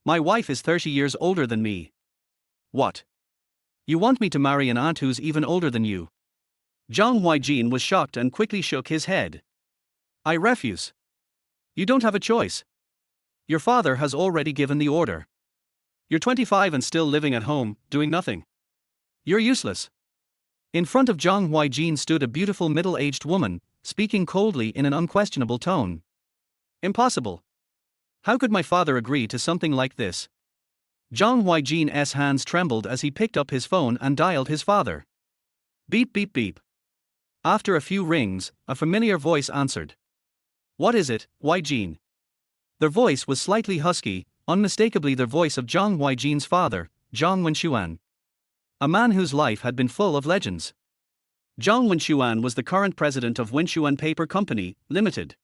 My wife is 30 years older than me. What? You want me to marry an aunt who's even older than you? Zhang Huaijin was shocked and quickly shook his head. I refuse. You don't have a choice. Your father has already given the order. You're 25 and still living at home, doing nothing. You're useless. In front of Zhang Huaijin stood a beautiful middle-aged woman, speaking coldly in an unquestionable tone. Impossible. How could my father agree to something like this? Zhang Huaijin's hands trembled as he picked up his phone and dialed his father. Beep beep beep. After a few rings, a familiar voice answered. What is it, Huaijin? Their voice was slightly husky, unmistakably the voice of Zhang Huaijin's father, Zhang Wenxuan. A man whose life had been full of legends. Zhang Wenxuan was the current president of Wenxuan Paper Company, Limited.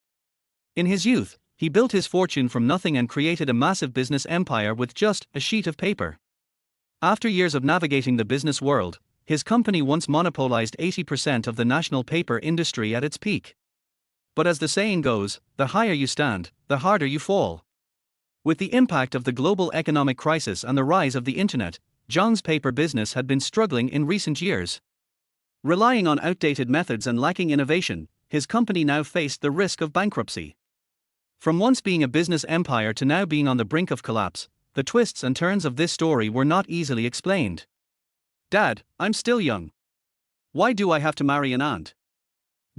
In his youth, he built his fortune from nothing and created a massive business empire with just a sheet of paper. After years of navigating the business world, his company once monopolized 80% of the national paper industry at its peak. But as the saying goes, the higher you stand, the harder you fall. With the impact of the global economic crisis and the rise of the internet, Zhang's paper business had been struggling in recent years. Relying on outdated methods and lacking innovation, his company now faced the risk of bankruptcy. From once being a business empire to now being on the brink of collapse, the twists and turns of this story were not easily explained. Dad, I'm still young. Why do I have to marry an aunt?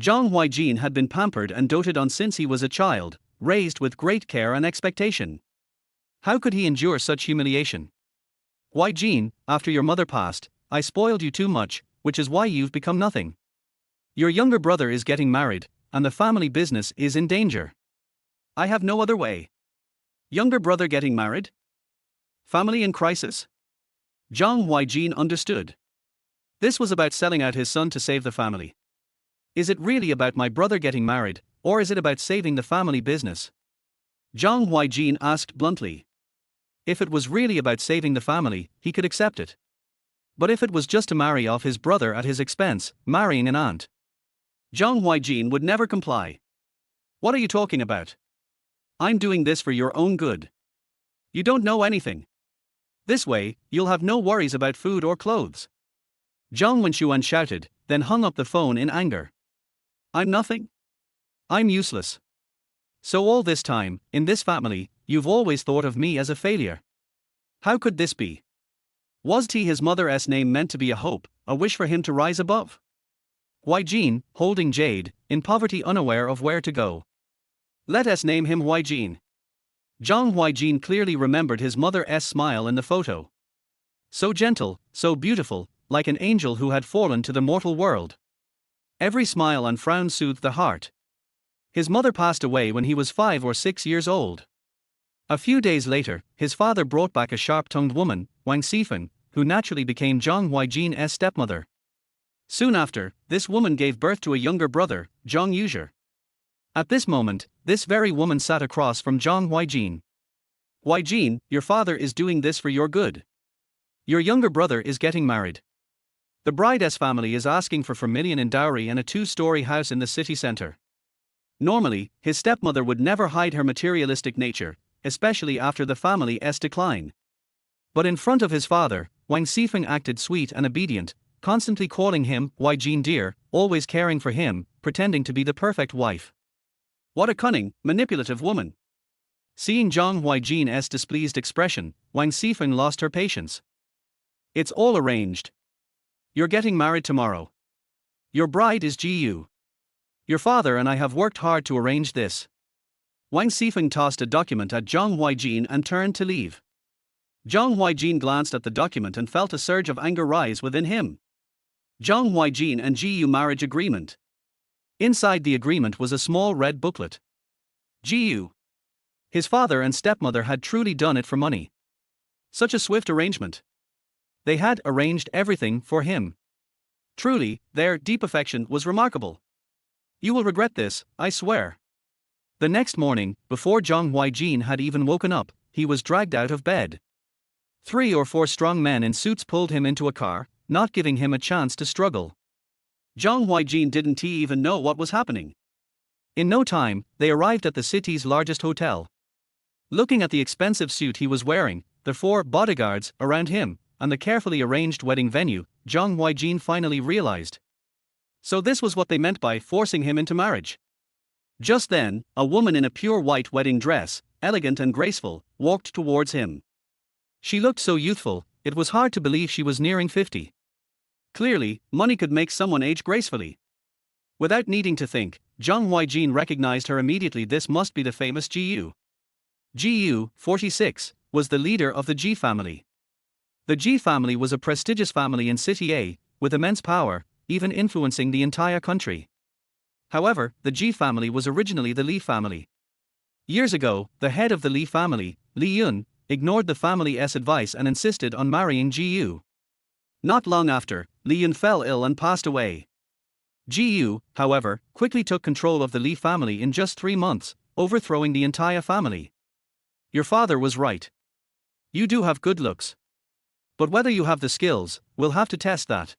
Zhang Huaijin had been pampered and doted on since he was a child, raised with great care and expectation. How could he endure such humiliation? Huaijin, after your mother passed, I spoiled you too much, which is why you've become nothing. Your younger brother is getting married, and the family business is in danger. I have no other way. Younger brother getting married? Family in crisis? Zhang Huaijin understood. This was about selling out his son to save the family. Is it really about my brother getting married, or is it about saving the family business? Zhang Huaijin asked bluntly. If it was really about saving the family, he could accept it. But if it was just to marry off his brother at his expense, marrying an aunt, Zhang Huaijin would never comply. What are you talking about? I'm doing this for your own good. You don't know anything. This way, you'll have no worries about food or clothes. Zhang Wenxuan shouted, then hung up the phone in anger. I'm nothing. I'm useless. So all this time, in this family, you've always thought of me as a failure. How could this be? Was his mother's name meant to be a hope, a wish for him to rise above? Huaijin, holding Jade, in poverty unaware of where to go. Let us name him Huaijin. Zhang Huaijin clearly remembered his mother's smile in the photo. So gentle, so beautiful, like an angel who had fallen to the mortal world. Every smile and frown soothed the heart. His mother passed away when he was 5 or 6 years old. A few days later, his father brought back a sharp-tongued woman, Wang Xifeng, who naturally became Zhang Huaijin's stepmother. Soon after, this woman gave birth to a younger brother, Zhang Huaijin. At this moment, this very woman sat across from Zhang Huaijin. Huaijin, your father is doing this for your good. Your younger brother is getting married. The bride's family is asking for 4 million in dowry and a 2-story house in the city center. Normally, his stepmother would never hide her materialistic nature, especially after the family's decline. But in front of his father, Wang Xifeng acted sweet and obedient, constantly calling him Huaijin dear, always caring for him, pretending to be the perfect wife. What a cunning, manipulative woman. Seeing Zhang Huaijin's displeased expression, Wang Xifeng lost her patience. It's all arranged. You're getting married tomorrow. Your bride is Gu. Your father and I have worked hard to arrange this. Wang Xifeng tossed a document at Zhang Huaijin and turned to leave. Zhang Huaijin glanced at the document and felt a surge of anger rise within him. Zhang Huaijin and Gu marriage agreement. Inside the agreement was a small red booklet. Gu. His father and stepmother had truly done it for money. Such a swift arrangement. They had arranged everything for him. Truly, their deep affection was remarkable. You will regret this, I swear. The next morning, before Zhang Huaijin had even woken up, he was dragged out of bed. 3 or 4 strong men in suits pulled him into a car, not giving him a chance to struggle. Zhang Huaijin didn't even know what was happening. In no time, they arrived at the city's largest hotel. Looking at the expensive suit he was wearing, the 4 bodyguards around him, and the carefully arranged wedding venue, Zhang Huaijin finally realized. So this was what they meant by forcing him into marriage. Just then, a woman in a pure white wedding dress, elegant and graceful, walked towards him. She looked so youthful, it was hard to believe she was nearing 50. Clearly, money could make someone age gracefully. Without needing to think, Zhang Huaijin recognized her immediately. This must be the famous Gu. Gu, 46, was the leader of the Ji family. The Ji family was a prestigious family in City A, with immense power, even influencing the entire country. However, the Ji family was originally the Li family. Years ago, the head of the Li family, Li Yun, ignored the family's advice and insisted on marrying Gu. Not long after, Li Yun fell ill and passed away. Gu, however, quickly took control of the Li family in just 3 months, overthrowing the entire family. Your father was right. You do have good looks. But whether you have the skills, we'll have to test that.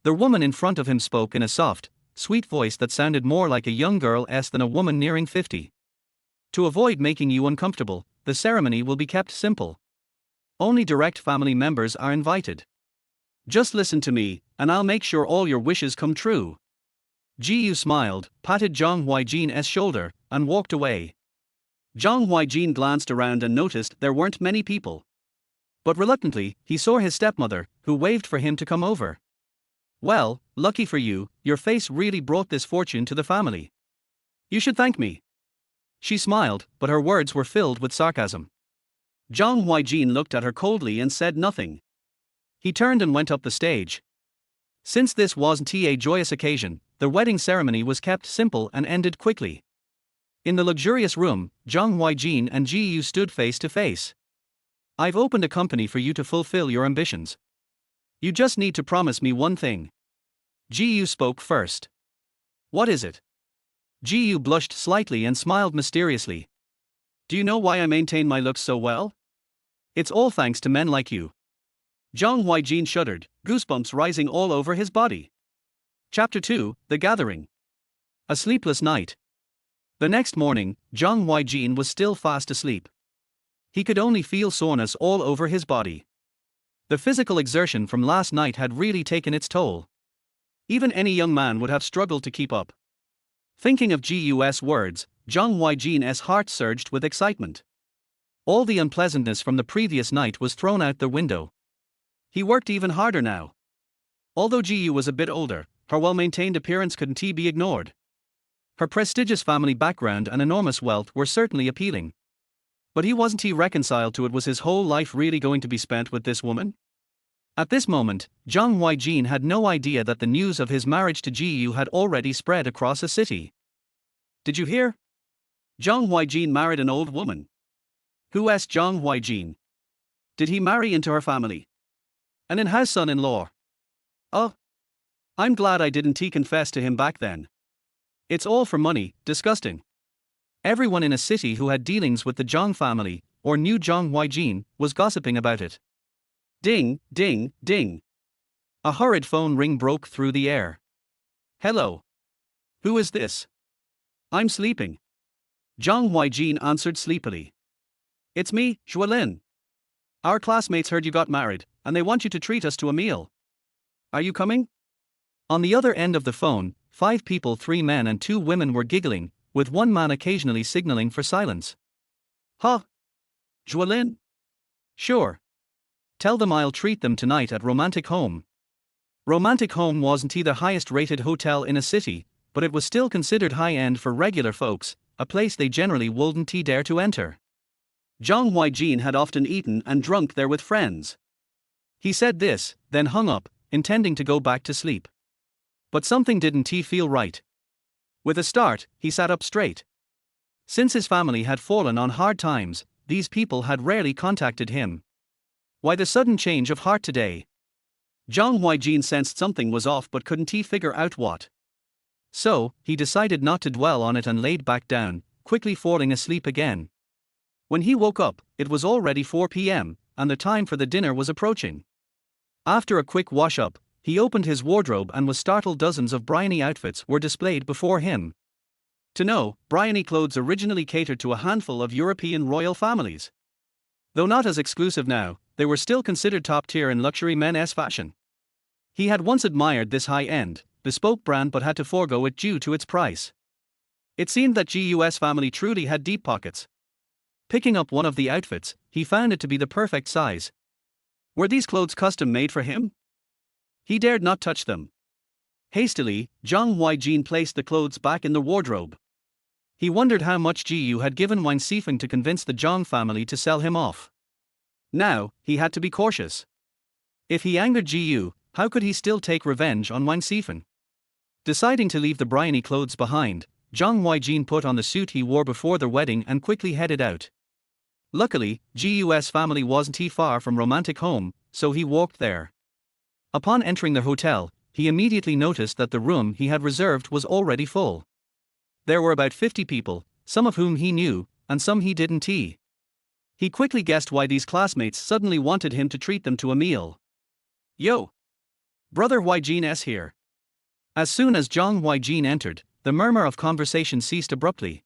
The woman in front of him spoke in a soft, sweet voice that sounded more like a young girl's than a woman nearing 50. To avoid making you uncomfortable, the ceremony will be kept simple. Only direct family members are invited. Just listen to me, and I'll make sure all your wishes come true. Gu smiled, patted Zhang Huaijin's shoulder, and walked away. Zhang Huaijin glanced around and noticed there weren't many people. But reluctantly, he saw his stepmother, who waved for him to come over. Well, lucky for you, your face really brought this fortune to the family. You should thank me. She smiled, but her words were filled with sarcasm. Zhang Huaijin looked at her coldly and said nothing. He turned and went up the stage. Since this wasn't a joyous occasion, the wedding ceremony was kept simple and ended quickly. In the luxurious room, Zhang Huaijin and Gu stood face to face. I've opened a company for you to fulfill your ambitions. You just need to promise me one thing. Gu spoke first. What is it? Gu blushed slightly and smiled mysteriously. Do you know why I maintain my looks so well? It's all thanks to men like you. Zhang Huaijin shuddered, goosebumps rising all over his body. Chapter 2, The Gathering. A sleepless night. The next morning, Zhang Huaijin was still fast asleep. He could only feel soreness all over his body. The physical exertion from last night had really taken its toll. Even any young man would have struggled to keep up. Thinking of Gu's words, Zhang Huaijin's heart surged with excitement. All the unpleasantness from the previous night was thrown out the window. He worked even harder now. Although Gu was a bit older, her well-maintained appearance couldn't be ignored. Her prestigious family background and enormous wealth were certainly appealing. But he wasn't reconciled to it. Was his whole life really going to be spent with this woman? At this moment, Zhang Huaijin had no idea that the news of his marriage to Gu had already spread across a city. Did you hear? Zhang Huaijin married an old woman. Who asked Zhang Huaijin? Did he marry into her family? An in-house son-in-law. Oh. I'm glad I didn't confess to him back then. It's all for money, disgusting. Everyone in a city who had dealings with the Zhang family, or knew Zhang Huaijin, was gossiping about it. Ding, ding, ding. A hurried phone ring broke through the air. Hello. Who is this? I'm sleeping. Zhang Huaijin answered sleepily. It's me, Zhuolin. Our classmates heard you got married, and they want you to treat us to a meal. Are you coming? On the other end of the phone, 5 people, 3 men and 2 women were giggling, with one man occasionally signaling for silence. Huh? Zhuolin? Sure. Tell them I'll treat them tonight at Romantic Home. Romantic Home wasn't the highest rated hotel in a city, but it was still considered high-end for regular folks, a place they generally wouldn't dare to enter. Zhang Huaijin had often eaten and drunk there with friends. He said this, then hung up, intending to go back to sleep. But something didn't feel right. With a start, he sat up straight. Since his family had fallen on hard times, these people had rarely contacted him. Why the sudden change of heart today? Zhang Huaijin sensed something was off but couldn't figure out what. So, he decided not to dwell on it and laid back down, quickly falling asleep again. When he woke up, it was already 4 p.m., and the time for the dinner was approaching. After a quick wash-up, he opened his wardrobe and was startled. Dozens of briny outfits were displayed before him. To know, Bryony clothes originally catered to a handful of European royal families. Though not as exclusive now, they were still considered top tier in luxury men's fashion. He had once admired this high-end, bespoke brand but had to forego it due to its price. It seemed that GUS family truly had deep pockets. Picking up one of the outfits, he found it to be the perfect size. Were these clothes custom made for him? He dared not touch them. Hastily, Zhang Huaijin placed the clothes back in the wardrobe. He wondered how much Jiyu had given Wenxuan to convince the Zhang family to sell him off. Now, he had to be cautious. If he angered Jiyu, how could he still take revenge on Wenxuan? Deciding to leave the Bryony clothes behind, Zhang Huaijin put on the suit he wore before the wedding and quickly headed out. Luckily, GUS family wasn't too far from romantic home, so he walked there. Upon entering the hotel, he immediately noticed that the room he had reserved was already full. There were about 50 people, some of whom he knew, and some he didn't. He quickly guessed why these classmates suddenly wanted him to treat them to a meal. Yo! Brother Huaijin here. As soon as Zhang Huaijin entered, the murmur of conversation ceased abruptly.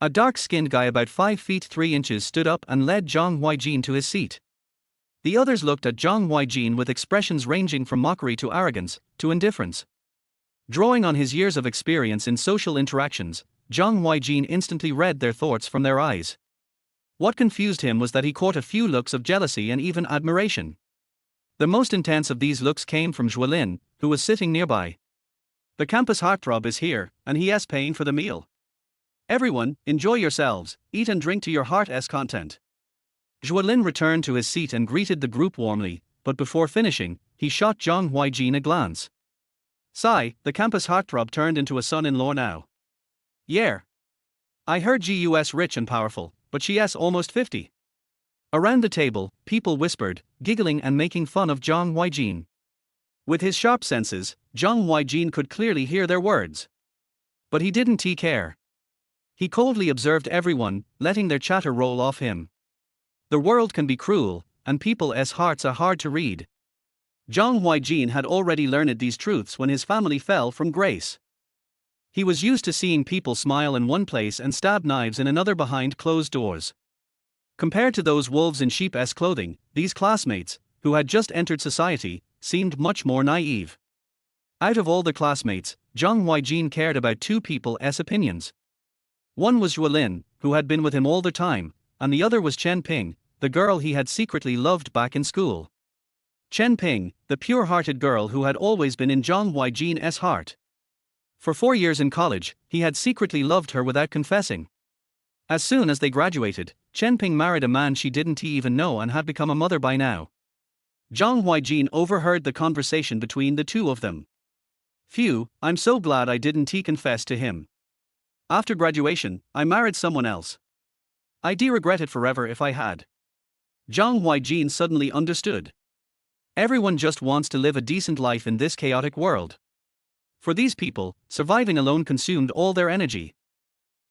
A dark-skinned guy about 5 feet 3 inches stood up and led Zhang Huaijin to his seat. The others looked at Zhang Huaijin with expressions ranging from mockery to arrogance, to indifference. Drawing on his years of experience in social interactions, Zhang Huaijin instantly read their thoughts from their eyes. What confused him was that he caught a few looks of jealousy and even admiration. The most intense of these looks came from Zhuolin, who was sitting nearby. The campus heartthrob is here, and he is paying for the meal. Everyone, enjoy yourselves, eat and drink to your heart's content. Zhuolin returned to his seat and greeted the group warmly, but before finishing, he shot Zhang Huaijin a glance. Sigh, the campus heartthrob turned into a son-in-law now. Yeah. I heard GUS rich and powerful, but she's almost 50. Around the table, people whispered, giggling and making fun of Zhang Huaijin. With his sharp senses, Zhang Huaijin could clearly hear their words. But he didn't care. He coldly observed everyone, letting their chatter roll off him. The world can be cruel, and people's hearts are hard to read. Zhang Huaijin had already learned these truths when his family fell from grace. He was used to seeing people smile in one place and stab knives in another behind closed doors. Compared to those wolves in sheep's clothing, these classmates, who had just entered society, seemed much more naive. Out of all the classmates, Zhang Huaijin cared about two people's opinions. One was Zhuolin, who had been with him all the time, and the other was Chen Ping, the girl he had secretly loved back in school. Chen Ping, the pure-hearted girl who had always been in Zhang Huaijin's heart. For 4 years in college, he had secretly loved her without confessing. As soon as they graduated, Chen Ping married a man she didn't even know and had become a mother by now. Zhang Huaijin overheard the conversation between the two of them. Phew, I'm so glad I didn't confess to him. After graduation, I married someone else. I'd regret it forever if I had. Zhang Huaijin suddenly understood. Everyone just wants to live a decent life in this chaotic world. For these people, surviving alone consumed all their energy.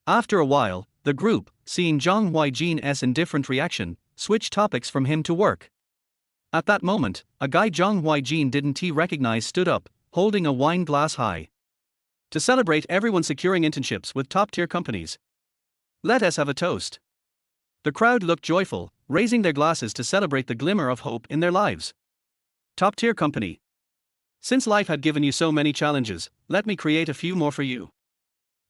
After a while, the group, seeing Zhang Huaijin's indifferent reaction, switched topics from him to work. At that moment, a guy Zhang Huaijin didn't recognize stood up, holding a wine glass high. To celebrate everyone securing internships with top-tier companies. Let us have a toast. The crowd looked joyful, raising their glasses to celebrate the glimmer of hope in their lives. Top-tier company. Since life had given you so many challenges, let me create a few more for you.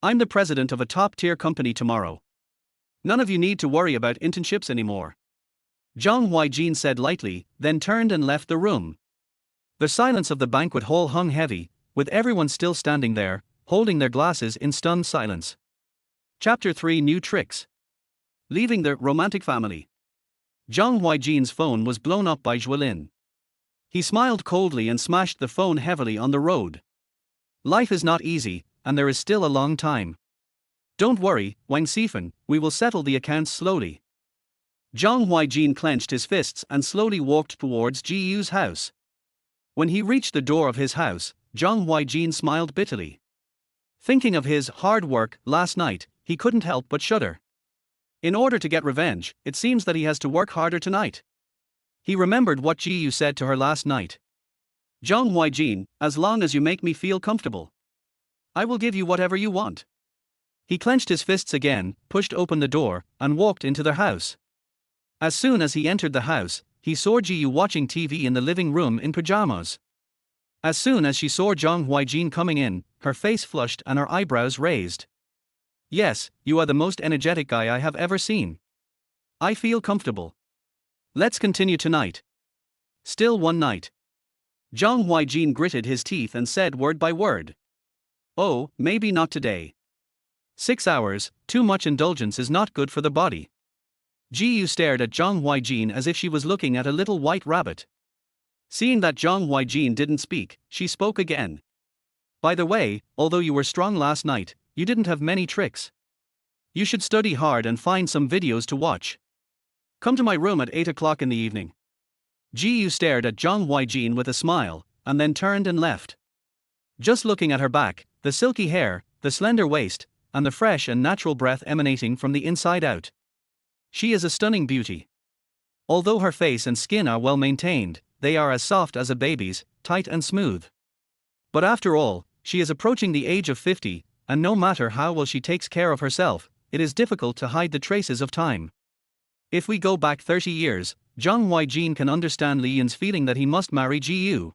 I'm the president of a top-tier company tomorrow. None of you need to worry about internships anymore. Zhang Huaijin said lightly, then turned and left the room. The silence of the banquet hall hung heavy, with everyone still standing there, holding their glasses in stunned silence. Chapter 3 New Tricks. Leaving the romantic family. Zhang Huaijin's phone was blown up by Zhuolin. He smiled coldly and smashed the phone heavily on the road. Life is not easy, and there is still a long time. Don't worry, Wenxuan, we will settle the accounts slowly. Zhang Huaijin clenched his fists and slowly walked towards Jiyu's house. When he reached the door of his house, Zhang Huaijin smiled bitterly. Thinking of his hard work last night, he couldn't help but shudder. In order to get revenge, it seems that he has to work harder tonight. He remembered what Jiyu said to her last night. Zhang Huaijin, as long as you make me feel comfortable, I will give you whatever you want. He clenched his fists again, pushed open the door, and walked into their house. As soon as he entered the house, he saw Ji Yu watching TV in the living room in pajamas. As soon as she saw Zhang Huaijin coming in, her face flushed and her eyebrows raised. "Yes, you are the most energetic guy I have ever seen. I feel comfortable. Let's continue tonight." Still one night. Zhang Huaijin gritted his teeth and said word by word. "Oh, maybe not today. 6 hours, too much indulgence is not good for the body." Ji Yu stared at Zhang Huaijin as if she was looking at a little white rabbit. Seeing that Zhang Huaijin didn't speak, she spoke again. "By the way, although you were strong last night, you didn't have many tricks. You should study hard and find some videos to watch. Come to my room at 8 o'clock in the evening." Ji Yu stared at Zhang Huaijin with a smile, and then turned and left. Just looking at her back, the silky hair, the slender waist, and the fresh and natural breath emanating from the inside out. She is a stunning beauty. Although her face and skin are well maintained, they are as soft as a baby's, tight and smooth. But after all, she is approaching the age of 50, and no matter how well she takes care of herself, it is difficult to hide the traces of time. If we go back 30 years, Zhang Huaijin can understand Li Yun's feeling that he must marry Ji Yu.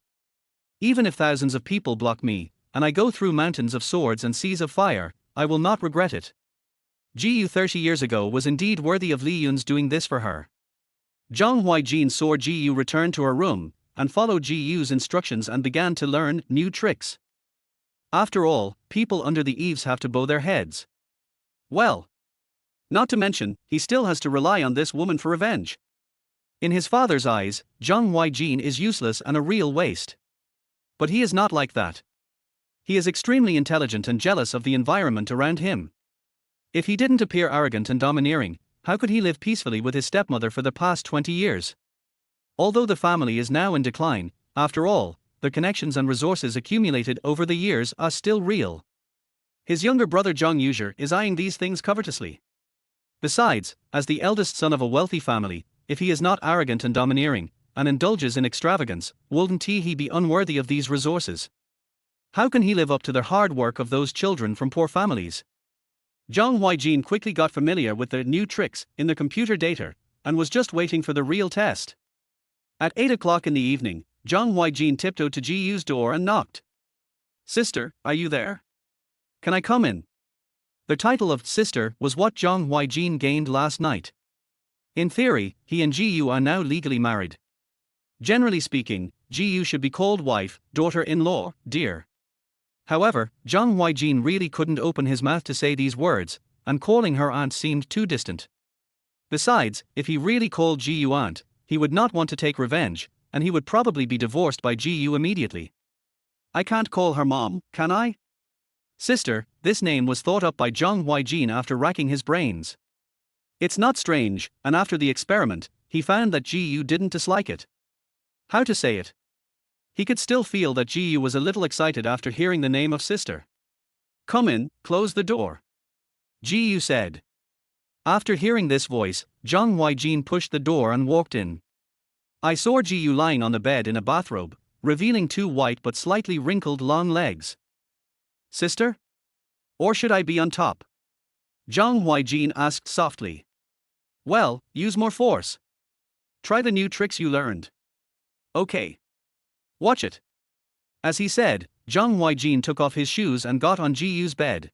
"Even if thousands of people block me, and I go through mountains of swords and seas of fire, I will not regret it." Ji Yu 30 years ago was indeed worthy of Li Yun's doing this for her. Zhang Huaijin saw Ji Yu return to her room, and followed Ji Yu's instructions and began to learn new tricks. After all, people under the eaves have to bow their heads. Well, not to mention, he still has to rely on this woman for revenge. In his father's eyes, Zhang Huaijin is useless and a real waste. But he is not like that. He is extremely intelligent and jealous of the environment around him. If he didn't appear arrogant and domineering, how could he live peacefully with his stepmother for the past 20 years? Although the family is now in decline, after all, the connections and resources accumulated over the years are still real. His younger brother Zhang Yuezhi is eyeing these things covetously. Besides, as the eldest son of a wealthy family, if he is not arrogant and domineering, and indulges in extravagance, wouldn't he be unworthy of these resources? How can he live up to the hard work of those children from poor families? Zhang Huaijin quickly got familiar with the new tricks in the computer data, and was just waiting for the real test. At 8 o'clock in the evening, Zhang Huaijin tiptoed to Ji Yu's door and knocked. "Sister, are you there? Can I come in?" The title of sister was what Zhang Huaijin gained last night. In theory, he and Ji Yu are now legally married. Generally speaking, Ji Yu should be called wife, daughter-in-law, dear. However, Zhang Huaijin really couldn't open his mouth to say these words, and calling her aunt seemed too distant. Besides, if he really called Ji Yu aunt, he would not want to take revenge, and he would probably be divorced by Ji Yu immediately. "I can't call her mom, can I?" Sister, this name was thought up by Zhang Huaijin after racking his brains. It's not strange, and after the experiment, he found that Ji Yu didn't dislike it. How to say it? He could still feel that Ji Yu was a little excited after hearing the name of sister. "Come in, close the door," Ji Yu said. After hearing this voice, Zhang Huaijin pushed the door and walked in. I saw Ji Yu lying on the bed in a bathrobe, revealing 2 white but slightly wrinkled long legs. "Sister? Or should I be on top?" Zhang Huaijin asked softly. "Well, use more force. Try the new tricks you learned. Okay. Watch it." As he said, Zhang Huaijin took off his shoes and got on Ji Yu's bed.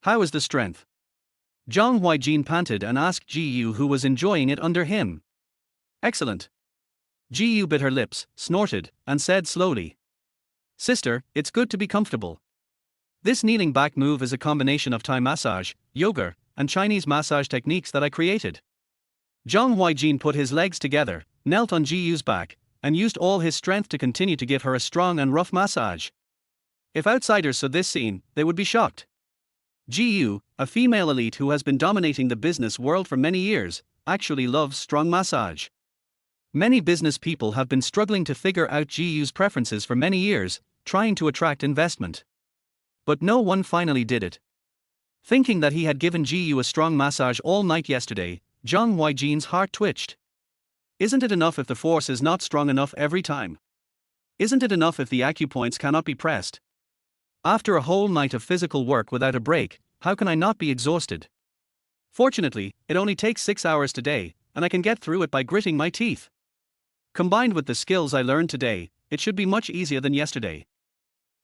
"How is the strength?" Zhang Huaijin panted and asked Ji Yu, who was enjoying it under him. "Excellent." Ji Yu bit her lips, snorted, and said slowly. "Sister, it's good to be comfortable. This kneeling back move is a combination of Thai massage, yoga, and Chinese massage techniques that I created." Zhang Huaijin put his legs together, knelt on Ji Yu's back, and used all his strength to continue to give her a strong and rough massage. If outsiders saw this scene, they would be shocked. Ji Yu, a female elite who has been dominating the business world for many years, actually loves strong massage. Many business people have been struggling to figure out Ji Yu's preferences for many years, trying to attract investment. But no one finally did it. Thinking that he had given Ji Yu a strong massage all night yesterday, Zhang Huaijin's heart twitched. Isn't it enough if the force is not strong enough every time? Isn't it enough if the acupoints cannot be pressed? After a whole night of physical work without a break, how can I not be exhausted? Fortunately, it only takes 6 hours today, and I can get through it by gritting my teeth. Combined with the skills I learned today, it should be much easier than yesterday.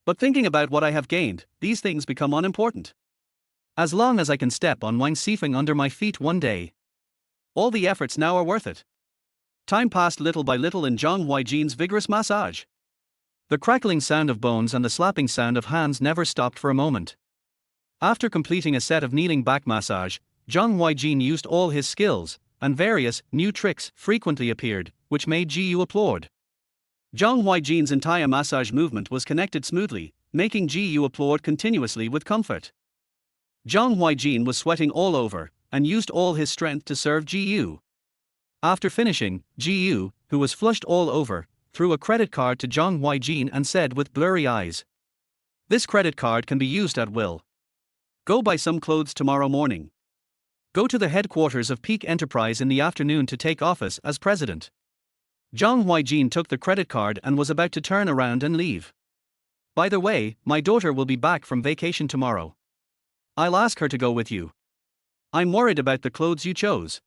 But thinking about what I have gained, these things become unimportant. As long as I can step on Wang Sifeng under my feet one day, all the efforts now are worth it. Time passed little by little in Zhang Huaijin's vigorous massage. The crackling sound of bones and the slapping sound of hands never stopped for a moment. After completing a set of kneeling back massage, Zhang Huaijin used all his skills, and various new tricks frequently appeared, which made Jiyu applaud. Zhang Huaijin's entire massage movement was connected smoothly, making Jiyu applaud continuously with comfort. Zhang Huaijin was sweating all over, and used all his strength to serve Jiyu. After finishing, Jiyu, who was flushed all over, threw a credit card to Zhang Huaijin and said with blurry eyes, "This credit card can be used at will. Go buy some clothes tomorrow morning. Go to the headquarters of Peak Enterprise in the afternoon to take office as president." Zhang Huaijin took the credit card and was about to turn around and leave. "By the way, my daughter will be back from vacation tomorrow. I'll ask her to go with you. I'm worried about the clothes you chose.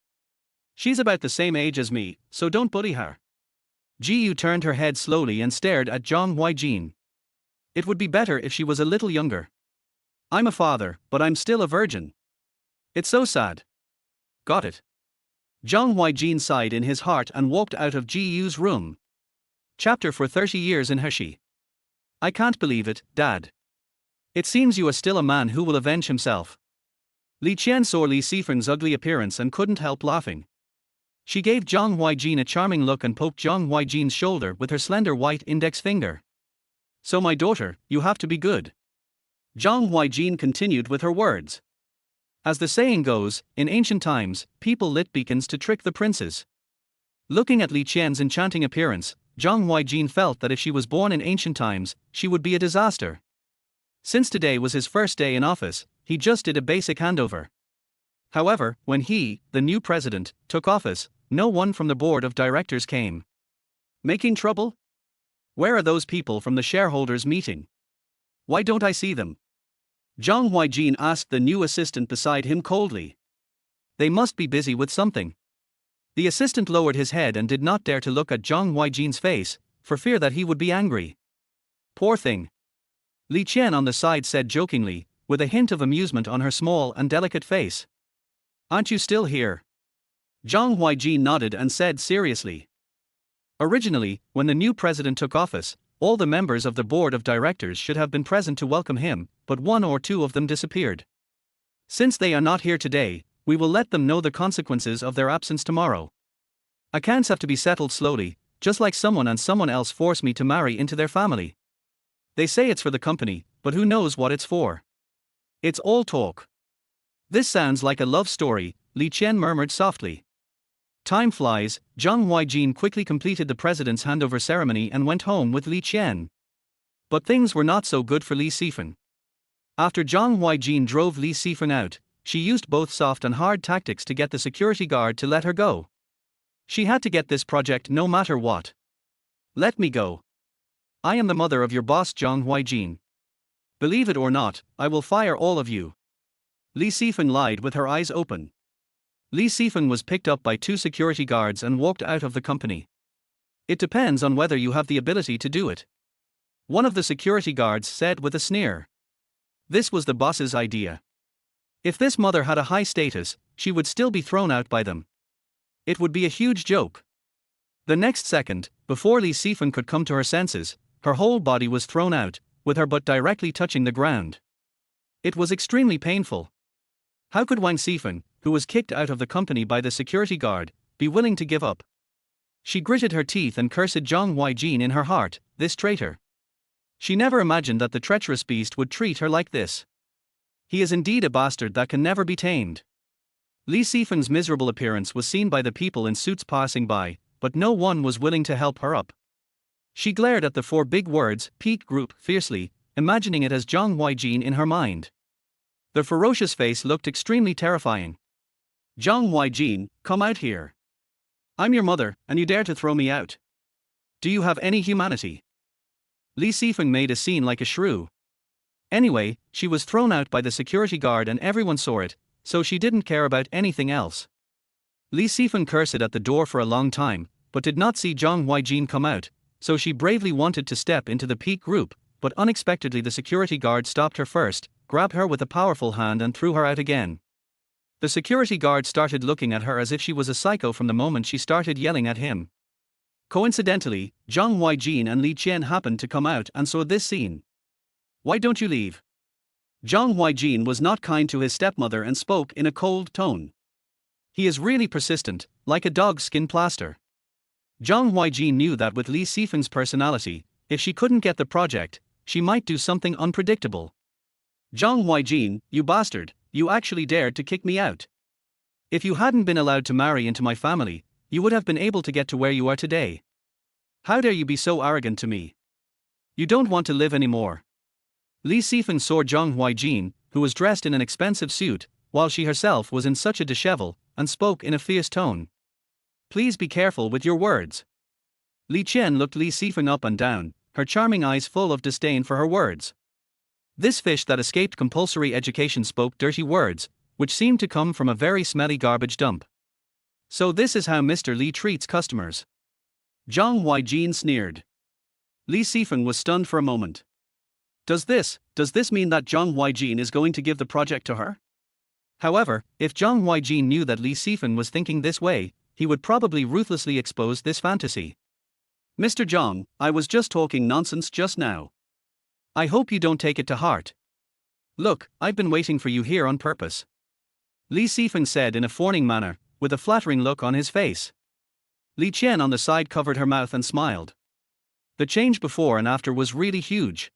She's about the same age as me, so don't bully her." Jiyu turned her head slowly and stared at Zhang Huaijin. "It would be better if she was a little younger. I'm a father, but I'm still a virgin. It's so sad." "Got it." Zhang Huaijin sighed in his heart and walked out of Jiyu's room. Chapter for 30 years in Hershey. "I can't believe it, Dad. It seems you are still a man who will avenge himself." Li Qian saw Li Sifeng's ugly appearance and couldn't help laughing. She gave Zhang Huaijin a charming look and poked Zhang Huaijin's shoulder with her slender white index finger. "So my daughter, you have to be good." Zhang Huaijin continued with her words. As the saying goes, in ancient times, people lit beacons to trick the princes. Looking at Li Qian's enchanting appearance, Zhang Huaijin felt that if she was born in ancient times, she would be a disaster. Since today was his first day in office, he just did a basic handover. However, when he, the new president, took office, no one from the board of directors came. Making trouble? Where are those people from the shareholders' meeting? Why don't I see them? Zhang Huaijin asked the new assistant beside him coldly. They must be busy with something. The assistant lowered his head and did not dare to look at Zhang Huaijin's face, for fear that he would be angry. Poor thing. Li Qian on the side said jokingly, with a hint of amusement on her small and delicate face. Aren't you still here? Zhang Huaijin nodded and said seriously. Originally, when the new president took office, all the members of the board of directors should have been present to welcome him, but one or two of them disappeared. Since they are not here today, we will let them know the consequences of their absence tomorrow. Accounts have to be settled slowly, just like someone and someone else forced me to marry into their family. They say it's for the company, but who knows what it's for? It's all talk. This sounds like a love story, Li Qian murmured softly. Time flies. Zhang Huaijin quickly completed the president's handover ceremony and went home with Li Qian. But things were not so good for Li Sifeng. After Zhang Huaijin drove Li Sifeng out, she used both soft and hard tactics to get the security guard to let her go. She had to get this project no matter what. Let me go. I am the mother of your boss Zhang Huaijin. Believe it or not, I will fire all of you. Li Sifeng lied with her eyes open. Li Sifeng was picked up by 2 security guards and walked out of the company. It depends on whether you have the ability to do it. One of the security guards said with a sneer. This was the boss's idea. If this mother had a high status, she would still be thrown out by them. It would be a huge joke. The next second, before Li Sifeng could come to her senses, her whole body was thrown out, with her butt directly touching the ground. It was extremely painful. How could Wang Sifeng, who was kicked out of the company by the security guard, be willing to give up? She gritted her teeth and cursed Zhang Huaijin in her heart, this traitor. She never imagined that the treacherous beast would treat her like this. He is indeed a bastard that can never be tamed. Li Sifeng's miserable appearance was seen by the people in suits passing by, but no one was willing to help her up. She glared at the 4 big words, Peak Group, fiercely, imagining it as Zhang Huaijin in her mind. The ferocious face looked extremely terrifying. Zhang Huaijin, come out here. I'm your mother, and you dare to throw me out. Do you have any humanity? Li Sifeng made a scene like a shrew. Anyway, she was thrown out by the security guard and everyone saw it, so she didn't care about anything else. Li Sifan cursed at the door for a long time, but did not see Zhang Huaijin come out, so she bravely wanted to step into the peak group, but unexpectedly the security guard stopped her first, grabbed her with a powerful hand and threw her out again. The security guard started looking at her as if she was a psycho from the moment she started yelling at him. Coincidentally, Zhang Huaijin and Li Qian happened to come out and saw this scene. "Why don't you leave?" Zhang Huaijin was not kind to his stepmother and spoke in a cold tone. "He is really persistent, like a dog's skin plaster." Zhang Huaijin knew that with Li Sifan's personality, if she couldn't get the project, she might do something unpredictable. "Zhang Huaijin, you bastard, you actually dared to kick me out. If you hadn't been allowed to marry into my family, you would have been able to get to where you are today. How dare you be so arrogant to me? You don't want to live anymore." Li Sifan saw Zhang Huaijin, who was dressed in an expensive suit, while she herself was in such a dishevel, and spoke in a fierce tone. "Please be careful with your words." Li Qian looked Li Sifan up and down, her charming eyes full of disdain for her words. This fish that escaped compulsory education spoke dirty words, which seemed to come from a very smelly garbage dump. "So this is how Mr. Li treats customers?" Zhang Huaijin sneered. Li Sifan was stunned for a moment. Does this mean that Zhang Huaijin is going to give the project to her? However, if Zhang Huaijin knew that Li Sifan was thinking this way, he would probably ruthlessly expose this fantasy. "Mr. Zhang, I was just talking nonsense just now. I hope you don't take it to heart. Look, I've been waiting for you here on purpose," Li Sifan said in a fawning manner, with a flattering look on his face. Li Qian on the side covered her mouth and smiled. The change before and after was really huge.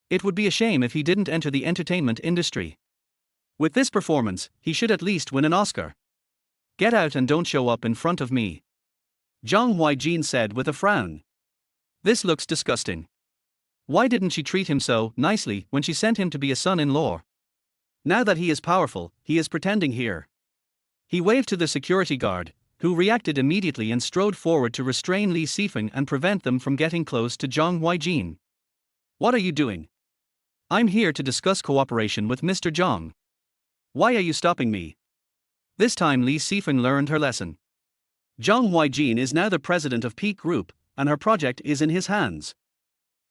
It would be a shame if he didn't enter the entertainment industry. With this performance, he should at least win an Oscar. "Get out and don't show up in front of me," Zhang Huaijin said with a frown. "This looks disgusting. Why didn't she treat him so nicely when she sent him to be a son-in-law? Now that he is powerful, he is pretending here." He waved to the security guard, who reacted immediately and strode forward to restrain Li Sifan and prevent them from getting close to Zhang Huaijin. "What are you doing? I'm here to discuss cooperation with Mr. Zhang. Why are you stopping me?" This time Li Sifan learned her lesson. Zhang Huaijin is now the president of Peak Group, and her project is in his hands.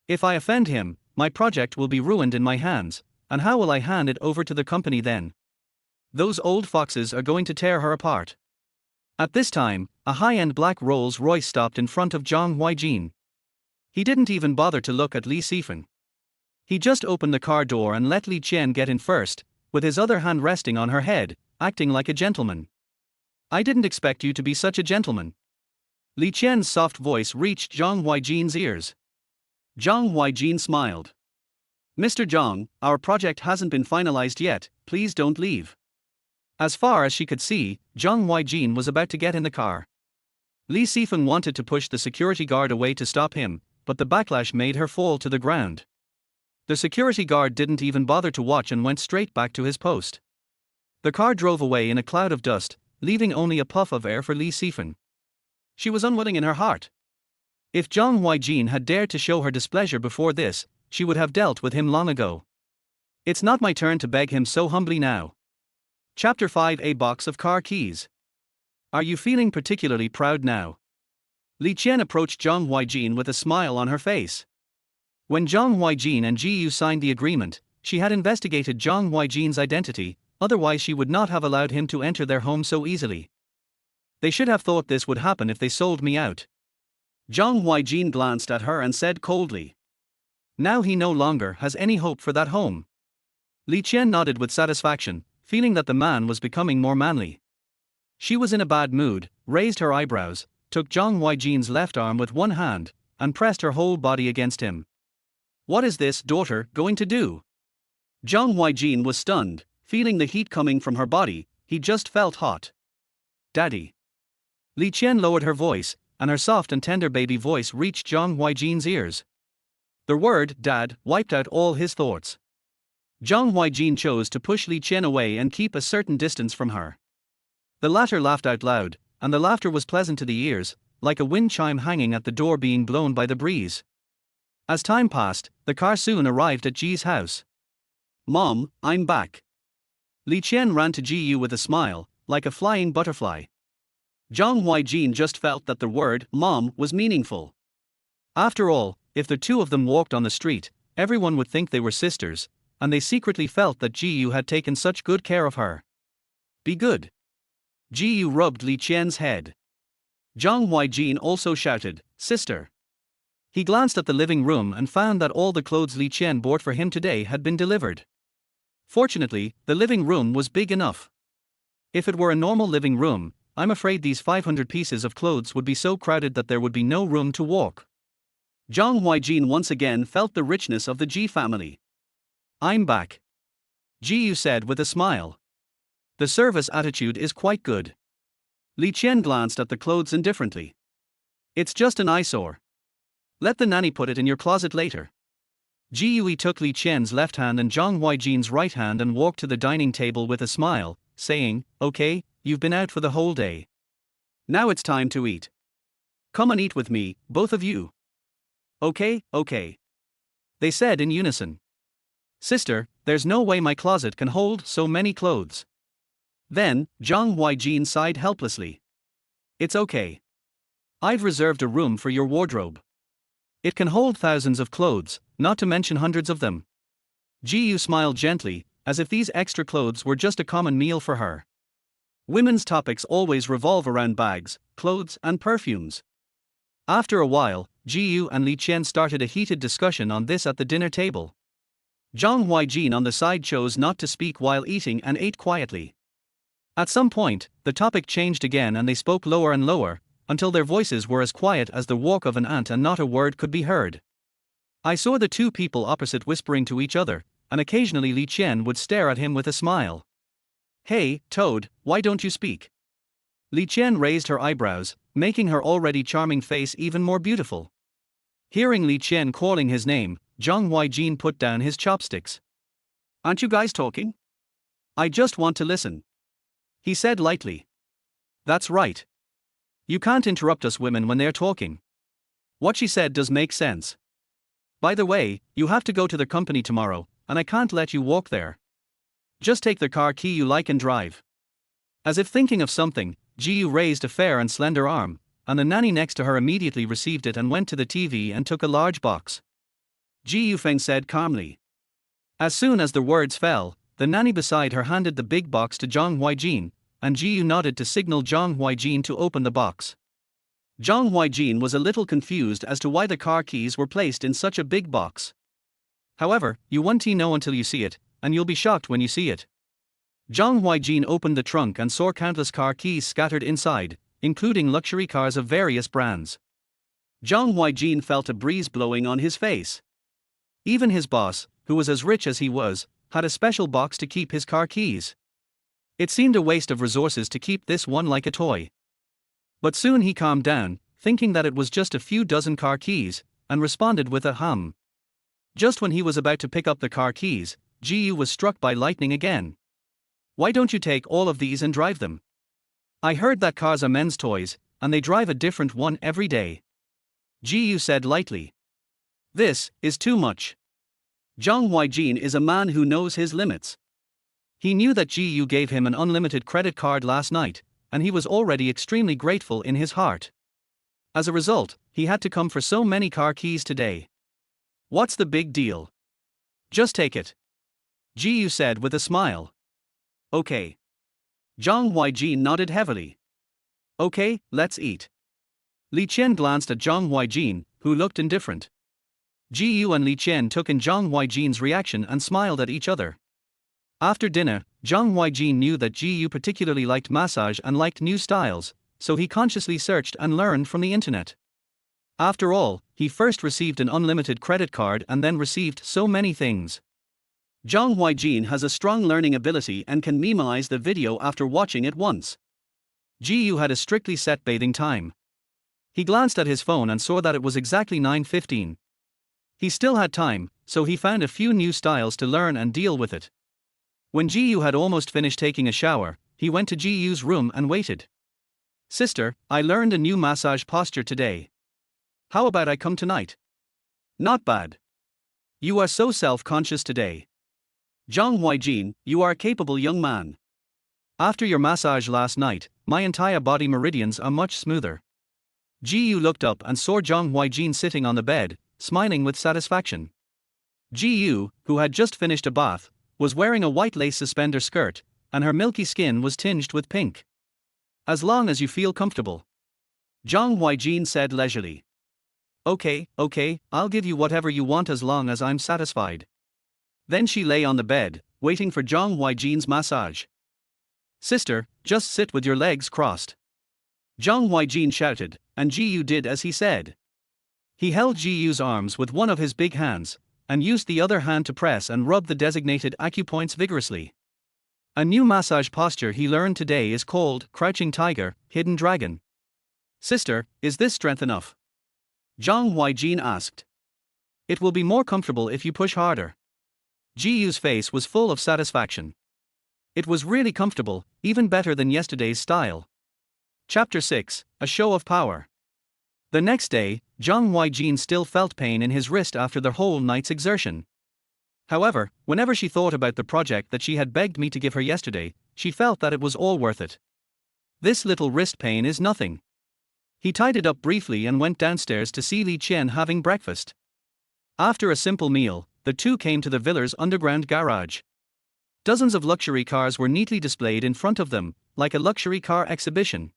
If I offend him, my project will be ruined in my hands, and how will I hand it over to the company then? Those old foxes are going to tear her apart. At this time, a high-end black Rolls-Royce stopped in front of Zhang Huaijin. He didn't even bother to look at Li Sifan. He just opened the car door and let Li Qian get in first, with his other hand resting on her head, acting like a gentleman. "I didn't expect you to be such a gentleman." Li Qian's soft voice reached Zhang Huaijin's ears. Zhang Huaijin smiled. "Mr. Zhang, our project hasn't been finalized yet, please don't leave." As far as she could see, Zhang Huaijin was about to get in the car. Li Sifan wanted to push the security guard away to stop him, but the backlash made her fall to the ground. The security guard didn't even bother to watch and went straight back to his post. The car drove away in a cloud of dust, leaving only a puff of air for Li Sifan. She was unwilling in her heart. If Zhang Huaijin had dared to show her displeasure before this, she would have dealt with him long ago. It's not my turn to beg him so humbly now. Chapter 5: A Box of Car Keys. Are you feeling particularly proud now? Li Qian approached Zhang Huaijin with a smile on her face. When Zhang Huaijin and Jiyu signed the agreement, she had investigated Zhang Huaijin's identity, otherwise she would not have allowed him to enter their home so easily. They should have thought this would happen if they sold me out. Zhang Huaijin glanced at her and said coldly. Now he no longer has any hope for that home. Li Qian nodded with satisfaction, feeling that the man was becoming more manly. She was in a bad mood, raised her eyebrows, took Zhang Huaijin's left arm with one hand, and pressed her whole body against him. What is this daughter going to do? Zhang Huaijin was stunned, feeling the heat coming from her body. He just felt hot. Daddy. Li Qian lowered her voice, and her soft and tender baby voice reached Zhang Huaijin's ears. The word "dad" wiped out all his thoughts. Zhang Huaijin chose to push Li Qian away and keep a certain distance from her. The latter laughed out loud, and the laughter was pleasant to the ears, like a wind chime hanging at the door being blown by the breeze. As time passed, the car soon arrived at Ji's house. Mom, I'm back. Li Qian ran to Ji with a smile, like a flying butterfly. Zhang Huaijin just felt that the word mom was meaningful. After all, if the two of them walked on the street, everyone would think they were sisters, and they secretly felt that Ji had taken such good care of her. Be good. Ji rubbed Li Qian's head. Zhang Huaijin also shouted, Sister. He glanced at the living room and found that all the clothes Li Qian bought for him today had been delivered. Fortunately, the living room was big enough. If it were a normal living room, I'm afraid these 500 pieces of clothes would be so crowded that there would be no room to walk. Zhang Huaijin once again felt the richness of the Ji family. I'm back. Ji said with a smile. The service attitude is quite good. Li Qian glanced at the clothes indifferently. It's just an eyesore. Let the nanny put it in your closet later. Ji took Li Qian's left hand and Zhang Huaijin's right hand and walked to the dining table with a smile, saying, Okay, you've been out for the whole day. Now it's time to eat. Come and eat with me, both of you. Okay. They said in unison. Sister, there's no way my closet can hold so many clothes. Then, Zhang Huaijin sighed helplessly. It's okay. I've reserved a room for your wardrobe. It can hold thousands of clothes, not to mention hundreds of them. Ji smiled gently, as if these extra clothes were just a common meal for her. Women's topics always revolve around bags, clothes, and perfumes. After a while, Ji and Li Qian started a heated discussion on this at the dinner table. Zhang Huaijin on the side chose not to speak while eating and ate quietly. At some point, the topic changed again and they spoke lower and lower, until their voices were as quiet as the walk of an ant and not a word could be heard. I saw the two people opposite whispering to each other, and occasionally Li Qian would stare at him with a smile. Hey, Toad, why don't you speak? Li Qian raised her eyebrows, making her already charming face even more beautiful. Hearing Li Qian calling his name, Zhang Huaijin put down his chopsticks. Aren't you guys talking? I just want to listen. He said lightly. That's right. You can't interrupt us women when they're talking. What she said does make sense. By the way, you have to go to the company tomorrow, and I can't let you walk there. Just take the car key you like and drive. As if thinking of something, Ji raised a fair and slender arm, and the nanny next to her immediately received it and went to the TV and took a large box. Ji Yufeng said calmly. As soon as the words fell, the nanny beside her handed the big box to Zhang Huaijin, and Ji nodded to signal Zhang Huaijin to open the box. Zhang Huaijin was a little confused as to why the car keys were placed in such a big box. However, you won't know until you see it, and you'll be shocked when you see it. Zhang Huaijin opened the trunk and saw countless car keys scattered inside, including luxury cars of various brands. Zhang Huaijin felt a breeze blowing on his face. Even his boss, who was as rich as he was, had a special box to keep his car keys. It seemed a waste of resources to keep this one like a toy. But soon he calmed down, thinking that it was just a few dozen car keys, and responded with a hum. Just when he was about to pick up the car keys, Ji was struck by lightning again. Why don't you take all of these and drive them? I heard that cars are men's toys, and they drive a different one every day. Ji said lightly. This is too much. Zhang Huaijin is a man who knows his limits. He knew that Ji gave him an unlimited credit card last night, and he was already extremely grateful in his heart. As a result, he had to come for so many car keys today. What's the big deal? Just take it. Ji said with a smile. Okay. Zhang Huaijin nodded heavily. Okay, let's eat. Li Qian glanced at Zhang Huaijin, who looked indifferent. Ji and Li Qian took in Zhang Huaijin's reaction and smiled at each other. After dinner, Zhang Huaijin knew that Ji particularly liked massage and liked new styles, so he consciously searched and learned from the internet. After all, he first received an unlimited credit card and then received so many things. Zhang Huaijin has a strong learning ability and can memorize the video after watching it once. Ji had a strictly set bathing time. He glanced at his phone and saw that it was exactly 9:15. He still had time, so he found a few new styles to learn and deal with it. When Ji had almost finished taking a shower, he went to Ji's room and waited. Sister, I learned a new massage posture today. How about I come tonight? Not bad. You are so self-conscious today. Zhang Huaijin, you are a capable young man. After your massage last night, my entire body meridians are much smoother. Ji Yu looked up and saw Zhang Huaijin sitting on the bed, smiling with satisfaction. Ji Yu, who had just finished a bath, was wearing a white lace suspender skirt, and her milky skin was tinged with pink. As long as you feel comfortable. Zhang Huaijin said leisurely. Okay, I'll give you whatever you want as long as I'm satisfied. Then she lay on the bed, waiting for Zhang Huaijin's massage. Sister, just sit with your legs crossed. Zhang Huaijin shouted, and Ji Yu did as he said. He held Ji Yu's arms with one of his big hands, and used the other hand to press and rub the designated acupoints vigorously. A new massage posture he learned today is called Crouching Tiger, Hidden Dragon. Sister, is this strength enough? Zhang Huaijin asked. It will be more comfortable if you push harder. Ji Yu's face was full of satisfaction. It was really comfortable, even better than yesterday's style. Chapter 6, A Show of Power. The next day, Zhang Huaijin still felt pain in his wrist after the whole night's exertion. However, whenever she thought about the project that she had begged me to give her yesterday, she felt that it was all worth it. This little wrist pain is nothing. He tied it up briefly and went downstairs to see Li Qian having breakfast. After a simple meal, the two came to the villar's underground garage. Dozens of luxury cars were neatly displayed in front of them, like a luxury car exhibition.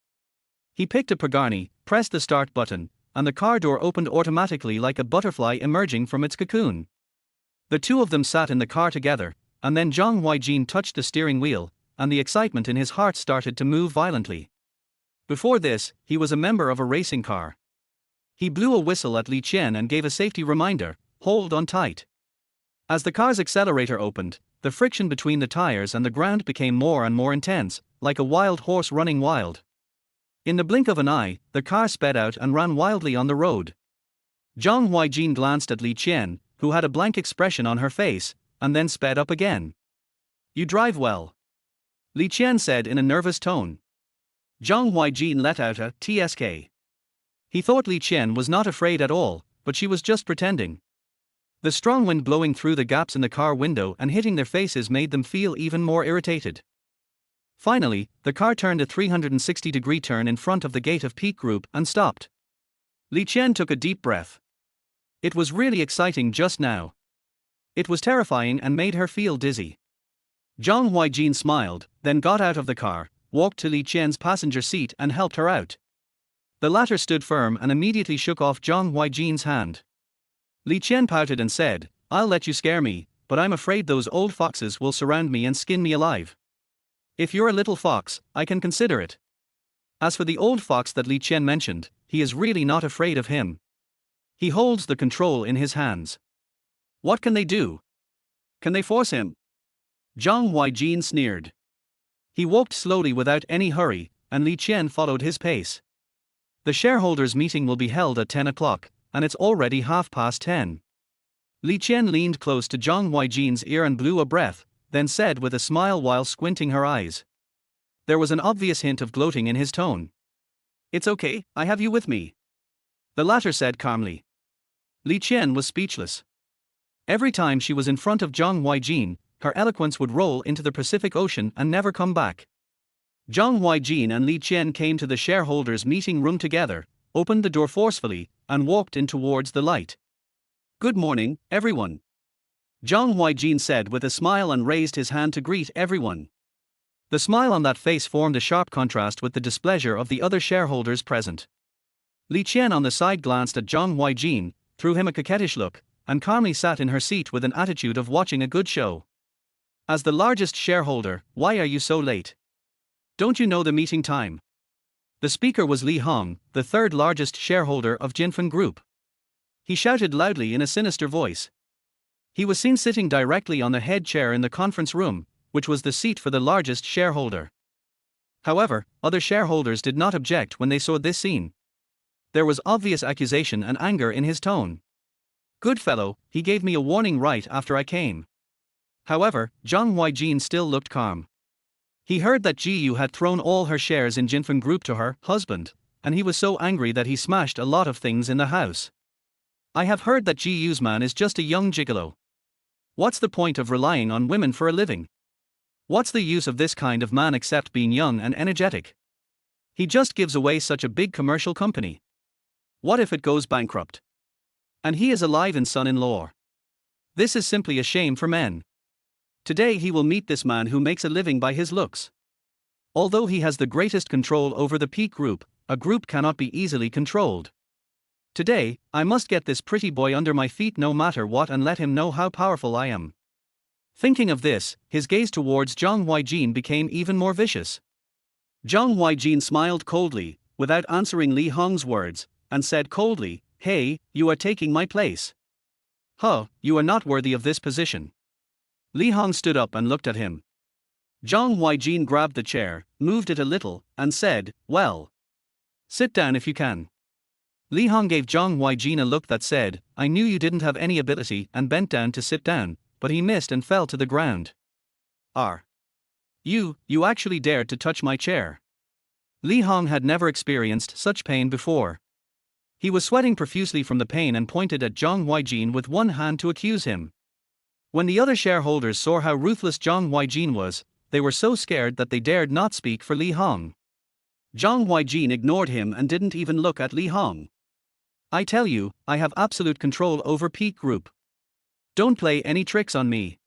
He picked a Pagani, pressed the start button, and the car door opened automatically like a butterfly emerging from its cocoon. The two of them sat in the car together, and then Zhang Huaijin touched the steering wheel, and the excitement in his heart started to move violently. Before this, he was a member of a racing car. He blew a whistle at Li Qian and gave a safety reminder, hold on tight. As the car's accelerator opened, the friction between the tires and the ground became more and more intense, like a wild horse running wild. In the blink of an eye, the car sped out and ran wildly on the road. Zhang Huaijin glanced at Li Qian, who had a blank expression on her face, and then sped up again. You drive well. Li Qian said in a nervous tone. Zhang Huaijin let out a tsk. He thought Li Qian was not afraid at all, but she was just pretending. The strong wind blowing through the gaps in the car window and hitting their faces made them feel even more irritated. Finally, the car turned a 360-degree turn in front of the gate of Peak Group and stopped. Li Qian took a deep breath. It was really exciting just now. It was terrifying and made her feel dizzy. Zhang Huaijin smiled, then got out of the car, walked to Li Qian's passenger seat and helped her out. The latter stood firm and immediately shook off Zhang Huaijin's hand. Li Qian pouted and said, I'll let you scare me, but I'm afraid those old foxes will surround me and skin me alive. If you're a little fox, I can consider it. As for the old fox that Li Qian mentioned, he is really not afraid of him. He holds the control in his hands. What can they do? Can they force him? Zhang Huaijin sneered. He walked slowly without any hurry, and Li Qian followed his pace. The shareholders' meeting will be held at 10 o'clock, and it's already 10:30. Li Qian leaned close to Zhang Huaijin's ear and blew a breath, then said with a smile while squinting her eyes. There was an obvious hint of gloating in his tone. It's okay, I have you with me. The latter said calmly. Li Qian was speechless. Every time she was in front of Zhang Huaijin, her eloquence would roll into the Pacific Ocean and never come back. Zhang Huaijin and Li Qian came to the shareholders' meeting room together, opened the door forcefully, and walked in towards the light. Good morning, everyone. Zhang Huaijin said with a smile and raised his hand to greet everyone. The smile on that face formed a sharp contrast with the displeasure of the other shareholders present. Li Qian on the side glanced at Zhang Huaijin, threw him a coquettish look, and calmly sat in her seat with an attitude of watching a good show. As the largest shareholder, why are you so late? Don't you know the meeting time? The speaker was Li Hong, the third largest shareholder of Jinfen Group. He shouted loudly in a sinister voice. He was seen sitting directly on the head chair in the conference room, which was the seat for the largest shareholder. However, other shareholders did not object when they saw this scene. There was obvious accusation and anger in his tone. Good fellow, he gave me a warning right after I came. However, Zhang Huaijin still looked calm. He heard that Ji Yu had thrown all her shares in Jinfen Group to her husband, and he was so angry that he smashed a lot of things in the house. I have heard that Ji Yu's man is just a young gigolo. What's the point of relying on women for a living? What's the use of this kind of man except being young and energetic? He just gives away such a big commercial company. What if it goes bankrupt? And he is alive and son-in-law. This is simply a shame for men. Today he will meet this man who makes a living by his looks. Although he has the greatest control over the Peak Group, a group cannot be easily controlled. Today, I must get this pretty boy under my feet no matter what and let him know how powerful I am. Thinking of this, his gaze towards Zhang Huaijin became even more vicious. Zhang Huaijin smiled coldly, without answering Li Hong's words, and said coldly, "Hey, you are taking my place. Huh, you are not worthy of this position." Li Hong stood up and looked at him. Zhang Huaijin grabbed the chair, moved it a little, and said, "Well, sit down if you can." Li Hong gave Zhang Huaijin a look that said, "I knew you didn't have any ability," and bent down to sit down, but he missed and fell to the ground. You actually dared to touch my chair." Li Hong had never experienced such pain before. He was sweating profusely from the pain and pointed at Zhang Huaijin with one hand to accuse him. When the other shareholders saw how ruthless Zhang Huaijin was, they were so scared that they dared not speak for Li Hong. Zhang Huaijin ignored him and didn't even look at Li Hong. "I tell you, I have absolute control over Peak Group. Don't play any tricks on me.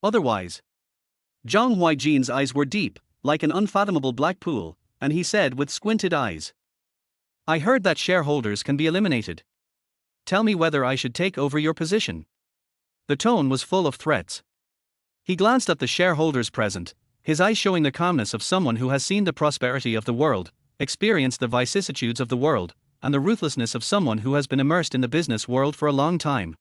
Otherwise." Zhang Huaijin's eyes were deep, like an unfathomable black pool, and he said with squinted eyes, "I heard that shareholders can be eliminated. Tell me whether I should take over your position." The tone was full of threats. He glanced at the shareholders present, his eyes showing the calmness of someone who has seen the prosperity of the world, experienced the vicissitudes of the world, and the ruthlessness of someone who has been immersed in the business world for a long time.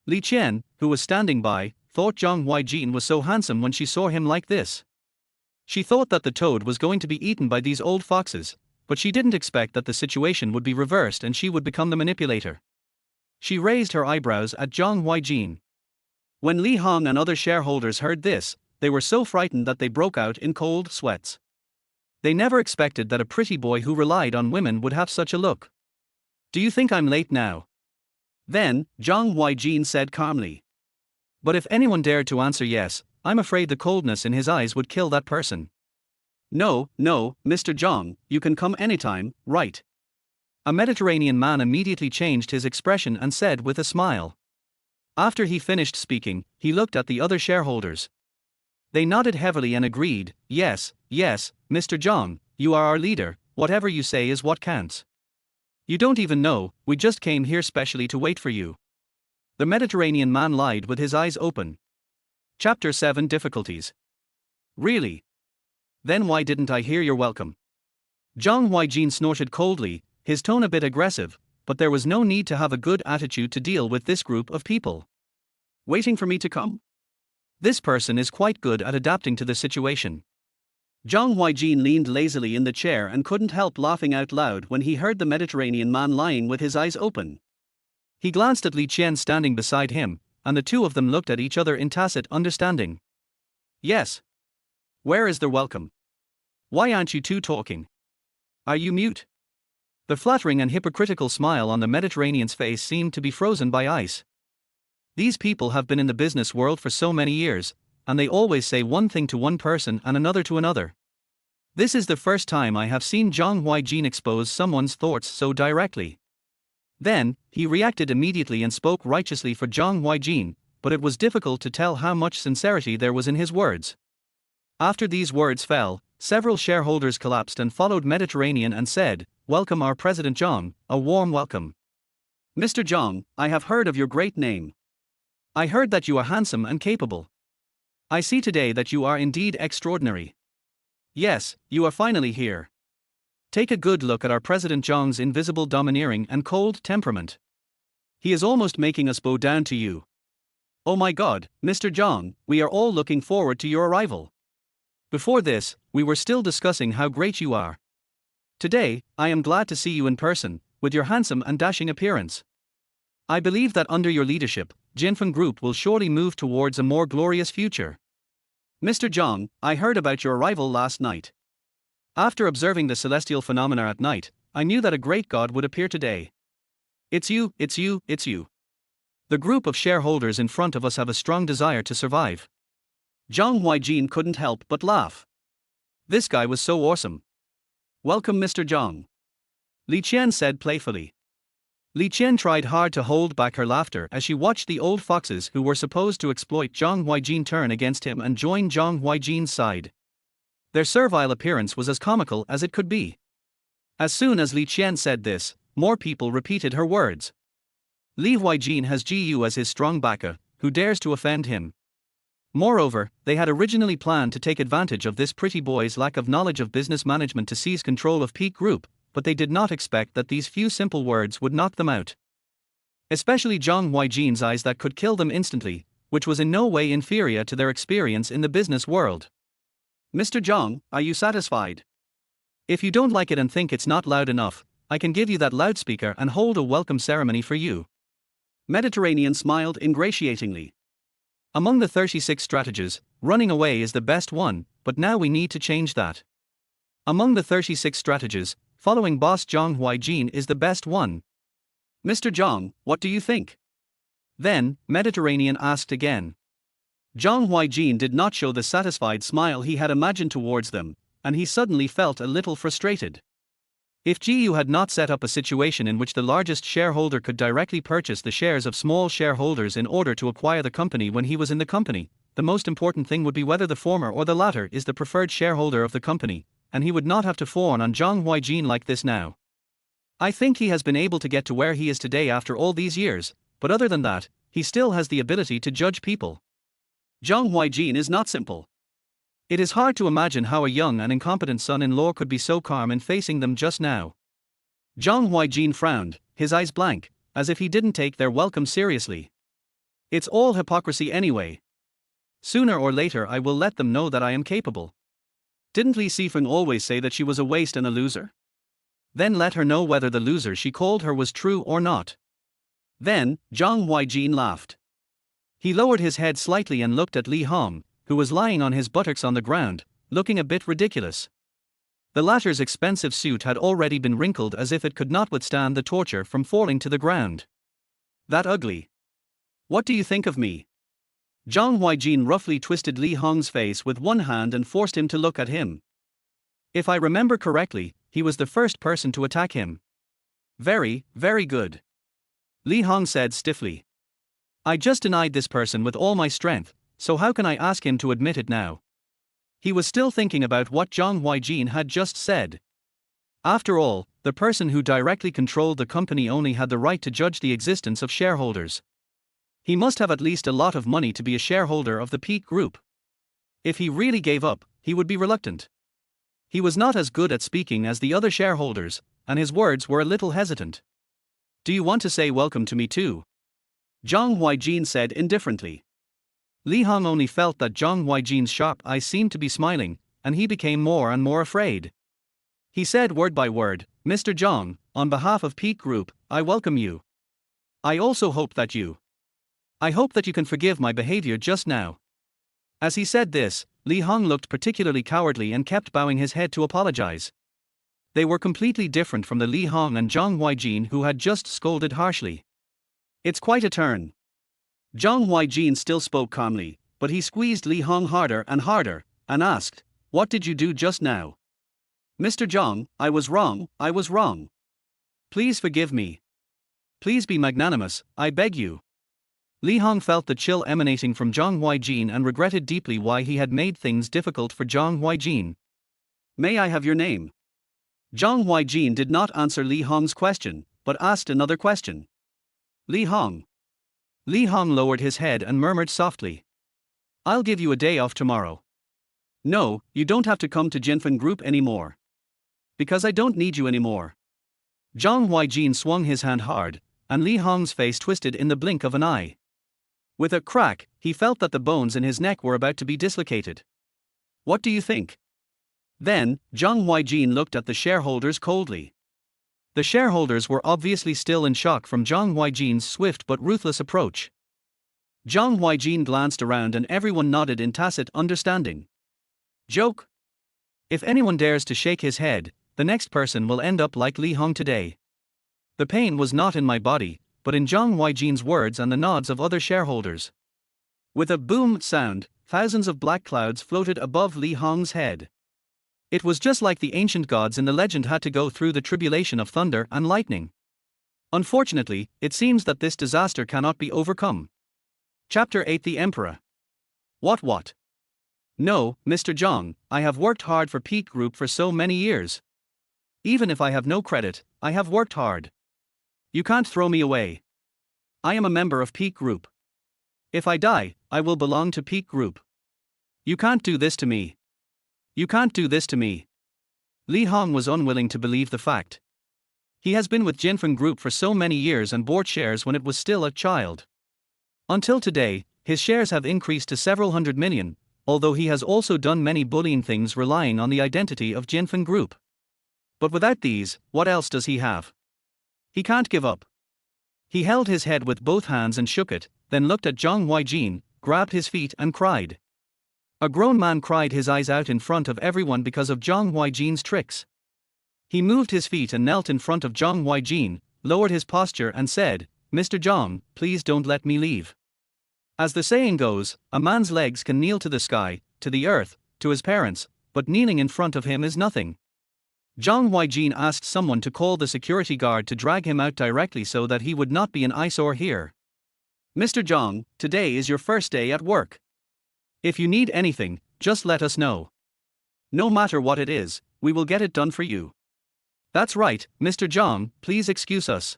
Li Qian, who was standing by, thought Zhang Huaijin was so handsome when she saw him like this. She thought that the toad was going to be eaten by these old foxes, but she didn't expect that the situation would be reversed and she would become the manipulator. She raised her eyebrows at Zhang Huaijin. When Li Hong and other shareholders heard this, they were so frightened that they broke out in cold sweats. They never expected that a pretty boy who relied on women would have such a look. "Do you think I'm late now?" Then, Zhang Huaijin said calmly. But if anyone dared to answer yes, I'm afraid the coldness in his eyes would kill that person. No, Mr. Zhang, you can come anytime, right?" A Mediterranean man immediately changed his expression and said with a smile. After he finished speaking, he looked at the other shareholders. They nodded heavily and agreed, yes, Mr. Zhang, you are our leader, whatever you say is what counts. You don't even know, we just came here specially to wait for you. The Mediterranean man lied with his eyes open. Chapter 7 Difficulties. Really? Then why didn't I hear your welcome? Zhang Huaijin snorted coldly, his tone a bit aggressive, but there was no need to have a good attitude to deal with this group of people. Waiting for me to come? This person is quite good at adapting to the situation. Zhang Huaijin leaned lazily in the chair and couldn't help laughing out loud when he heard the Mediterranean man lying with his eyes open. He glanced at Li Qian standing beside him, and the two of them looked at each other in tacit understanding. Yes. Where is their welcome? Why aren't you two talking? Are you mute? The flattering and hypocritical smile on the Mediterranean's face seemed to be frozen by ice. These people have been in the business world for so many years, and they always say one thing to one person and another to another. This is the first time I have seen Zhang Huaijin expose someone's thoughts so directly. Then, he reacted immediately and spoke righteously for Zhang Huaijin, but it was difficult to tell how much sincerity there was in his words. After these words fell, several shareholders collapsed and followed Mediterranean and said, "Welcome our President Zhang, a warm welcome. Mr. Zhang, I have heard of your great name. I heard that you are handsome and capable. I see today that you are indeed extraordinary. Yes, you are finally here. Take a good look at our President Zhang's invisible domineering and cold temperament. He is almost making us bow down to you. Oh my God, Mr. Zhang, we are all looking forward to your arrival. Before this, we were still discussing how great you are. Today, I am glad to see you in person, with your handsome and dashing appearance. I believe that under your leadership, Jinfeng Group will surely move towards a more glorious future. Mr. Zhang, I heard about your arrival last night. After observing the celestial phenomena at night, I knew that a great god would appear today. It's you. The group of shareholders in front of us have a strong desire to survive. Zhang Huaijin couldn't help but laugh. This guy was so awesome. Welcome, Mr. Zhang. Li Qian said playfully. Li Qian tried hard to hold back her laughter as she watched the old foxes who were supposed to exploit Zhang Huaijin turn against him and join Zhang Huaijin's side. Their servile appearance was as comical as it could be. As soon as Li Qian said this, more people repeated her words. Li Huaijin has Gu as his strong backer, who dares to offend him. Moreover, they had originally planned to take advantage of this pretty boy's lack of knowledge of business management to seize control of Peak Group, but they did not expect that these few simple words would knock them out. Especially Zhang Huaijin's eyes that could kill them instantly, which was in no way inferior to their experience in the business world. Mr. Zhang, are you satisfied? If you don't like it and think it's not loud enough, I can give you that loudspeaker and hold a welcome ceremony for you. Mediterranean smiled ingratiatingly. Among the 36 strategies, running away is the best one, but now we need to change that. Among the 36 strategies, following boss Zhang Huaijin is the best one. Mr. Zhang, what do you think? Then, Mediterranean asked again. Zhang Huaijin did not show the satisfied smile he had imagined towards them, and he suddenly felt a little frustrated. If Gu had not set up a situation in which the largest shareholder could directly purchase the shares of small shareholders in order to acquire the company when he was in the company, the most important thing would be whether the former or the latter is the preferred shareholder of the company, and he would not have to fawn on Zhang Huaijin like this now. I think he has been able to get to where he is today after all these years, but other than that, he still has the ability to judge people. Zhang Huaijin is not simple. It is hard to imagine how a young and incompetent son-in-law could be so calm in facing them just now. Zhang Huaijin frowned, his eyes blank, as if he didn't take their welcome seriously. It's all hypocrisy anyway. Sooner or later I will let them know that I am capable. Didn't Li Sifeng always say that she was a waste and a loser? Then let her know whether the loser she called her was true or not. Then, Zhang Huaijin laughed. He lowered his head slightly and looked at Li Hong, who was lying on his buttocks on the ground, looking a bit ridiculous. The latter's expensive suit had already been wrinkled as if it could not withstand the torture from falling to the ground. That ugly. What do you think of me? Zhang Huaijin roughly twisted Li Hong's face with one hand and forced him to look at him. If I remember correctly, he was the first person to attack him. Very, very good. Li Hong said stiffly. I just denied this person with all my strength, so how can I ask him to admit it now? He was still thinking about what Zhang Huaijin had just said. After all, the person who directly controlled the company only had the right to judge the existence of shareholders. He must have at least a lot of money to be a shareholder of the Peak Group. If he really gave up, he would be reluctant. He was not as good at speaking as the other shareholders, and his words were a little hesitant. Do you want to say welcome to me too? Zhang Huaijin said indifferently. Li Hong only felt that Zhang Huaijin's sharp eyes seemed to be smiling, and he became more and more afraid. He said word by word, Mr. Zhang, on behalf of Peak Group, I welcome you. I also hope that you can forgive my behavior just now. As he said this, Li Hong looked particularly cowardly and kept bowing his head to apologize. They were completely different from the Li Hong and Zhang Huaijin who had just scolded harshly. It's quite a turn. Zhang Huaijin still spoke calmly, but he squeezed Li Hong harder and asked, What did you do just now? Mr. Zhang, I was wrong. Please forgive me. Please be magnanimous, I beg you. Li Hong felt the chill emanating from Zhang Huaijin and regretted deeply why he had made things difficult for Zhang Huaijin. May I have your name? Zhang Huaijin did not answer Li Hong's question, but asked another question. Li Hong. Li Hong lowered his head and murmured softly. I'll give you a day off tomorrow. No, you don't have to come to Jinfen Group anymore. Because I don't need you anymore. Zhang Huaijin swung his hand hard, and Li Hong's face twisted in the blink of an eye. With a crack, he felt that the bones in his neck were about to be dislocated. What do you think? Then, Zhang Huaijin looked at the shareholders coldly. The shareholders were obviously still in shock from Zhang Huaijin's swift but ruthless approach. Zhang Huaijin glanced around and everyone nodded in tacit understanding. Joke? If anyone dares to shake his head, the next person will end up like Li Hong today. The pain was not in my body, but in Zhang Huaijin's words and the nods of other shareholders. With a boom sound, thousands of black clouds floated above Li Hong's head. It was just like the ancient gods in the legend had to go through the tribulation of thunder and lightning. Unfortunately, it seems that this disaster cannot be overcome. Chapter 8: The Emperor. What? No, Mr. Zhang, I have worked hard for Peak Group for so many years. Even if I have no credit, I have worked hard. You can't throw me away. I am a member of Peak Group. If I die, I will belong to Peak Group. You can't do this to me. You can't do this to me. Li Hong was unwilling to believe the fact. He has been with Jinfen Group for so many years and bought shares when it was still a child. Until today, his shares have increased to several hundred million, although he has also done many bullying things relying on the identity of Jinfen Group. But without these, what else does he have? He can't give up. He held his head with both hands and shook it, then looked at Zhang Huaijin, grabbed his feet and cried. A grown man cried his eyes out in front of everyone because of Zhang Huaijin's tricks. He moved his feet and knelt in front of Zhang Huaijin, lowered his posture and said, Mr. Zhang, please don't let me leave. As the saying goes, a man's legs can kneel to the sky, to the earth, to his parents, but kneeling in front of him is nothing. Zhang Huaijin asked someone to call the security guard to drag him out directly so that he would not be an eyesore here. Mr. Zhang, today is your first day at work. If you need anything, just let us know. No matter what it is, we will get it done for you. That's right, Mr. Zhang, please excuse us.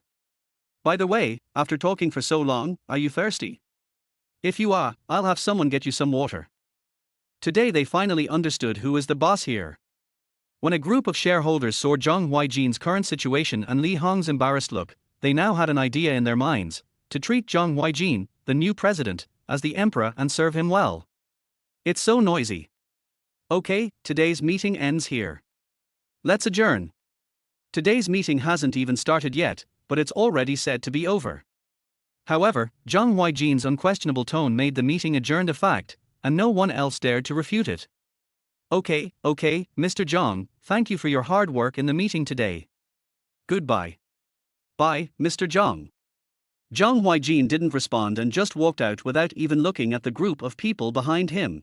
By the way, after talking for so long, are you thirsty? If you are, I'll have someone get you some water. Today they finally understood who is the boss here. When a group of shareholders saw Zhang Huaijin's current situation and Li Hong's embarrassed look, they now had an idea in their minds, to treat Zhang Huaijin, the new president, as the emperor and serve him well. It's so noisy. Okay, today's meeting ends here. Let's adjourn. Today's meeting hasn't even started yet, but it's already said to be over. However, Zhang Huaijin's unquestionable tone made the meeting adjourned a fact, and no one else dared to refute it. Okay, Mr. Zhang, thank you for your hard work in the meeting today. Goodbye. Bye, Mr. Zhang. Zhang Huaijin didn't respond and just walked out without even looking at the group of people behind him.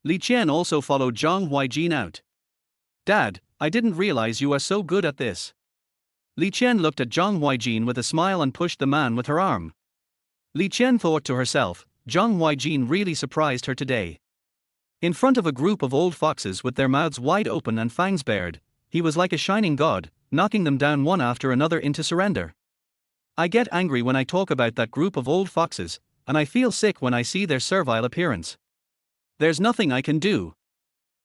Li Qian also followed Zhang Huaijin out. Dad, I didn't realize you are so good at this. Li Qian looked at Zhang Huaijin with a smile and pushed the man with her arm. Li Qian thought to herself, Zhang Huaijin really surprised her today. In front of a group of old foxes with their mouths wide open and fangs bared, he was like a shining god, knocking them down one after another into surrender. I get angry when I talk about that group of old foxes, and I feel sick when I see their servile appearance. There's nothing I can do.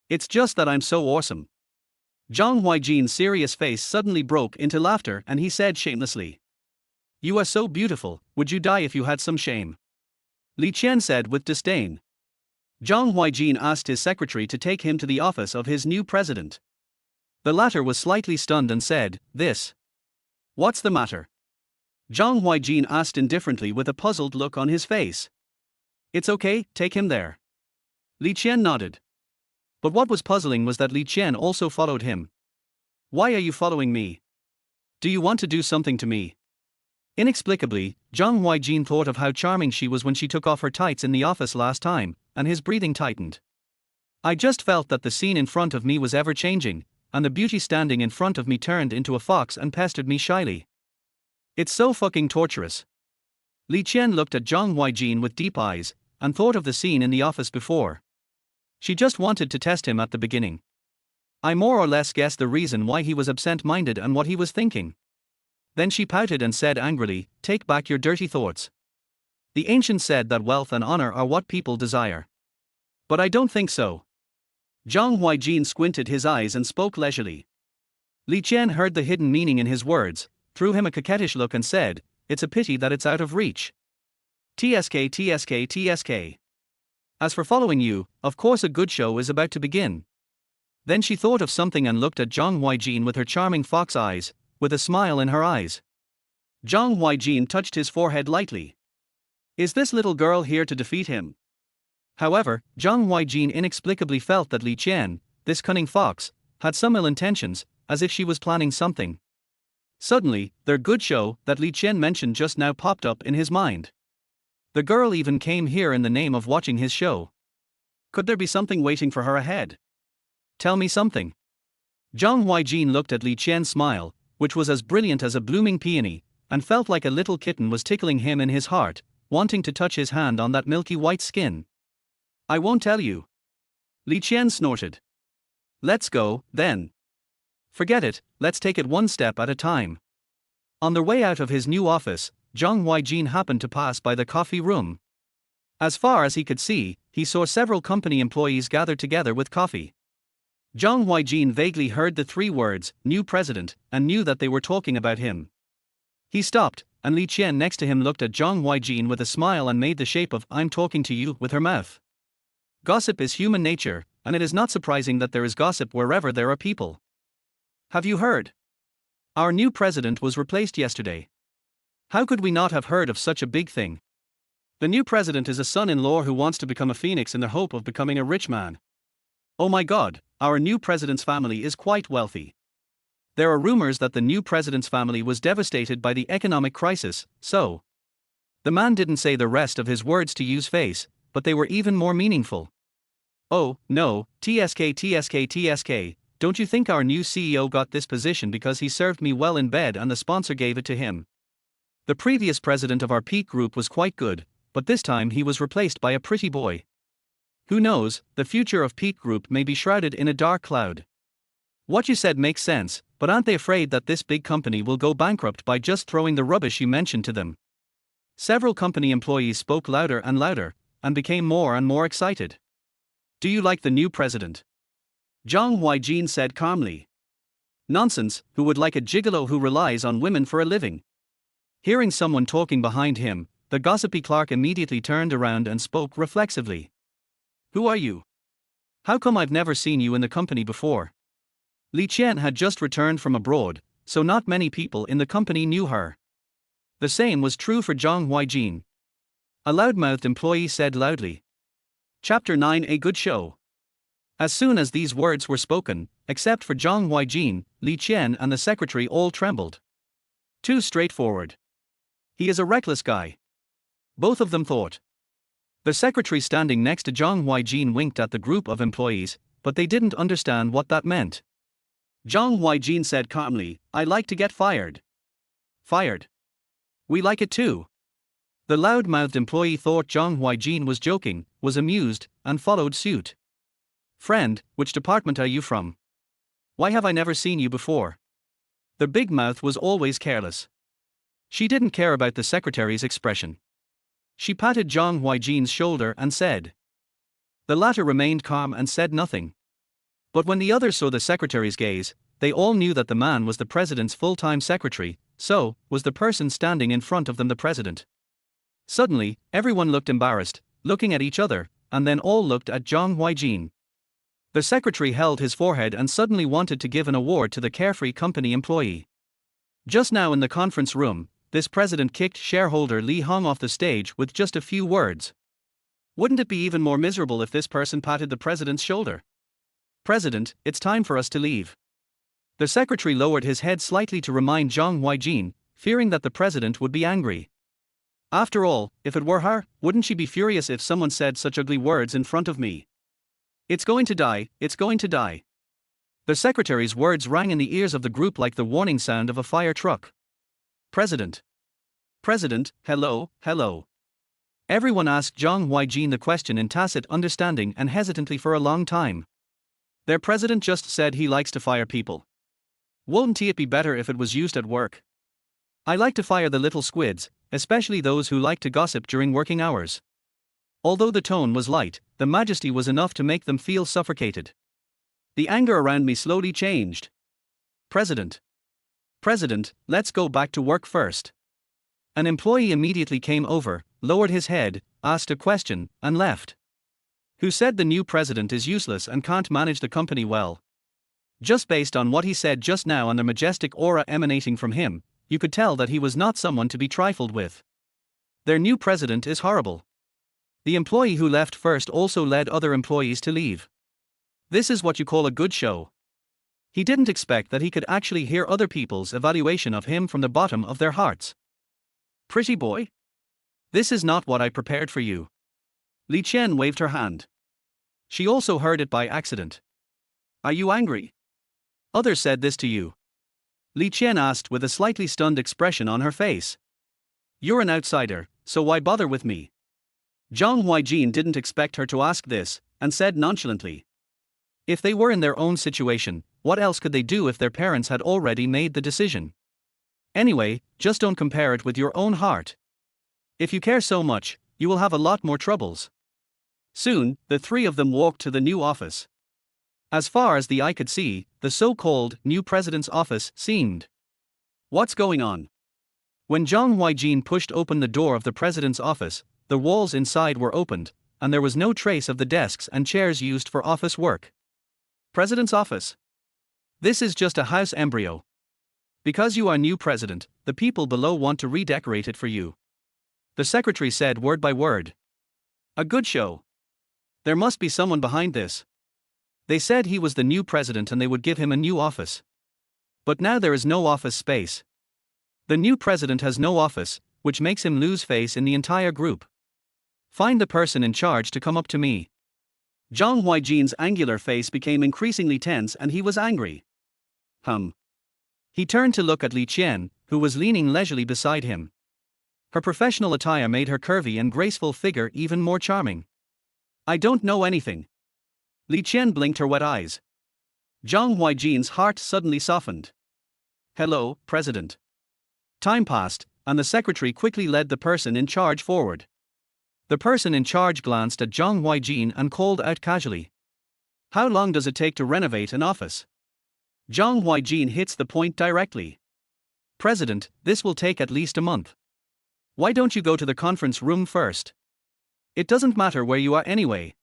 It's just that I'm so awesome. Zhang Huaijin's serious face suddenly broke into laughter and he said shamelessly. You are so beautiful, would you die if you had some shame? Li Qian said with disdain. Zhang Huaijin asked his secretary to take him to the office of his new president. The latter was slightly stunned and said, This. What's the matter? Zhang Huaijin asked indifferently with a puzzled look on his face. It's okay, take him there. Li Qian nodded. But what was puzzling was that Li Qian also followed him. Why are you following me? Do you want to do something to me? Inexplicably, Zhang Huaijin thought of how charming she was when she took off her tights in the office last time, and his breathing tightened. I just felt that the scene in front of me was ever changing, and the beauty standing in front of me turned into a fox and pestered me shyly. It's so fucking torturous. Li Qian looked at Zhang Huaijin with deep eyes, and thought of the scene in the office before. She just wanted to test him at the beginning. I more or less guessed the reason why he was absent-minded and what he was thinking. Then she pouted and said angrily, Take back your dirty thoughts. The ancients said that wealth and honor are what people desire. But I don't think so. Zhang Huaijin squinted his eyes and spoke leisurely. Li Qian heard the hidden meaning in his words, threw him a coquettish look and said, It's a pity that it's out of reach. TSK. As for following you, of course a good show is about to begin. Then she thought of something and looked at Zhang Huaijin with her charming fox eyes, with a smile in her eyes. Zhang Huaijin touched his forehead lightly. Is this little girl here to defeat him? However, Zhang Huaijin inexplicably felt that Li Qian, this cunning fox, had some ill intentions, as if she was planning something. Suddenly, their good show that Li Qian mentioned just now popped up in his mind. The girl even came here in the name of watching his show. Could there be something waiting for her ahead? Tell me something. Zhang Huaijin looked at Li Qian's smile, which was as brilliant as a blooming peony, and felt like a little kitten was tickling him in his heart, wanting to touch his hand on that milky white skin. I won't tell you. Li Qian snorted. Let's go, then. Forget it, let's take it one step at a time. On their way out of his new office, Zhang Huaijin happened to pass by the coffee room. As far as he could see, he saw several company employees gathered together with coffee. Zhang Huaijin vaguely heard the three words, new president, and knew that they were talking about him. He stopped, and Li Qian next to him looked at Zhang Huaijin with a smile and made the shape of I'm talking to you with her mouth. Gossip is human nature, and it is not surprising that there is gossip wherever there are people. Have you heard? Our new president was replaced yesterday. How could we not have heard of such a big thing? The new president is a son-in-law who wants to become a phoenix in the hope of becoming a rich man. Oh my God, our new president's family is quite wealthy. There are rumors that the new president's family was devastated by the economic crisis, so. The man didn't say the rest of his words to use face, but they were even more meaningful. Oh, no, TSK, don't you think our new CEO got this position because he served me well in bed and the sponsor gave it to him? The previous president of our Peak Group was quite good, but this time he was replaced by a pretty boy. Who knows, the future of Peak Group may be shrouded in a dark cloud. What you said makes sense, but aren't they afraid that this big company will go bankrupt by just throwing the rubbish you mentioned to them? Several company employees spoke louder and louder, and became more and more excited. Do you like the new president? Zhang Huaijin said calmly. Nonsense, who would like a gigolo who relies on women for a living? Hearing someone talking behind him, the gossipy clerk immediately turned around and spoke reflexively. Who are you? How come I've never seen you in the company before? Li Qian had just returned from abroad, so not many people in the company knew her. The same was true for Zhang Huaijin. A loud-mouthed employee said loudly. Chapter 9 A Good Show. As soon as these words were spoken, except for Zhang Huaijin, Li Qian and the secretary all trembled. Too straightforward. He is a reckless guy. Both of them thought. The secretary standing next to Zhang Huaijin winked at the group of employees, but they didn't understand what that meant. Zhang Huaijin said calmly, I like to get fired. Fired. We like it too. The loud-mouthed employee thought Zhang Huaijin was joking, was amused, and followed suit. Friend, which department are you from? Why have I never seen you before? The big mouth was always careless. She didn't care about the secretary's expression. She patted Zhang Huaijin's shoulder and said. The latter remained calm and said nothing. But when the others saw the secretary's gaze, they all knew that the man was the president's full-time secretary, so, was the person standing in front of them the president. Suddenly, everyone looked embarrassed, looking at each other, and then all looked at Zhang Huaijin. The secretary held his forehead and suddenly wanted to give an award to the carefree company employee. Just now in the conference room, this president kicked shareholder Li Hong off the stage with just a few words. Wouldn't it be even more miserable if this person patted the president's shoulder? President, it's time for us to leave. The secretary lowered his head slightly to remind Zhang Huaijin, fearing that the president would be angry. After all, if it were her, wouldn't she be furious if someone said such ugly words in front of me? It's going to die, it's going to die. The secretary's words rang in the ears of the group like the warning sound of a fire truck. President. President, hello, hello. Everyone asked Zhang Huaijin the question in tacit understanding and hesitantly for a long time. Their president just said he likes to fire people. Wouldn't it be better if it was used at work? I like to fire the little squids, especially those who like to gossip during working hours. Although the tone was light, the majesty was enough to make them feel suffocated. The anger around me slowly changed. President. President, let's go back to work first. An employee immediately came over, lowered his head, asked a question, and left. Who said the new president is useless and can't manage the company well? Just based on what he said just now and the majestic aura emanating from him, you could tell that he was not someone to be trifled with. Their new president is horrible. The employee who left first also led other employees to leave. This is what you call a good show. He didn't expect that he could actually hear other people's evaluation of him from the bottom of their hearts. Pretty boy? This is not what I prepared for you. Li Qian waved her hand. She also heard it by accident. Are you angry? Others said this to you. Li Qian asked with a slightly stunned expression on her face. You're an outsider, so why bother with me? Zhang Huaijin didn't expect her to ask this, and said nonchalantly. If they were in their own situation, what else could they do if their parents had already made the decision? Anyway, just don't compare it with your own heart. If you care so much, you will have a lot more troubles. Soon, the three of them walked to the new office. As far as the eye could see, the so-called new president's office seemed. What's going on? When Zhang Huaijin pushed open the door of the president's office, the walls inside were opened, and there was no trace of the desks and chairs used for office work. President's office. This is just a house embryo. Because you are new president, the people below want to redecorate it for you. The secretary said word by word. A good show. There must be someone behind this. They said he was the new president and they would give him a new office. But now there is no office space. The new president has no office, which makes him lose face in the entire group. Find the person in charge to come up to me. Zhang Huaijin's angular face became increasingly tense and he was angry. He turned to look at Li Qian, who was leaning leisurely beside him. Her professional attire made her curvy and graceful figure even more charming. I don't know anything. Li Qian blinked her wet eyes. Zhang Huaijin's heart suddenly softened. Hello, President. Time passed, and the secretary quickly led the person in charge forward. The person in charge glanced at Zhang Huaijin and called out casually. How long does it take to renovate an office? Zhang Huaijin hits the point directly. President, this will take at least a month. Why don't you go to the conference room first? It doesn't matter where you are anyway.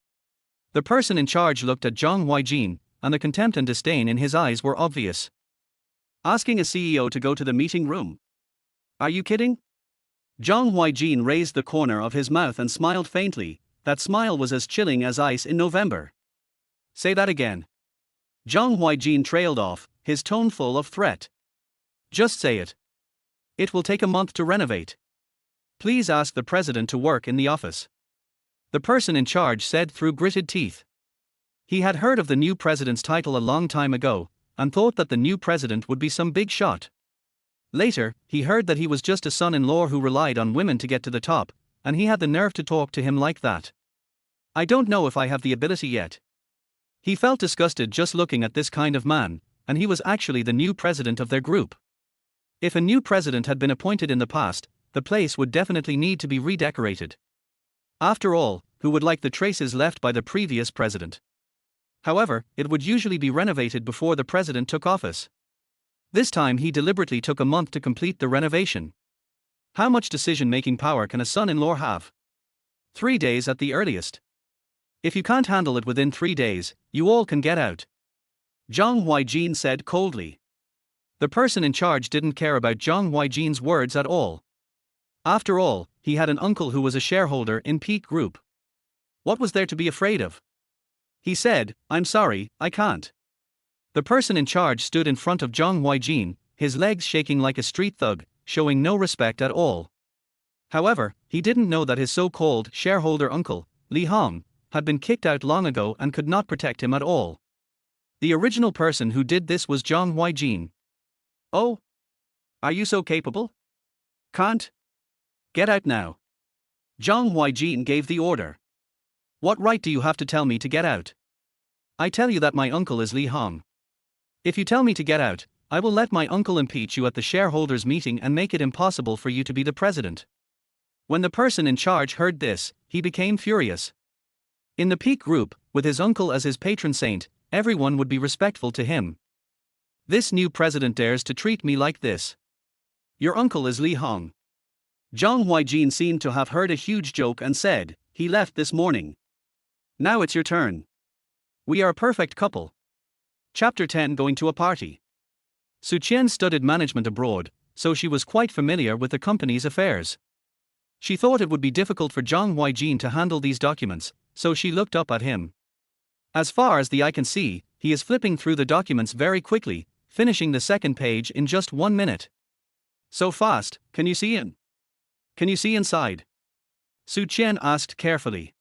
The person in charge looked at Zhang Huaijin, and the contempt and disdain in his eyes were obvious. Asking a CEO to go to the meeting room? Are you kidding? Zhang Huaijin raised the corner of his mouth and smiled faintly. That smile was as chilling as ice in November. Say that again. Zhang Huaijin trailed off, his tone full of threat. Just say it. It will take a month to renovate. Please ask the president to work in the office. The person in charge said through gritted teeth. He had heard of the new president's title a long time ago, and thought that the new president would be some big shot. Later, he heard that he was just a son-in-law who relied on women to get to the top, and he had the nerve to talk to him like that. I don't know if I have the ability yet. He felt disgusted just looking at this kind of man, and he was actually the new president of their group. If a new president had been appointed in the past, the place would definitely need to be redecorated. After all, who would like the traces left by the previous president? However, it would usually be renovated before the president took office. This time he deliberately took a month to complete the renovation. How much decision-making power can a son-in-law have? 3 days at the earliest. If you can't handle it within 3 days, you all can get out. Zhang Huaijin said coldly. The person in charge didn't care about Zhang Huaijin's words at all. After all, he had an uncle who was a shareholder in Peak Group. What was there to be afraid of? He said, I'm sorry, I can't. The person in charge stood in front of Zhang Huaijin, his legs shaking like a street thug, showing no respect at all. However, he didn't know that his so-called shareholder uncle, Li Hong, had been kicked out long ago and could not protect him at all. The original person who did this was Zhang Huaijin. Oh? Are you so capable? Can't? Get out now. Zhang Huaijin gave the order. What right do you have to tell me to get out? I tell you that my uncle is Li Hong. If you tell me to get out, I will let my uncle impeach you at the shareholders' meeting and make it impossible for you to be the president. When the person in charge heard this, he became furious. In the Peak Group, with his uncle as his patron saint, everyone would be respectful to him. This new president dares to treat me like this. Your uncle is Li Hong. Zhang Huaijin seemed to have heard a huge joke and said, he left this morning. Now it's your turn. We are a perfect couple. Chapter 10 Going to a Party. Su Qian studied management abroad, so she was quite familiar with the company's affairs. She thought it would be difficult for Zhang Huaijin to handle these documents, so she looked up at him. As far as the eye can see, he is flipping through the documents very quickly, finishing the second page in just 1 minute. So fast, can you see in? Can you see inside? Su Qian asked carefully.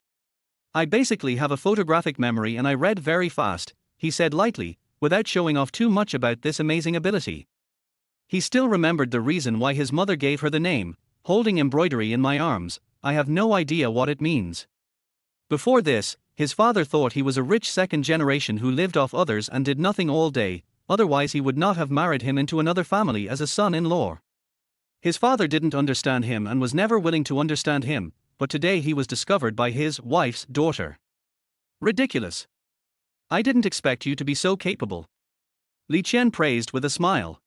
I basically have a photographic memory and I read very fast, he said lightly, without showing off too much about this amazing ability. He still remembered the reason why his mother gave her the name, holding embroidery in my arms. I have no idea what it means. Before this, his father thought he was a rich second generation who lived off others and did nothing all day, otherwise he would not have married him into another family as a son-in-law. His father didn't understand him and was never willing to understand him, but today he was discovered by his wife's daughter. Ridiculous. I didn't expect you to be so capable. Li Qian praised with a smile.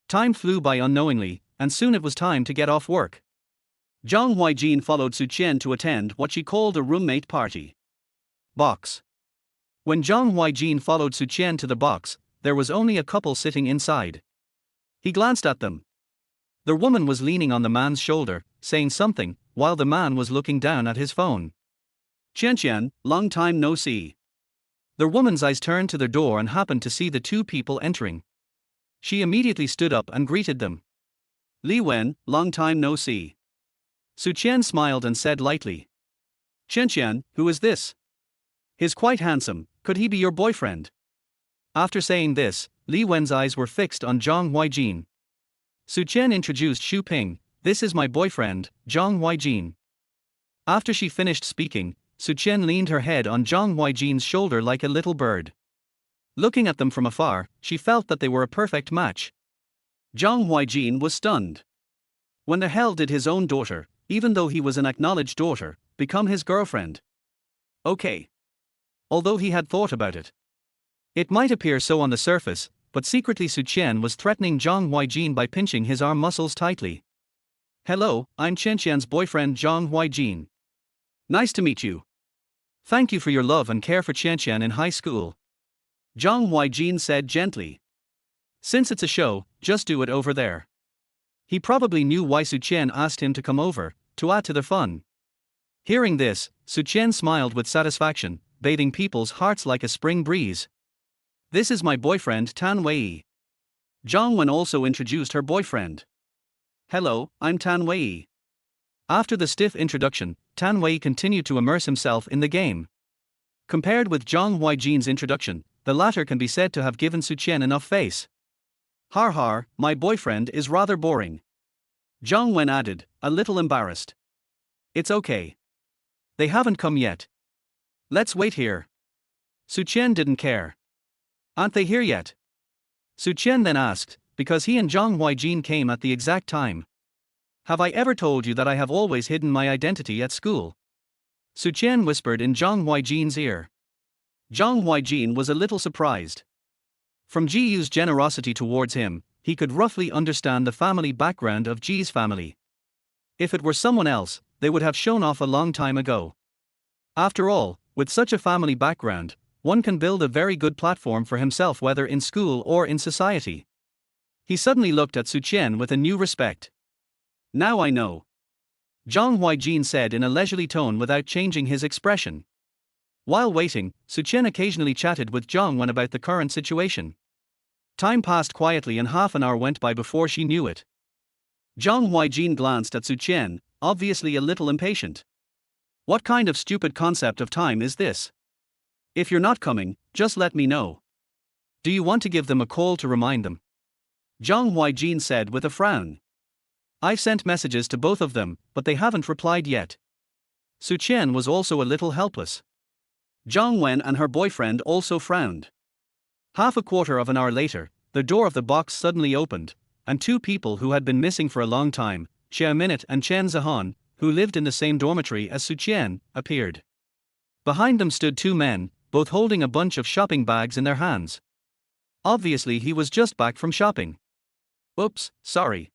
Time flew by unknowingly, and soon it was time to get off work. Zhang Huaijin followed Su Qian to attend what she called a roommate party. Box. When Zhang Huaijin followed Su Qian to the box, there was only a couple sitting inside. He glanced at them. The woman was leaning on the man's shoulder, saying something, while the man was looking down at his phone. Qian, long time no see. The woman's eyes turned to the door and happened to see the two people entering. She immediately stood up and greeted them. Li Wen, long time no see. Su Qian smiled and said lightly. Qian, who is this? He's quite handsome, could he be your boyfriend? After saying this, Li Wen's eyes were fixed on Zhang Huaijin. Su Qian introduced Xu Ping, this is my boyfriend, Zhang Huaijin. After she finished speaking, Su Qian leaned her head on Zhang Huaijin's shoulder like a little bird. Looking at them from afar, she felt that they were a perfect match. Zhang Huaijin was stunned. When the hell did his own daughter, even though he was an acknowledged daughter, become his girlfriend? Okay. Although he had thought about it. It might appear so on the surface, but secretly Su Qian was threatening Zhang Huaijin by pinching his arm muscles tightly. Hello, I'm Qian's boyfriend Zhang Huaijin. Nice to meet you. Thank you for your love and care for Qian in high school. Zhang Huaijin said gently. Since it's a show, just do it over there. He probably knew why Su Qian asked him to come over, to add to the fun. Hearing this, Su Qian smiled with satisfaction, bathing people's hearts like a spring breeze. This is my boyfriend Tan Wei. Zhang Wen also introduced her boyfriend. Hello, I'm Tan Wei. After the stiff introduction, Tan Wei continued to immerse himself in the game. Compared with Zhang Huaijin's introduction, the latter can be said to have given Su Qian enough face. Har har, my boyfriend is rather boring. Zhang Wen added, a little embarrassed. It's okay. They haven't come yet. Let's wait here. Su Qian didn't care. Aren't they here yet? Su Qian then asked, because he and Zhang Huaijin came at the exact time. Have I ever told you that I have always hidden my identity at school? Su Qian whispered in Zhang Huaijin's ear. Zhang Huaijin was a little surprised. From Ji generosity towards him, he could roughly understand the family background of Ji's family. If it were someone else, they would have shown off a long time ago. After all, with such a family background, one can build a very good platform for himself whether in school or in society. He suddenly looked at Su Qian with a new respect. Now I know. Zhang Huaijin said in a leisurely tone without changing his expression. While waiting, Su Qian occasionally chatted with Zhang Wen about the current situation. Time passed quietly and half an hour went by before she knew it. Zhang Huaijin glanced at Su Qian, obviously a little impatient. What kind of stupid concept of time is this? If you're not coming, just let me know. Do you want to give them a call to remind them? Zhang Huaijin said with a frown. I've sent messages to both of them, but they haven't replied yet. Su Qian was also a little helpless. Zhang Wen and her boyfriend also frowned. Half a quarter of an hour later, the door of the box suddenly opened, and two people who had been missing for a long time, Xia Minute and Chen Zihan, who lived in the same dormitory as Su Qian, appeared. Behind them stood two men, both holding a bunch of shopping bags in their hands. Obviously he was just back from shopping. Oops, sorry.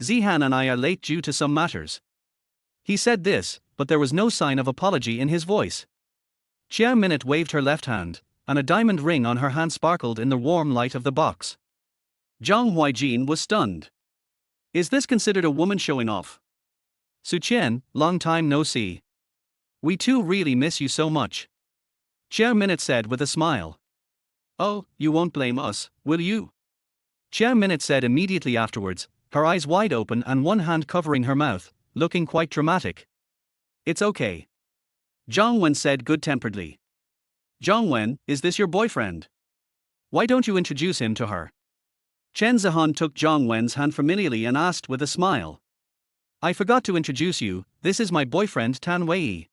Zihan and I are late due to some matters. He said this, but there was no sign of apology in his voice. Xia Minute waved her left hand, and a diamond ring on her hand sparkled in the warm light of the box. Zhang Huaijin was stunned. Is this considered a woman showing off? Su Qian, long time no see. We too really miss you so much. Xia Minute said with a smile. Oh, you won't blame us, will you? Chia Minute said immediately afterwards, her eyes wide open and one hand covering her mouth, looking quite dramatic. It's okay. Zhang Wen said good-temperedly. Zhang Wen, is this your boyfriend? Why don't you introduce him to her? Chen Zihan took Zhang Wen's hand familiarly and asked with a smile. I forgot to introduce you, this is my boyfriend Tan Wei.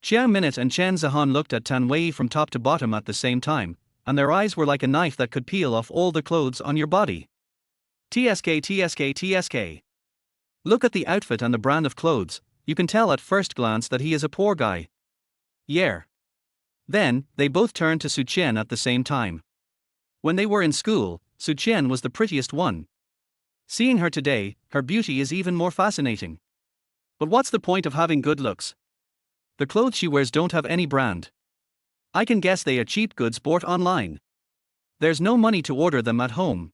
Chia Minute and Chen Zihan looked at Tan Wei from top to bottom at the same time, and their eyes were like a knife that could peel off all the clothes on your body. TSK TSK TSK. Look at the outfit and the brand of clothes, you can tell at first glance that he is a poor guy. Yeah. Then, they both turned to Su Qian at the same time. When they were in school, Su Qian was the prettiest one. Seeing her today, her beauty is even more fascinating. But what's the point of having good looks? The clothes she wears don't have any brand. I can guess they are cheap goods bought online. There's no money to order them at home.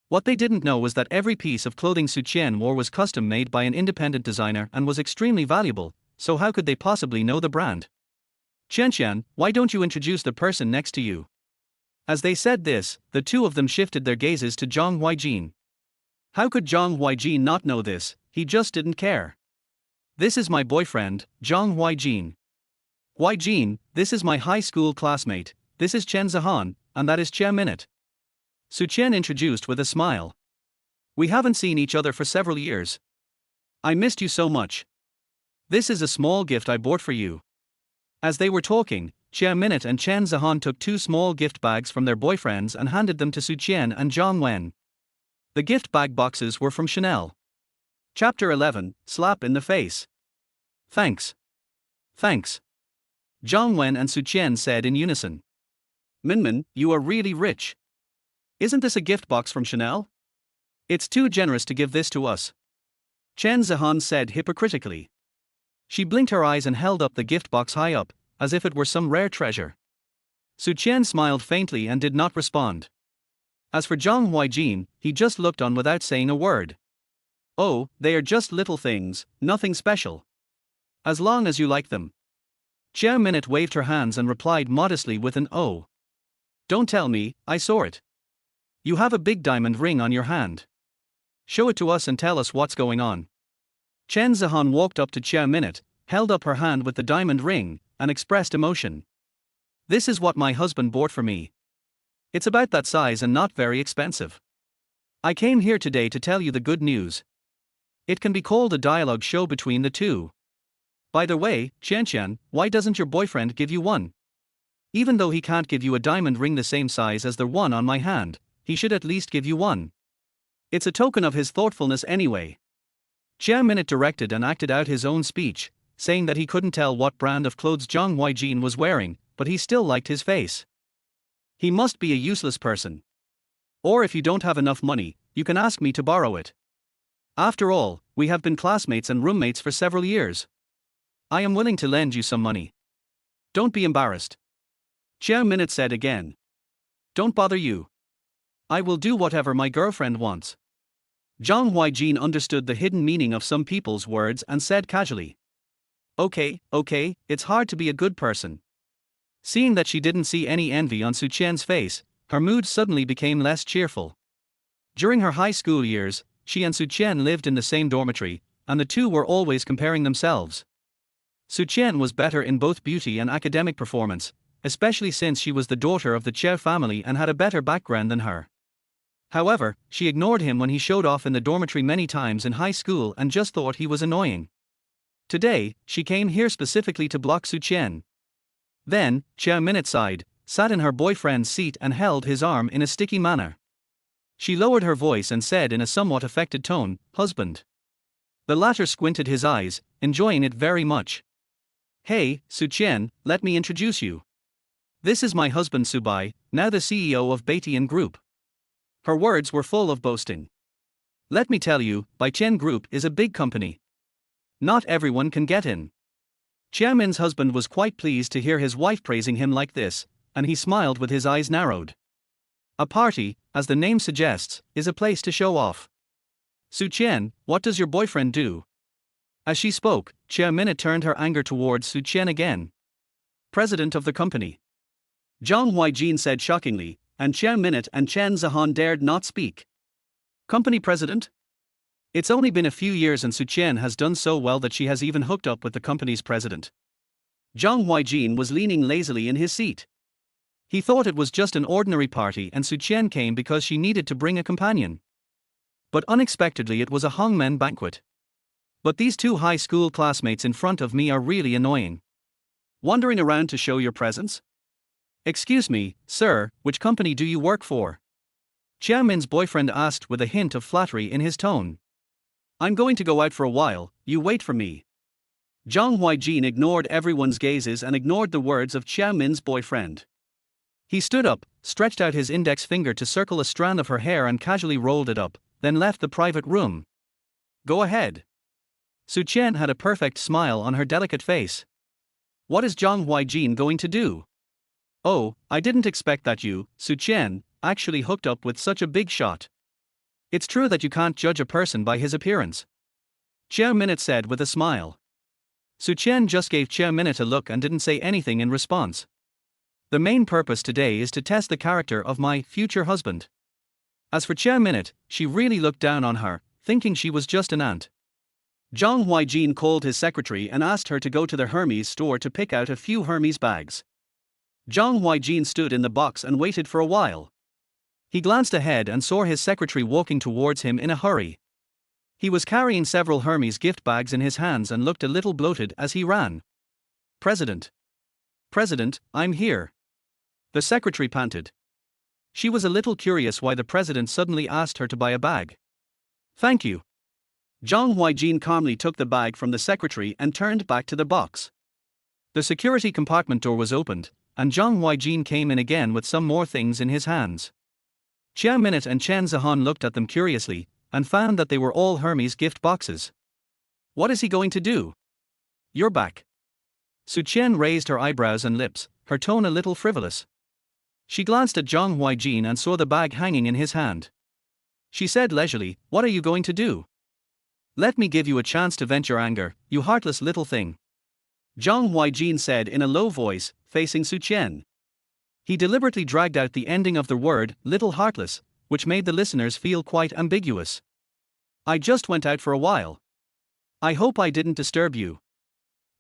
What they didn't know was that every piece of clothing Su Qian wore was custom made by an independent designer and was extremely valuable, so how could they possibly know the brand? Qian, why don't you introduce the person next to you? As they said this, the two of them shifted their gazes to Zhang Huaijin. How could Zhang Huaijin not know this? He just didn't care. This is my boyfriend, Zhang Huaijin. Huaijin, this is my high school classmate, this is Chen Zihan, and that is Chia Minute. Su Qian introduced with a smile. We haven't seen each other for several years. I missed you so much. This is a small gift I bought for you. As they were talking, Chia Minute and Chen Zihan took two small gift bags from their boyfriends and handed them to Su Qian and Zhang Wen. The gift bag boxes were from Chanel. Chapter 11, Slap in the Face. Thanks. Thanks. Zhang Wen and Su Qian said in unison. Minmin, you are really rich. Isn't this a gift box from Chanel? It's too generous to give this to us. Chen Zihan said hypocritically. She blinked her eyes and held up the gift box high up, as if it were some rare treasure. Su Qian smiled faintly and did not respond. As for Zhang Huaijin, he just looked on without saying a word. Oh, they are just little things, nothing special. As long as you like them. Chia Minute waved her hands and replied modestly with an oh. Don't tell me, I saw it. You have a big diamond ring on your hand. Show it to us and tell us what's going on. Chen Zihan walked up to Chia Minute, held up her hand with the diamond ring, and expressed emotion. This is what my husband bought for me. It's about that size and not very expensive. I came here today to tell you the good news. It can be called a dialogue show between the two. By the way, Qian, why doesn't your boyfriend give you one? Even though he can't give you a diamond ring the same size as the one on my hand, he should at least give you one. It's a token of his thoughtfulness anyway. Chia Minute directed and acted out his own speech, saying that he couldn't tell what brand of clothes Zhang Huaijin was wearing, but he still liked his face. He must be a useless person. Or if you don't have enough money, you can ask me to borrow it. After all, we have been classmates and roommates for several years. I am willing to lend you some money. Don't be embarrassed. Chia Minute said again. Don't bother you. I will do whatever my girlfriend wants. Zhang Huaijin understood the hidden meaning of some people's words and said casually. Okay, it's hard to be a good person. Seeing that she didn't see any envy on Su Qian's face, her mood suddenly became less cheerful. During her high school years, she and Su Qian lived in the same dormitory, and the two were always comparing themselves. Su Qian was better in both beauty and academic performance, especially since she was the daughter of the Che family and had a better background than her. However, she ignored him when he showed off in the dormitory many times in high school and just thought he was annoying. Today, she came here specifically to block Su Qian. Then, Chia Minute sighed, sat in her boyfriend's seat and held his arm in a sticky manner. She lowered her voice and said in a somewhat affected tone, "Husband." The latter squinted his eyes, enjoying it very much. Hey, Su Qian, let me introduce you. This is my husband Subai, now the CEO of Baitian Group. Her words were full of boasting. Let me tell you, Baitian Group is a big company. Not everyone can get in. Chiamin's husband was quite pleased to hear his wife praising him like this, and he smiled with his eyes narrowed. A party, as the name suggests, is a place to show off. Su Qian, what does your boyfriend do? As she spoke, Chia Minute turned her anger towards Su Qian again. President of the company. Zhang Huaijin said shockingly, and Chen Minute and Chen Zihan dared not speak. Company president? It's only been a few years and Su Qian has done so well that she has even hooked up with the company's president. Zhang Huaijin was leaning lazily in his seat. He thought it was just an ordinary party and Su Qian came because she needed to bring a companion. But unexpectedly it was a hongmen banquet. But these two high school classmates in front of me are really annoying. Wandering around to show your presence? Excuse me, sir, which company do you work for? Chia Min's boyfriend asked with a hint of flattery in his tone. I'm going to go out for a while, you wait for me. Zhang Huaijin ignored everyone's gazes and ignored the words of Chia Min's boyfriend. He stood up, stretched out his index finger to circle a strand of her hair and casually rolled it up, then left the private room. Go ahead. Su Qian had a perfect smile on her delicate face. What is Zhang Huaijin going to do? Oh, I didn't expect that you, Su Qian, actually hooked up with such a big shot. It's true that you can't judge a person by his appearance. Chia Minute said with a smile. Su Qian just gave Chia Minute a look and didn't say anything in response. The main purpose today is to test the character of my future husband. As for Chia Minute, she really looked down on her, thinking she was just an ant. Zhang Huaijin called his secretary and asked her to go to the Hermes store to pick out a few Hermes bags. Zhang Huaijin stood in the box and waited for a while. He glanced ahead and saw his secretary walking towards him in a hurry. He was carrying several Hermes gift bags in his hands and looked a little bloated as he ran. President, I'm here. The secretary panted. She was a little curious why the president suddenly asked her to buy a bag. Thank you. Zhang Huaijin calmly took the bag from the secretary and turned back to the box. The security compartment door was opened, and Zhang Huaijin came in again with some more things in his hands. Chia Minute and Chen Zihan looked at them curiously, and found that they were all Hermes gift boxes. What is he going to do? You're back. Su Qian raised her eyebrows and lips, her tone a little frivolous. She glanced at Zhang Huaijin and saw the bag hanging in his hand. She said leisurely, What are you going to do? Let me give you a chance to vent your anger, you heartless little thing. Zhang Huaijin said in a low voice, facing Su Qian. He deliberately dragged out the ending of the word, little heartless, which made the listeners feel quite ambiguous. I just went out for a while. I hope I didn't disturb you.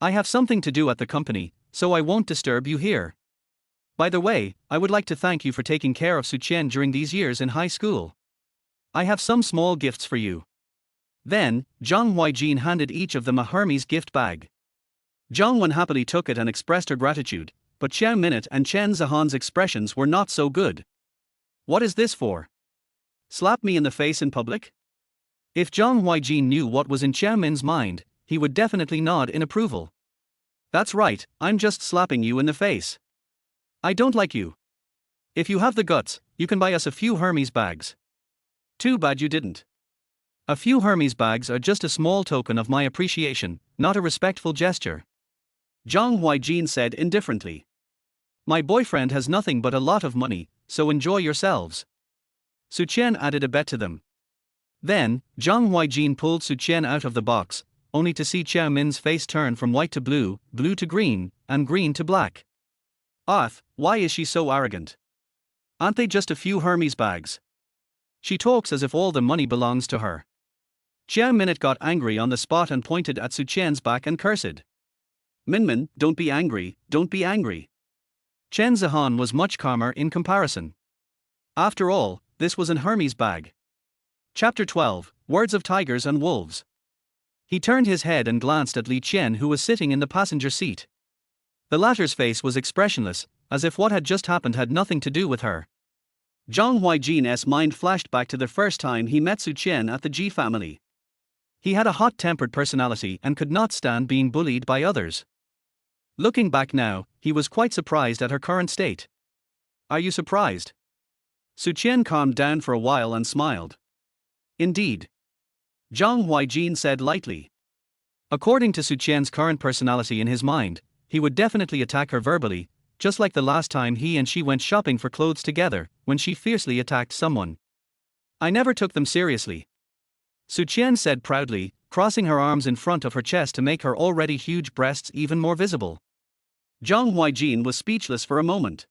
I have something to do at the company, so I won't disturb you here. By the way, I would like to thank you for taking care of Su Qian during these years in high school. I have some small gifts for you. Then, Zhang Huaijin handed each of them a Hermes gift bag. Zhang Wen happily took it and expressed her gratitude, but Chia Minute and Chen Zihan's expressions were not so good. What is this for? Slap me in the face in public? If Zhang Huaijin knew what was in Chia Min's mind, he would definitely nod in approval. That's right, I'm just slapping you in the face. I don't like you. If you have the guts, you can buy us a few Hermes bags. Too bad you didn't. A few Hermes bags are just a small token of my appreciation, not a respectful gesture. Zhang Huaijin said indifferently. My boyfriend has nothing but a lot of money, so enjoy yourselves. Su Qian added a bet to them. Then, Zhang Huaijin pulled Su Qian out of the box, only to see Chia Min's face turn from white to blue, blue to green, and green to black. Why is she so arrogant? Aren't they just a few Hermes bags? She talks as if all the money belongs to her. Chia Minute got angry on the spot and pointed at Su Qian's back and cursed. Minmin, don't be angry, don't be angry. Chen Zihan was much calmer in comparison. After all, this was an Hermes bag. Chapter 12, Words of Tigers and Wolves. He turned his head and glanced at Li Qian who was sitting in the passenger seat. The latter's face was expressionless, as if what had just happened had nothing to do with her. Zhang Huaijin's mind flashed back to the first time he met Su Qian at the Ji family. He had a hot-tempered personality and could not stand being bullied by others. Looking back now, he was quite surprised at her current state. Are you surprised? Su Qian calmed down for a while and smiled. Indeed. Zhang Huaijin said lightly. According to Su Qian's current personality in his mind, he would definitely attack her verbally, just like the last time he and she went shopping for clothes together, when she fiercely attacked someone. I never took them seriously. Su Qian said proudly, crossing her arms in front of her chest to make her already huge breasts even more visible. Zhang Huaijin was speechless for a moment.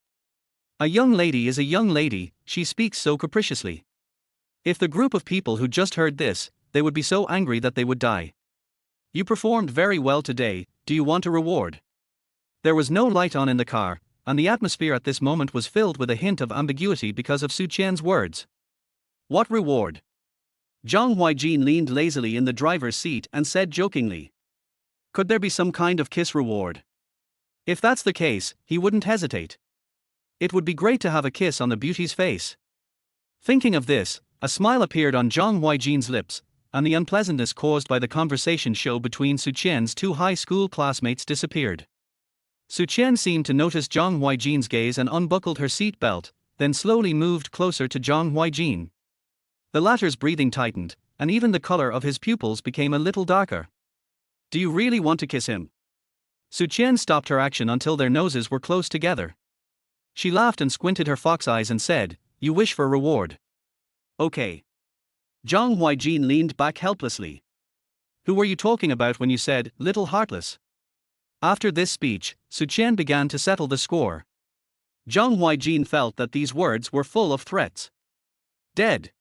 A young lady is a young lady, she speaks so capriciously. If the group of people who just heard this, they would be so angry that they would die. You performed very well today, do you want a reward? There was no light on in the car, and the atmosphere at this moment was filled with a hint of ambiguity because of Su Qian's words. What reward? Zhang Huaijin leaned lazily in the driver's seat and said jokingly. Could there be some kind of kiss reward? If that's the case, he wouldn't hesitate. It would be great to have a kiss on the beauty's face. Thinking of this, a smile appeared on Zhang Huaijin's lips, and the unpleasantness caused by the conversation show between Su Qian's two high school classmates disappeared. Su Qian seemed to notice Zhang Huaijin's gaze and unbuckled her seat belt, then slowly moved closer to Zhang Huaijin. The latter's breathing tightened, and even the color of his pupils became a little darker. Do you really want to kiss him? Su Qian stopped her action until their noses were close together. She laughed and squinted her fox eyes and said, You wish for reward. Okay. Zhang Huaijin leaned back helplessly. Who were you talking about when you said, little heartless? After this speech, Su Qian began to settle the score. Zhang Huaijin felt that these words were full of threats. Dead.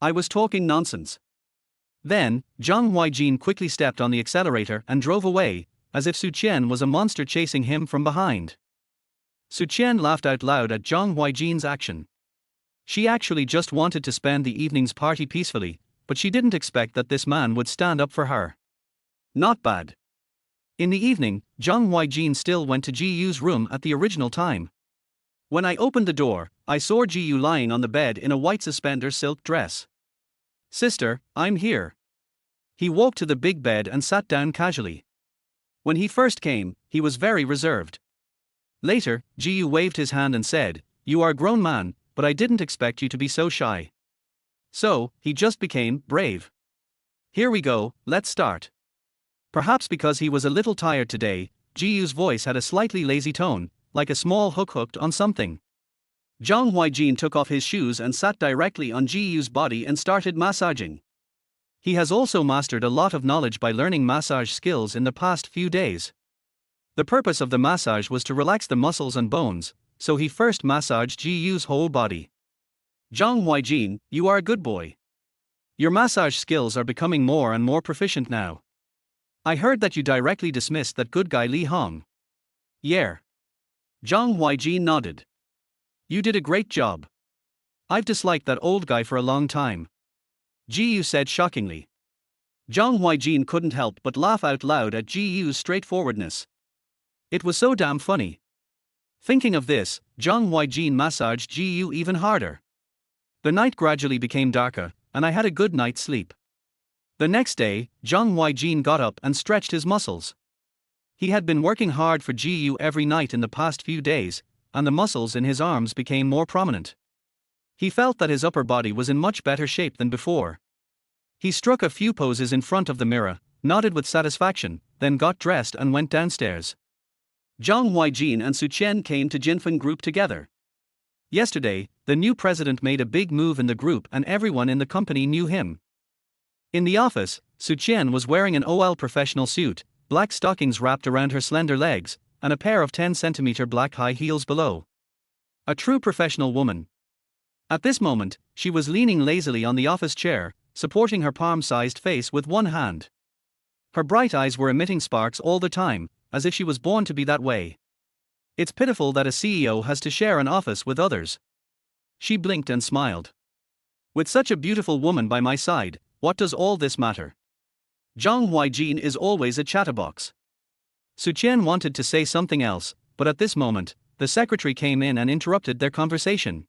I was talking nonsense. Then, Zhang Huaijin quickly stepped on the accelerator and drove away, as if Su Qian was a monster chasing him from behind. Su Qian laughed out loud at Zhang Huaijin's action. She actually just wanted to spend the evening's party peacefully, but she didn't expect that this man would stand up for her. Not bad. In the evening, Zhang Huaijin still went to Ji Yu's room at the original time. When I opened the door, I saw Ji Yu lying on the bed in a white suspender silk dress. Sister, I'm here. He walked to the big bed and sat down casually. When he first came, he was very reserved. Later, Ji Yu waved his hand and said, You are a grown man, but I didn't expect you to be so shy. So, he just became brave. Here we go, let's start. Perhaps because he was a little tired today, Ji Yu's voice had a slightly lazy tone, like a small hook hooked on something. Zhang Huaijin took off his shoes and sat directly on Ji Yu's body and started massaging. He has also mastered a lot of knowledge by learning massage skills in the past few days. The purpose of the massage was to relax the muscles and bones, so he first massaged Ji Yu's whole body. Zhang Huaijin, you are a good boy. Your massage skills are becoming more and more proficient now. I heard that you directly dismissed that good guy Li Hong. Yeah. Zhang Huaijin nodded. You did a great job. I've disliked that old guy for a long time. Ji Yu said shockingly. Zhang Huaijin couldn't help but laugh out loud at Ji Yu's straightforwardness. It was so damn funny. Thinking of this, Zhang Huaijin massaged Ji Yu even harder. The night gradually became darker, and I had a good night's sleep. The next day, Zhang Huaijin got up and stretched his muscles. He had been working hard for Ji Yu every night in the past few days, and the muscles in his arms became more prominent. He felt that his upper body was in much better shape than before. He struck a few poses in front of the mirror, nodded with satisfaction, then got dressed and went downstairs. Zhang Huaijin and Su Qian came to Jinfen Group together. Yesterday, the new president made a big move in the group and everyone in the company knew him. In the office, Su Qian was wearing an OL professional suit, black stockings wrapped around her slender legs, and a pair of 10-centimeter black high heels below. A true professional woman. At this moment, she was leaning lazily on the office chair, supporting her palm-sized face with one hand. Her bright eyes were emitting sparks all the time, as if she was born to be that way. It's pitiful that a CEO has to share an office with others. She blinked and smiled. With such a beautiful woman by my side, what does all this matter? Zhang Huaijin is always a chatterbox. Su Qian wanted to say something else, but at this moment, the secretary came in and interrupted their conversation.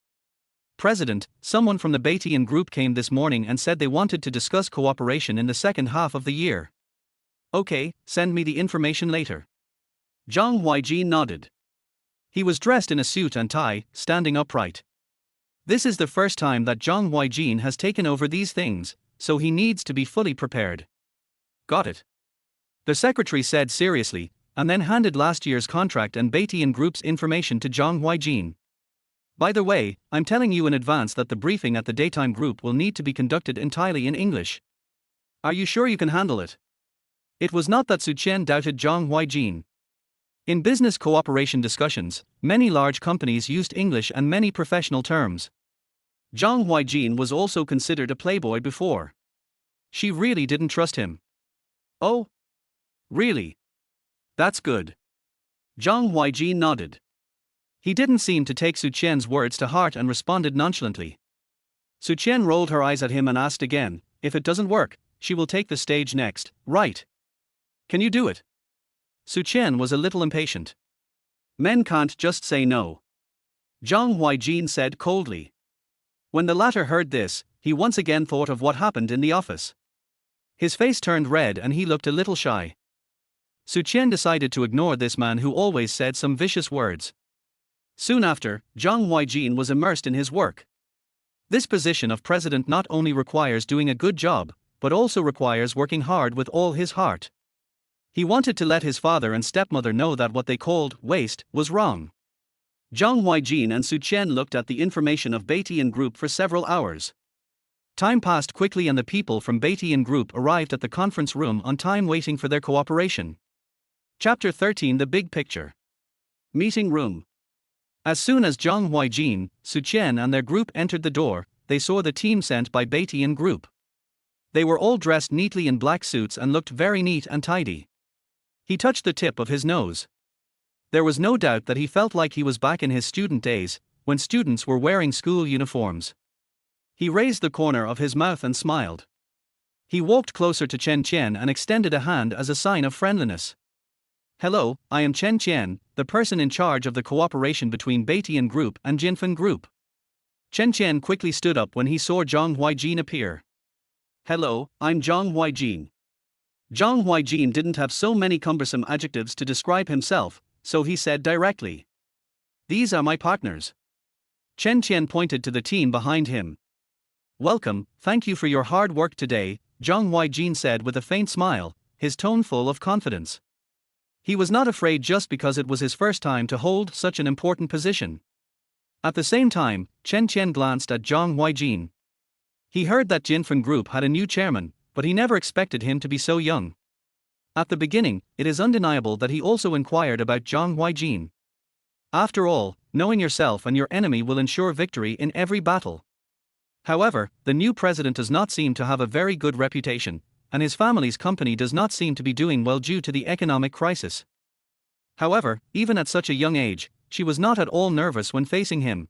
President, someone from the Beitian group came this morning and said they wanted to discuss cooperation in the second half of the year. Okay, send me the information later. Zhang Huaijin nodded. He was dressed in a suit and tie, standing upright. This is the first time that Zhang Huaijin has taken over these things, so he needs to be fully prepared. Got it. The secretary said seriously, and then handed last year's contract and Beitian Group's information to Zhang Huaijin. By the way, I'm telling you in advance that the briefing at the daytime group will need to be conducted entirely in English. Are you sure you can handle it? It was not that Su Qian doubted Zhang Huaijin. In business cooperation discussions, many large companies used English and many professional terms. Zhang Huaijin was also considered a playboy before. She really didn't trust him. Oh? Really? That's good. Zhang Huaijin nodded. He didn't seem to take Su Qian's words to heart and responded nonchalantly. Su Qian rolled her eyes at him and asked again, if it doesn't work, she will take the stage next, right? Can you do it? Su Qian was a little impatient. Men can't just say no. Zhang Huaijin said coldly. When the latter heard this, he once again thought of what happened in the office. His face turned red and he looked a little shy. Su Qian decided to ignore this man who always said some vicious words. Soon after, Zhang Huaijin was immersed in his work. This position of president not only requires doing a good job, but also requires working hard with all his heart. He wanted to let his father and stepmother know that what they called waste was wrong. Zhang Huaijin and Su Qian looked at the information of Beitian Group for several hours. Time passed quickly and the people from Beitian Group arrived at the conference room on time waiting for their cooperation. Chapter 13 The Big Picture. Meeting Room. As soon as Zhang Huaijin, Su Qian and their group entered the door, they saw the team sent by Beitian Group. They were all dressed neatly in black suits and looked very neat and tidy. He touched the tip of his nose. There was no doubt that he felt like he was back in his student days, when students were wearing school uniforms. He raised the corner of his mouth and smiled. He walked closer to Chen Qian and extended a hand as a sign of friendliness. Hello, I am Chen Qian, the person in charge of the cooperation between Beitian Group and Jinfen Group. Chen Qian quickly stood up when he saw Zhang Huaijin appear. Hello, I'm Zhang Huaijin. Zhang Huaijin didn't have so many cumbersome adjectives to describe himself, so he said directly. These are my partners. Chen Qian pointed to the team behind him. Welcome, thank you for your hard work today, Zhang Huaijin said with a faint smile, his tone full of confidence. He was not afraid just because it was his first time to hold such an important position. At the same time, Chen Qian glanced at Zhang Huaijin. He heard that Jinfen Group had a new chairman, but he never expected him to be so young. At the beginning, it is undeniable that he also inquired about Zhang Huaijin. After all, knowing yourself and your enemy will ensure victory in every battle. However, the new president does not seem to have a very good reputation, and his family's company does not seem to be doing well due to the economic crisis. However, even at such a young age, she was not at all nervous when facing him.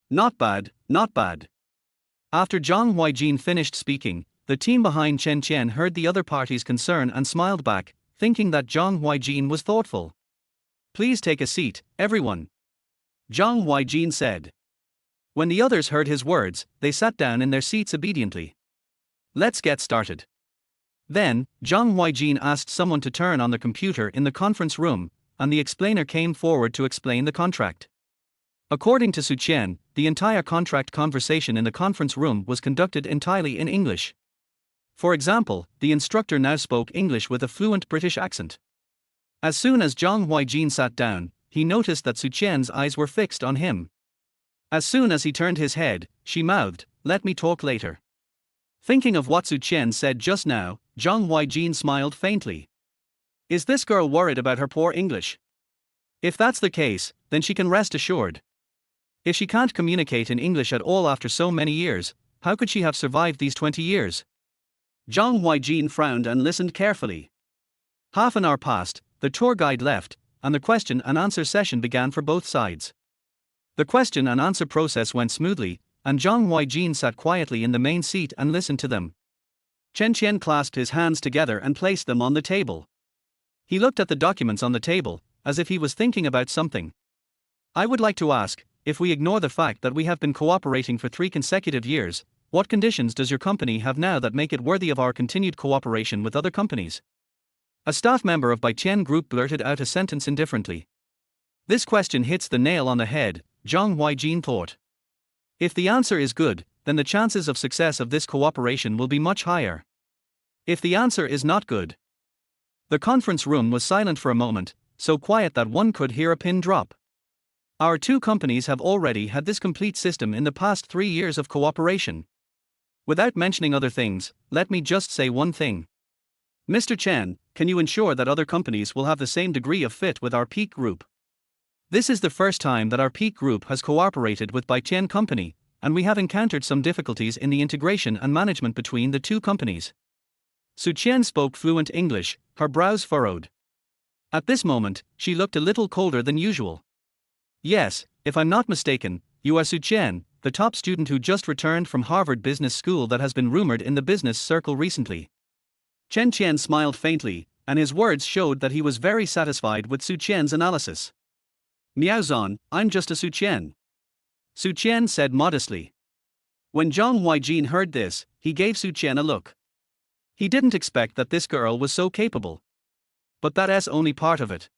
Not bad, not bad. After Zhang Huaijin finished speaking, the team behind Chen Qian heard the other party's concern and smiled back, thinking that Zhang Huaijin was thoughtful. Please take a seat, everyone. Zhang Huaijin said. When the others heard his words, they sat down in their seats obediently. Let's get started. Then, Zhang Huaijin asked someone to turn on the computer in the conference room, and the explainer came forward to explain the contract. According to Su Qian, the entire contract conversation in the conference room was conducted entirely in English. For example, the instructor now spoke English with a fluent British accent. As soon as Zhang Huaijin sat down, he noticed that Su Qian's eyes were fixed on him. As soon as he turned his head, she mouthed, "Let me talk later." Thinking of what Su Qian said just now, Zhang Huaijin smiled faintly. Is this girl worried about her poor English? If that's the case, then she can rest assured. If she can't communicate in English at all after so many years, how could she have survived these 20 years? Zhang Huaijin frowned and listened carefully. Half an hour passed, the tour guide left, and the question and answer session began for both sides. The question and answer process went smoothly, and Zhang Huaijin sat quietly in the main seat and listened to them. Chen Qian clasped his hands together and placed them on the table. He looked at the documents on the table, as if he was thinking about something. I would like to ask, if we ignore the fact that we have been cooperating for 3 consecutive years, what conditions does your company have now that make it worthy of our continued cooperation with other companies? A staff member of Beitian Group blurted out a sentence indifferently. This question hits the nail on the head, Zhang Huaijin thought. If the answer is good, then the chances of success of this cooperation will be much higher. If the answer is not good. The conference room was silent for a moment, so quiet that one could hear a pin drop. Our 2 companies have already had this complete system in the past 3 years of cooperation. Without mentioning other things, let me just say one thing. Mr. Chen, can you ensure that other companies will have the same degree of fit with our Peak Group? This is the first time that our Peak Group has cooperated with Baichen Company, and we have encountered some difficulties in the integration and management between the two companies. Su Qian spoke fluent English, her brows furrowed. At this moment, she looked a little colder than usual. Yes, if I'm not mistaken, you are Su Qian, the top student who just returned from Harvard Business School that has been rumored in the business circle recently. Chen Qian smiled faintly, and his words showed that he was very satisfied with Su Qian's analysis. Miaozan, I'm just a Su Qian. Su Qian said modestly. When Zhang Huaijin heard this, he gave Su Qian a look. He didn't expect that this girl was so capable. But that's only part of it.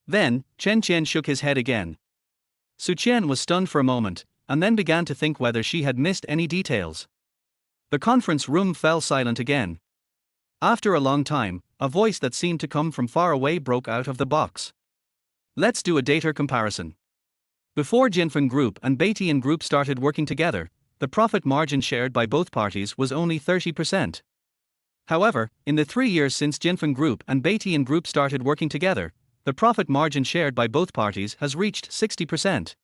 Then, Chen Qian shook his head again. Su Qian was stunned for a moment, and then began to think whether she had missed any details. The conference room fell silent again. After a long time, a voice that seemed to come from far away broke out of the box. Let's do a data comparison. Before Jinfen Group and Beitian Group started working together, the profit margin shared by both parties was only 30%. However, in the 3 years since Jinfen Group and Beitian Group started working together, the profit margin shared by both parties has reached 60%.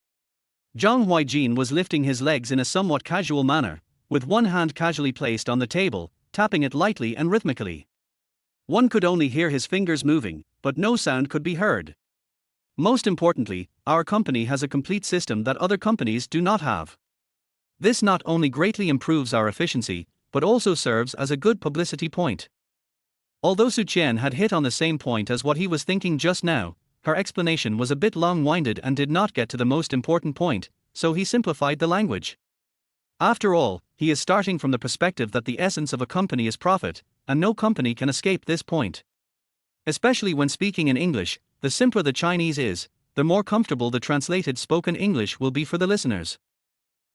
Zhang Huaijin was lifting his legs in a somewhat casual manner, with one hand casually placed on the table, tapping it lightly and rhythmically. One could only hear his fingers moving, but no sound could be heard. Most importantly, our company has a complete system that other companies do not have. This not only greatly improves our efficiency, but also serves as a good publicity point. Although Su Qian had hit on the same point as what he was thinking just now, her explanation was a bit long-winded and did not get to the most important point, so he simplified the language. After all, he is starting from the perspective that the essence of a company is profit, and no company can escape this point. Especially when speaking in English, the simpler the Chinese is, the more comfortable the translated spoken English will be for the listeners.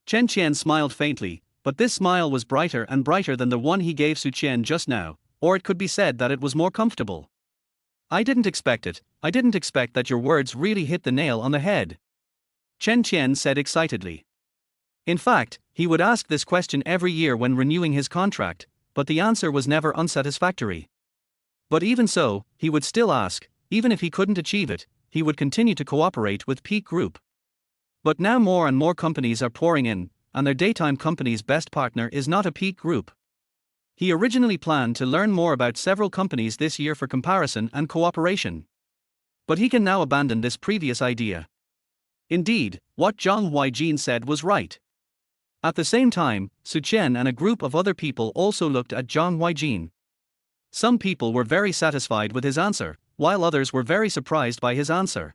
Chen Qian smiled faintly, but this smile was brighter and brighter than the one he gave Su Qian just now, or it could be said that it was more comfortable. I didn't expect it, I didn't expect that your words really hit the nail on the head. Chen Qian said excitedly. In fact, he would ask this question every year when renewing his contract, but the answer was never unsatisfactory. But even so, he would still ask, even if he couldn't achieve it, he would continue to cooperate with Peak Group. But now more and more companies are pouring in, and their daytime company's best partner is not a Peak Group. He originally planned to learn more about several companies this year for comparison and cooperation. But he can now abandon this previous idea. Indeed, what Zhang Huaijin said was right. At the same time, Su Qian and a group of other people also looked at Zhang Huaijin. Some people were very satisfied with his answer, while others were very surprised by his answer.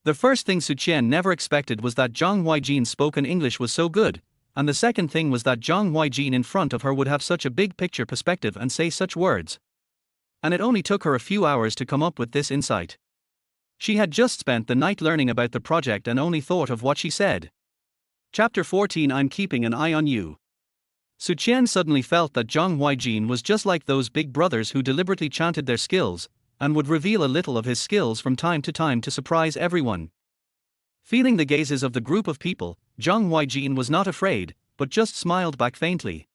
The first thing Su Qian never expected was that Zhang Huaijin's spoken English was so good, and the second thing was that Zhang Huaijin in front of her would have such a big picture perspective and say such words. And it only took her a few hours to come up with this insight. She had just spent the night learning about the project and only thought of what she said. Chapter 14 I'm keeping an eye on you. Su Qian suddenly felt that Zhang Huaijin was just like those big brothers who deliberately chanted their skills, and would reveal a little of his skills from time to surprise everyone. Feeling the gazes of the group of people, Zhang Huaijin was not afraid, but just smiled back faintly.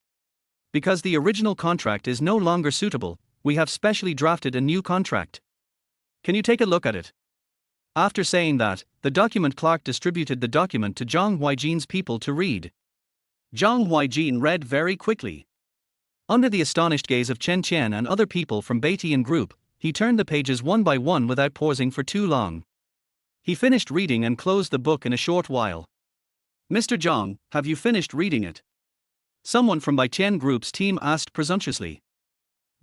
Because the original contract is no longer suitable, we have specially drafted a new contract. Can you take a look at it? After saying that, the document clerk distributed the document to Zhang Huaijin's people to read. Zhang Huaijin read very quickly. Under the astonished gaze of Chen Qian and other people from Beitian Group, he turned the pages one by one without pausing for too long. He finished reading and closed the book in a short while. Mr. Zhang, have you finished reading it? Someone from Baichen Group's team asked presumptuously.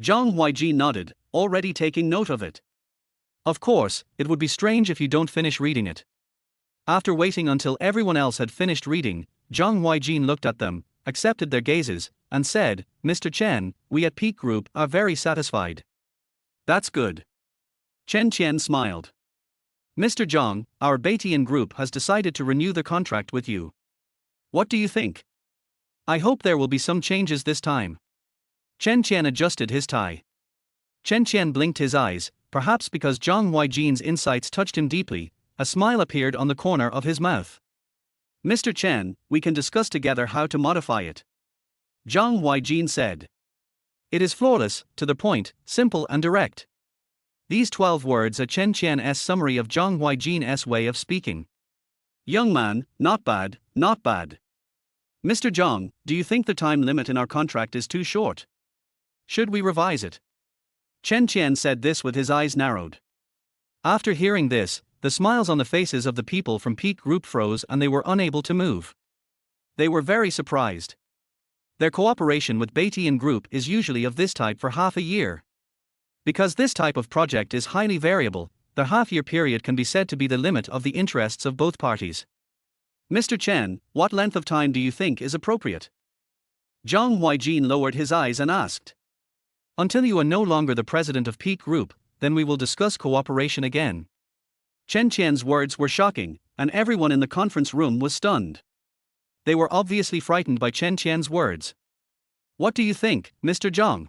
Zhang Huaijin nodded, already taking note of it. Of course, it would be strange if you don't finish reading it. After waiting until everyone else had finished reading, Zhang Huaijin looked at them, accepted their gazes, and said, Mr. Chen, we at Peak Group are very satisfied. That's good. Chen Qian smiled. Mr. Zhang, our Beitian Group has decided to renew the contract with you. What do you think? I hope there will be some changes this time. Chen Qian adjusted his tie. Chen Qian blinked his eyes, perhaps because Zhang Huaijin's insights touched him deeply. A smile appeared on the corner of his mouth. Mr. Chen, we can discuss together how to modify it. Zhang Huaijin said. It is flawless, to the point, simple and direct. These 12 words are Chen Qian's summary of Zhang Huaijin's way of speaking. Young man, not bad, not bad. Mr. Zhang, do you think the time limit in our contract is too short? Should we revise it? Chen Qian said this with his eyes narrowed. After hearing this, the smiles on the faces of the people from Peak Group froze and they were unable to move. They were very surprised. Their cooperation with Beitian Group is usually of this type for half a year. Because this type of project is highly variable, the half-year period can be said to be the limit of the interests of both parties. Mr. Chen, what length of time do you think is appropriate? Zhang Huaijin lowered his eyes and asked. Until you are no longer the president of Peak Group, then we will discuss cooperation again. Chen Qian's words were shocking, and everyone in the conference room was stunned. They were obviously frightened by Chen Qian's words. What do you think, Mr. Zhang?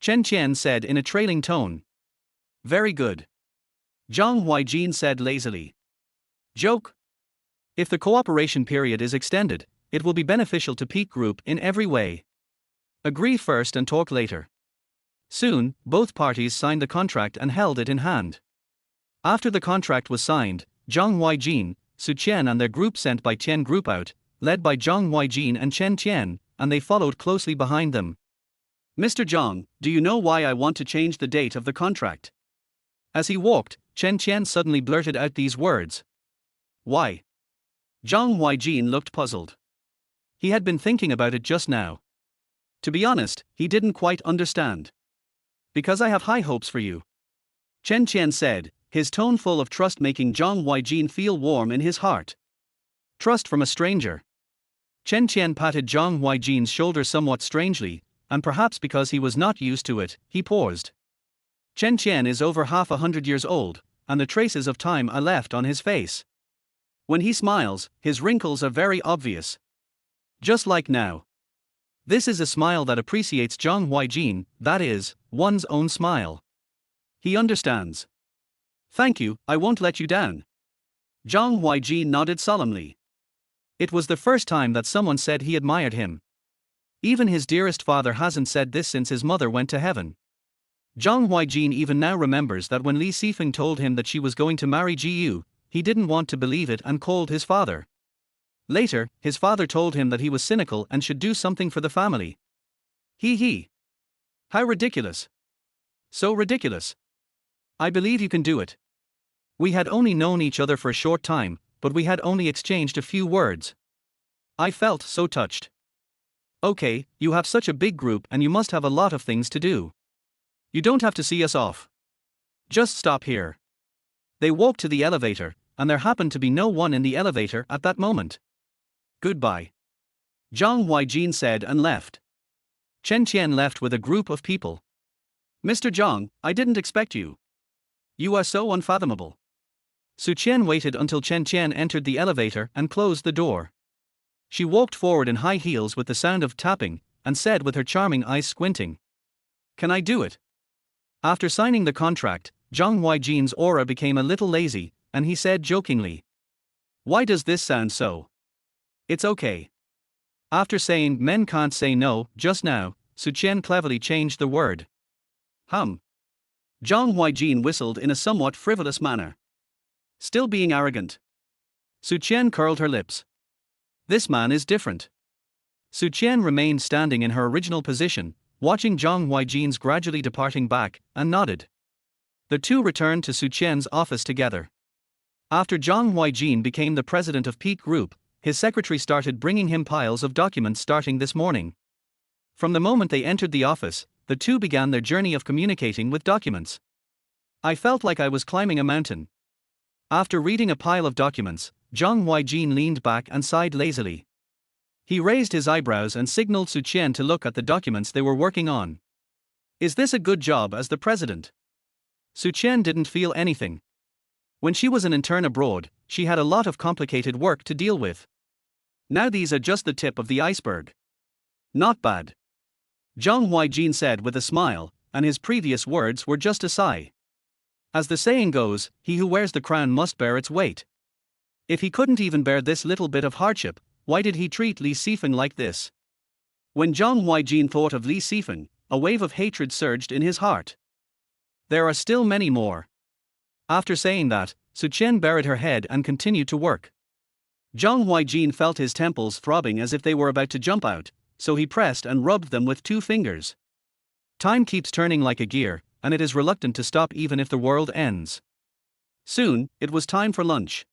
Chen Qian said in a trailing tone. Very good. Zhang Huaijin said lazily. Joke? If the cooperation period is extended, it will be beneficial to Peak Group in every way. Agree first and talk later. Soon, both parties signed the contract and held it in hand. After the contract was signed, Zhang Huaijin, Su Qian and their group sent by Tian Group out, led by Zhang Huaijin and Chen Qian, and they followed closely behind them. Mr. Zhang, do you know why I want to change the date of the contract? As he walked, Chen Qian suddenly blurted out these words. Why? Zhang Huaijin looked puzzled. He had been thinking about it just now. To be honest, he didn't quite understand. Because I have high hopes for you. Chen Qian said, his tone full of trust making Zhang Huaijin feel warm in his heart. Trust from a stranger. Chen Qian patted Zhang Huaijin's shoulder somewhat strangely, and perhaps because he was not used to it, he paused. Chen Qian is over 100 years old, and the traces of time are left on his face. When he smiles, his wrinkles are very obvious. Just like now. This is a smile that appreciates Zhang Huaijin, that is, one's own smile. He understands. Thank you, I won't let you down. Zhang Huaijin nodded solemnly. It was the first time that someone said he admired him. Even his dearest father hasn't said this since his mother went to heaven. Zhang Huaijin even now remembers that when Li Sifeng told him that she was going to marry Jiyu, he didn't want to believe it and called his father. Later, his father told him that he was cynical and should do something for the family. He. How ridiculous. So ridiculous. I believe you can do it. We had only known each other for a short time, but we had only exchanged a few words. I felt so touched. Okay, you have such a big group and you must have a lot of things to do. You don't have to see us off. Just stop here. They walked to the elevator, and there happened to be no one in the elevator at that moment. Goodbye. Zhang Huaijin said and left. Chen Qian left with a group of people. Mr. Zhang, I didn't expect you. You are so unfathomable. Su Qian waited until Chen Qian entered the elevator and closed the door. She walked forward in high heels with the sound of tapping, and said with her charming eyes squinting. Can I do it? After signing the contract, Zhang Huaijin's aura became a little lazy, and he said jokingly. Why does this sound so? It's okay. After saying men can't say no just now, Su Qian cleverly changed the word. Zhang Huaijin whistled in a somewhat frivolous manner. Still being arrogant. Su Qian curled her lips. This man is different. Su Qian remained standing in her original position, watching Zhang Huaijin's gradually departing back, and nodded. The two returned to Su Qian's office together. After Zhang Huaijin became the president of Peak Group, his secretary started bringing him piles of documents starting this morning. From the moment they entered the office, the two began their journey of communicating with documents. I felt like I was climbing a mountain. After reading a pile of documents, Zhang Huaijin leaned back and sighed lazily. He raised his eyebrows and signaled Su Qian to look at the documents they were working on. Is this a good job as the president? Su Qian didn't feel anything. When she was an intern abroad, she had a lot of complicated work to deal with. Now these are just the tip of the iceberg. Not bad. Zhang Huaijin said with a smile, and his previous words were just a sigh. As the saying goes, he who wears the crown must bear its weight. If he couldn't even bear this little bit of hardship, why did he treat Li Sifeng like this? When Zhang Huaijin thought of Li Sifeng, a wave of hatred surged in his heart. There are still many more. After saying that, Su Qian buried her head and continued to work. Zhang Huaijin felt his temples throbbing as if they were about to jump out, so he pressed and rubbed them with 2 fingers. Time keeps turning like a gear, and it is reluctant to stop even if the world ends. Soon, it was time for lunch.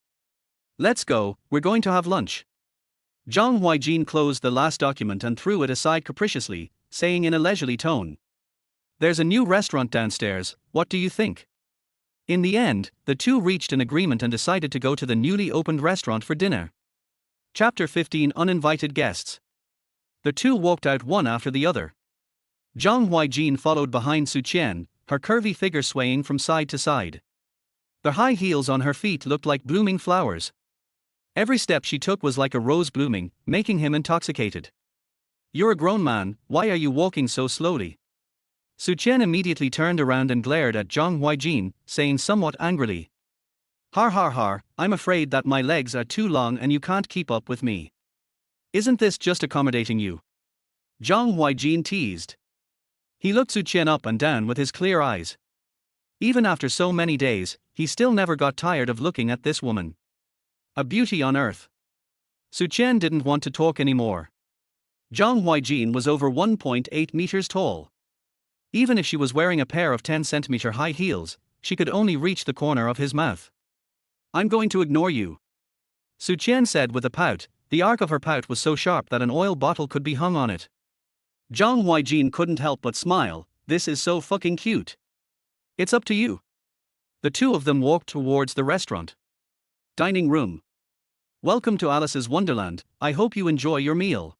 Let's go, we're going to have lunch. Zhang Huaijin closed the last document and threw it aside capriciously, saying in a leisurely tone, "There's a new restaurant downstairs, what do you think?" In the end, the two reached an agreement and decided to go to the newly opened restaurant for dinner. Chapter 15 Uninvited Guests. The two walked out one after the other. Zhang Huaijin followed behind Su Qian, her curvy figure swaying from side to side. The high heels on her feet looked like blooming flowers. Every step she took was like a rose blooming, making him intoxicated. "You're a grown man, why are you walking so slowly?" Su Qian immediately turned around and glared at Zhang Huaijin, saying somewhat angrily, "Har har har, I'm afraid that my legs are too long and you can't keep up with me. Isn't this just accommodating you?" Zhang Huaijin teased. He looked Su Qian up and down with his clear eyes. Even after so many days, he still never got tired of looking at this woman. A beauty on earth. Su Qian didn't want to talk anymore. Zhang Huaijin was over 1.8 meters tall. Even if she was wearing a pair of 10-centimeter high heels, she could only reach the corner of his mouth. "I'm going to ignore you," Su Qian said with a pout. The arc of her pout was so sharp that an oil bottle could be hung on it. Zhang Huaijin couldn't help but smile. "This is so fucking cute. It's up to you." The two of them walked towards the restaurant. Dining room. "Welcome to Alice's Wonderland, I hope you enjoy your meal."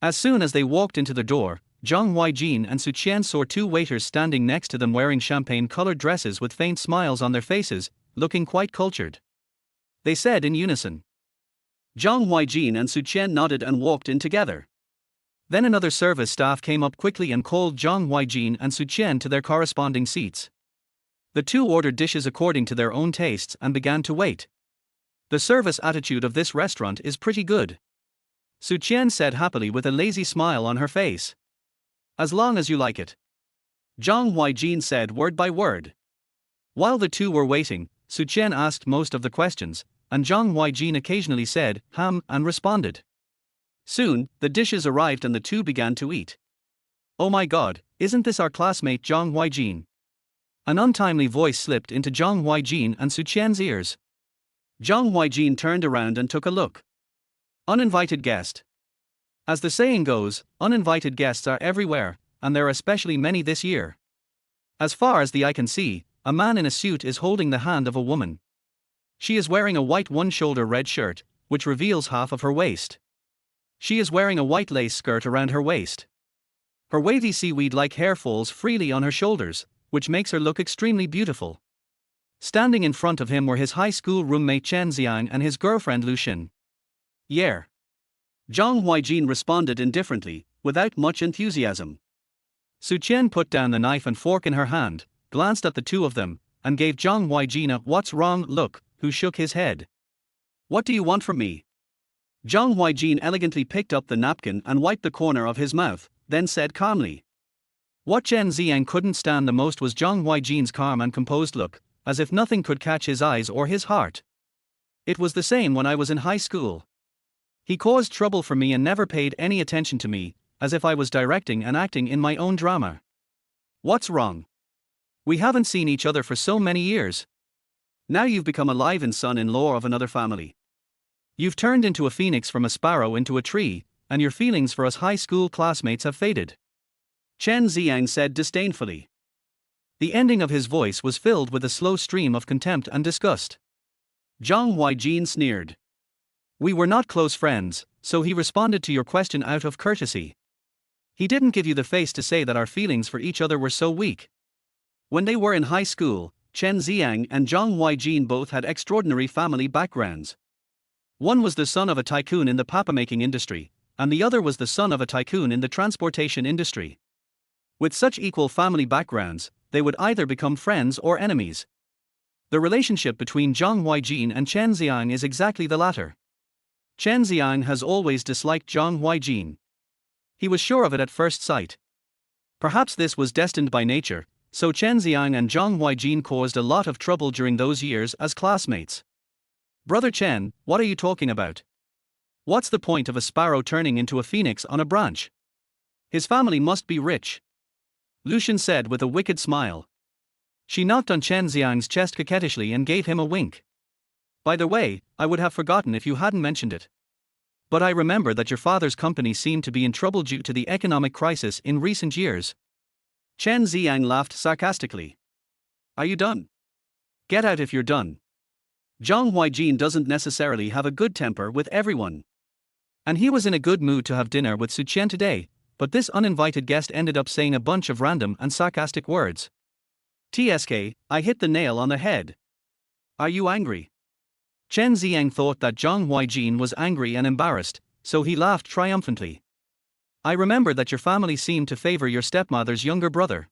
As soon as they walked into the door, Zhang Huaijin and Su Qian saw two waiters standing next to them wearing champagne-colored dresses with faint smiles on their faces, looking quite cultured. They said in unison. Zhang Huaijin and Su Qian nodded and walked in together. Then another service staff came up quickly and called Zhang Huaijin and Su Qian to their corresponding seats. The two ordered dishes according to their own tastes and began to wait. "The service attitude of this restaurant is pretty good," Su Qian said happily with a lazy smile on her face. "As long as you like it," Zhang Huaijin said word by word. While the two were waiting, Su Qian asked most of the questions, and Zhang Huaijin occasionally said, and responded. Soon, the dishes arrived and the two began to eat. "Oh my god, isn't this our classmate Zhang Huaijin?" An untimely voice slipped into Zhang Huaijin and Su Qian's ears. Zhang Huaijin turned around and took a look. Uninvited guest. As the saying goes, uninvited guests are everywhere, and there are especially many this year. As far as the eye can see, a man in a suit is holding the hand of a woman. She is wearing a white one-shoulder red shirt, which reveals half of her waist. She is wearing a white lace skirt around her waist. Her wavy seaweed-like hair falls freely on her shoulders, which makes her look extremely beautiful. Standing in front of him were his high school roommate Chen Xiang and his girlfriend Lu Xin. "Yeah." Zhang Huaijin responded indifferently, without much enthusiasm. Su Qian put down the knife and fork in her hand, glanced at the two of them, and gave Zhang Huaijin a "what's wrong" look, who shook his head. "What do you want from me?" Zhang Huaijin elegantly picked up the napkin and wiped the corner of his mouth, then said calmly. What Chen Xiang couldn't stand the most was Zhang Huaijin's calm and composed look, as if nothing could catch his eyes or his heart. "It was the same when I was in high school. He caused trouble for me and never paid any attention to me, as if I was directing and acting in my own drama. What's wrong? We haven't seen each other for so many years. Now you've become a live-in son-in-law of another family. You've turned into a phoenix from a sparrow into a tree, and your feelings for us high school classmates have faded," Chen Xiang said disdainfully. The ending of his voice was filled with a slow stream of contempt and disgust. Zhang Huaijin sneered. "We were not close friends, so he responded to your question out of courtesy. He didn't give you the face to say that our feelings for each other were so weak." When they were in high school, Chen Xiang and Zhang Huaijin both had extraordinary family backgrounds. One was the son of a tycoon in the paper-making industry, and the other was the son of a tycoon in the transportation industry. With such equal family backgrounds, they would either become friends or enemies. The relationship between Zhang Huaijin and Chen Xiang is exactly the latter. Chen Xiang has always disliked Zhang Huaijin. He was sure of it at first sight. Perhaps this was destined by nature, so Chen Xiang and Zhang Huaijin caused a lot of trouble during those years as classmates. Brother Chen, what are you talking about? What's the point of a sparrow turning into a phoenix on a branch? His family must be rich. Lucian said with a wicked smile. She knocked on Chen Xiang's chest coquettishly and gave him a wink. By the way, I would have forgotten if you hadn't mentioned it. But I remember that your father's company seemed to be in trouble due to the economic crisis in recent years. Chen Xiang laughed sarcastically. Are you done? Get out if you're done. Zhang Huaijin doesn't necessarily have a good temper with everyone. And he was in a good mood to have dinner with Su Qian today, but this uninvited guest ended up saying a bunch of random and sarcastic words. TSK, I hit the nail on the head. Are you angry? Chen Xiang thought that Zhang Huaijin was angry and embarrassed, so he laughed triumphantly. I remember that your family seemed to favor your stepmother's younger brother.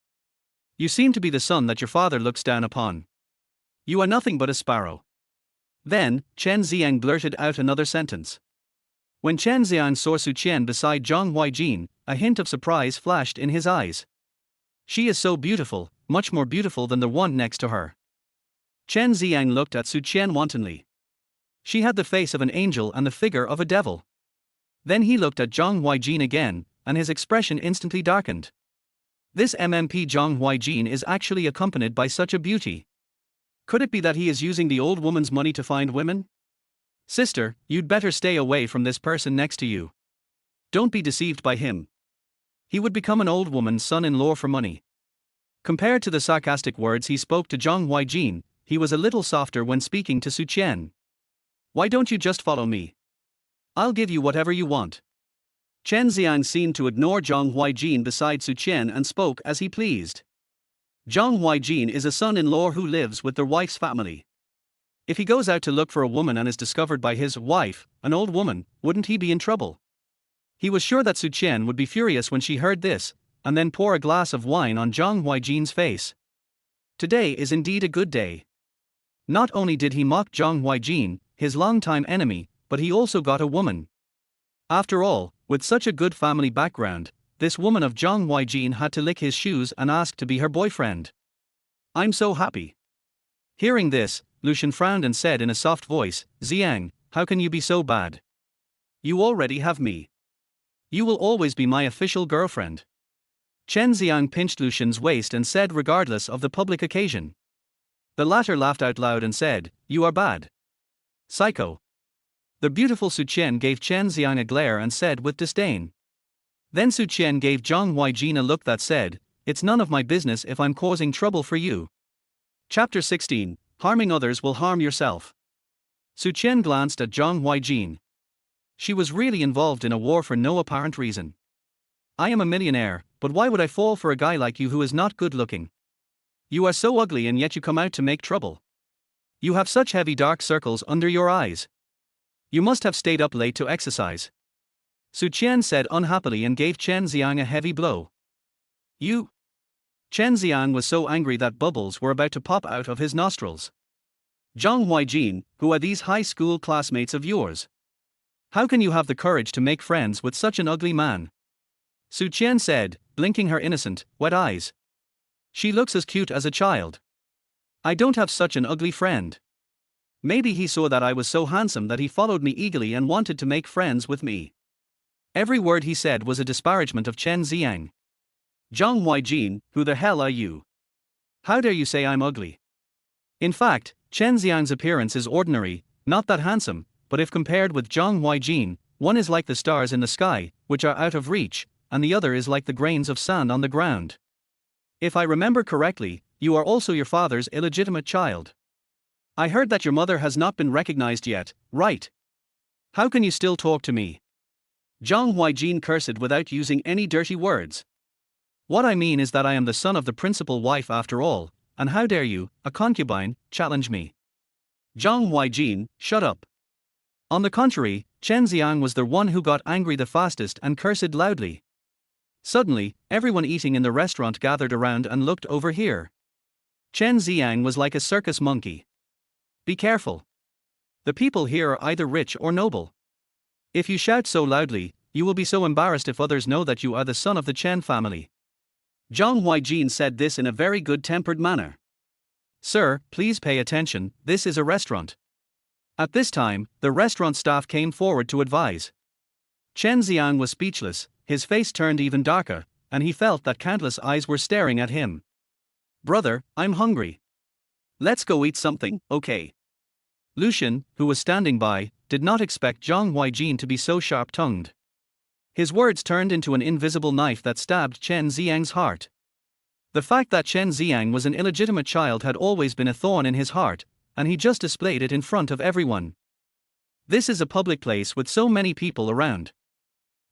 You seem to be the son that your father looks down upon. You are nothing but a sparrow. Then, Chen Xiang blurted out another sentence. When Chen Xiang saw Su Qian beside Zhang Huaijin, a hint of surprise flashed in his eyes. She is so beautiful, much more beautiful than the one next to her. Chen Xiang looked at Su Qian wantonly. She had the face of an angel and the figure of a devil. Then he looked at Zhang Huaijin again, and his expression instantly darkened. This MMP Zhang Huaijin is actually accompanied by such a beauty. Could it be that he is using the old woman's money to find women? Sister, you'd better stay away from this person next to you. Don't be deceived by him. He would become an old woman's son-in-law for money. Compared to the sarcastic words he spoke to Zhang Huaijin, he was a little softer when speaking to Su Qian. Why don't you just follow me? I'll give you whatever you want. Chen Xiang seemed to ignore Zhang Huaijin beside Su Qian and spoke as he pleased. Zhang Huaijin is a son-in-law who lives with their wife's family. If he goes out to look for a woman and is discovered by his wife, an old woman, wouldn't he be in trouble? He was sure that Su Qian would be furious when she heard this, and then pour a glass of wine on Zhang Huaijin's face. Today is indeed a good day. Not only did he mock Zhang Huaijin, his longtime enemy, but he also got a woman. After all, with such a good family background, this woman of Zhang Huaijin had to lick his shoes and ask to be her boyfriend. I'm so happy. Hearing this, Lucian frowned and said in a soft voice, Xiang, how can you be so bad? You already have me. You will always be my official girlfriend. Chen Xiang pinched Lucian's waist and said regardless of the public occasion. The latter laughed out loud and said, You are bad. Psycho. The beautiful Su Qian gave Chen Xiang a glare and said with disdain. Then Su Qian gave Zhang Huaijin a look that said, It's none of my business if I'm causing trouble for you. Chapter 16, Harming others will harm yourself. Su Qian glanced at Zhang Huaijin. She was really involved in a war for no apparent reason. I am a millionaire, but why would I fall for a guy like you who is not good looking? You are so ugly and yet you come out to make trouble. You have such heavy dark circles under your eyes. You must have stayed up late to exercise. Su Qian said unhappily and gave Chen Xiang a heavy blow. You? Chen Xiang was so angry that bubbles were about to pop out of his nostrils. Zhang Huaijin, who are these high school classmates of yours? How can you have the courage to make friends with such an ugly man? Su Qian said, blinking her innocent, wet eyes. She looks as cute as a child. I don't have such an ugly friend. Maybe he saw that I was so handsome that he followed me eagerly and wanted to make friends with me. Every word he said was a disparagement of Chen Xiang. Zhang Huaijin, who the hell are you? How dare you say I'm ugly? In fact, Chen Xiang's appearance is ordinary, not that handsome, but if compared with Zhang Huaijin, one is like the stars in the sky, which are out of reach, and the other is like the grains of sand on the ground. If I remember correctly, you are also your father's illegitimate child. I heard that your mother has not been recognized yet, right? How can you still talk to me? Zhang Huaijin cursed without using any dirty words. What I mean is that I am the son of the principal wife after all, and how dare you, a concubine, challenge me? Zhang Huaijin, shut up. On the contrary, Chen Xiang was the one who got angry the fastest and cursed loudly. Suddenly, everyone eating in the restaurant gathered around and looked over here. Chen Xiang was like a circus monkey. Be careful. The people here are either rich or noble. If you shout so loudly, you will be so embarrassed if others know that you are the son of the Chen family. Zhang Huaijin said this in a very good-tempered manner. Sir, please pay attention, this is a restaurant. At this time, the restaurant staff came forward to advise. Chen Xiang was speechless, his face turned even darker, and he felt that countless eyes were staring at him. Brother, I'm hungry. Let's go eat something, okay? Lucian, who was standing by, did not expect Zhang Huaijin to be so sharp-tongued. His words turned into an invisible knife that stabbed Chen Xiang's heart. The fact that Chen Xiang was an illegitimate child had always been a thorn in his heart, and he just displayed it in front of everyone. This is a public place with so many people around.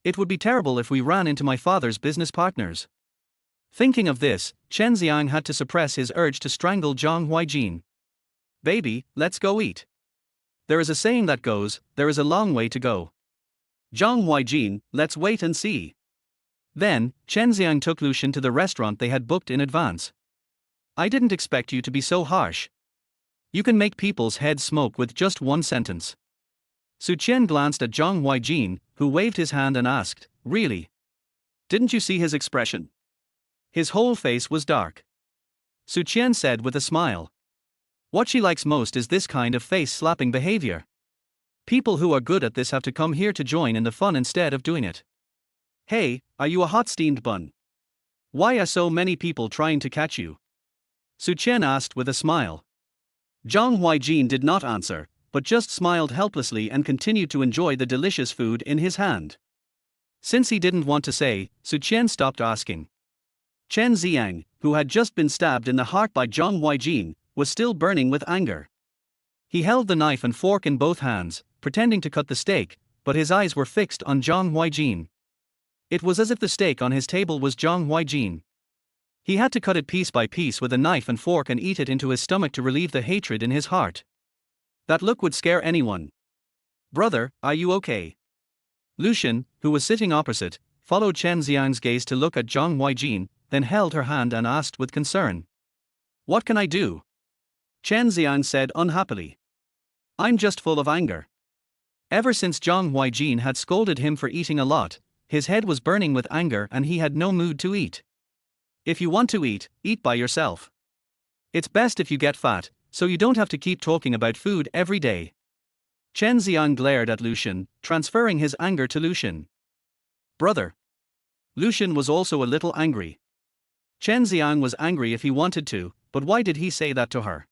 It would be terrible if we ran into my father's business partners. Thinking of this, Chen Xiang had to suppress his urge to strangle Zhang Huaijin. Baby, let's go eat. There is a saying that goes, there is a long way to go. Zhang Huaijin, let's wait and see. Then, Chen Xiang took Lucian to the restaurant they had booked in advance. I didn't expect you to be so harsh. You can make people's heads smoke with just one sentence. Su Qian glanced at Zhang Huaijin, who waved his hand and asked, really? Didn't you see his expression? His whole face was dark. Su Qian said with a smile. What she likes most is this kind of face-slapping behavior. People who are good at this have to come here to join in the fun instead of doing it. Hey, are you a hot steamed bun? Why are so many people trying to catch you? Su Qian asked with a smile. Zhang Huaijin did not answer, but just smiled helplessly and continued to enjoy the delicious food in his hand. Since he didn't want to say, Su Qian stopped asking. Chen Xiang, who had just been stabbed in the heart by Zhang Huaijin, was still burning with anger. He held the knife and fork in both hands, pretending to cut the steak, but his eyes were fixed on Zhang Huaijin. It was as if the steak on his table was Zhang Huaijin. He had to cut it piece by piece with a knife and fork and eat it into his stomach to relieve the hatred in his heart. That look would scare anyone. Brother, are you okay? Lucian, who was sitting opposite, followed Chen Xiang's gaze to look at Zhang Huaijin, then held her hand and asked with concern. What can I do? Chen Xiang said unhappily. I'm just full of anger. Ever since Zhang Huaijin had scolded him for eating a lot, his head was burning with anger and he had no mood to eat. If you want to eat, eat by yourself. It's best if you get fat, so you don't have to keep talking about food every day. Chen Xiang glared at Lucian, transferring his anger to Lucian. Brother. Lucian was also a little angry. Chen Xiang was angry if he wanted to, but why did he say that to her?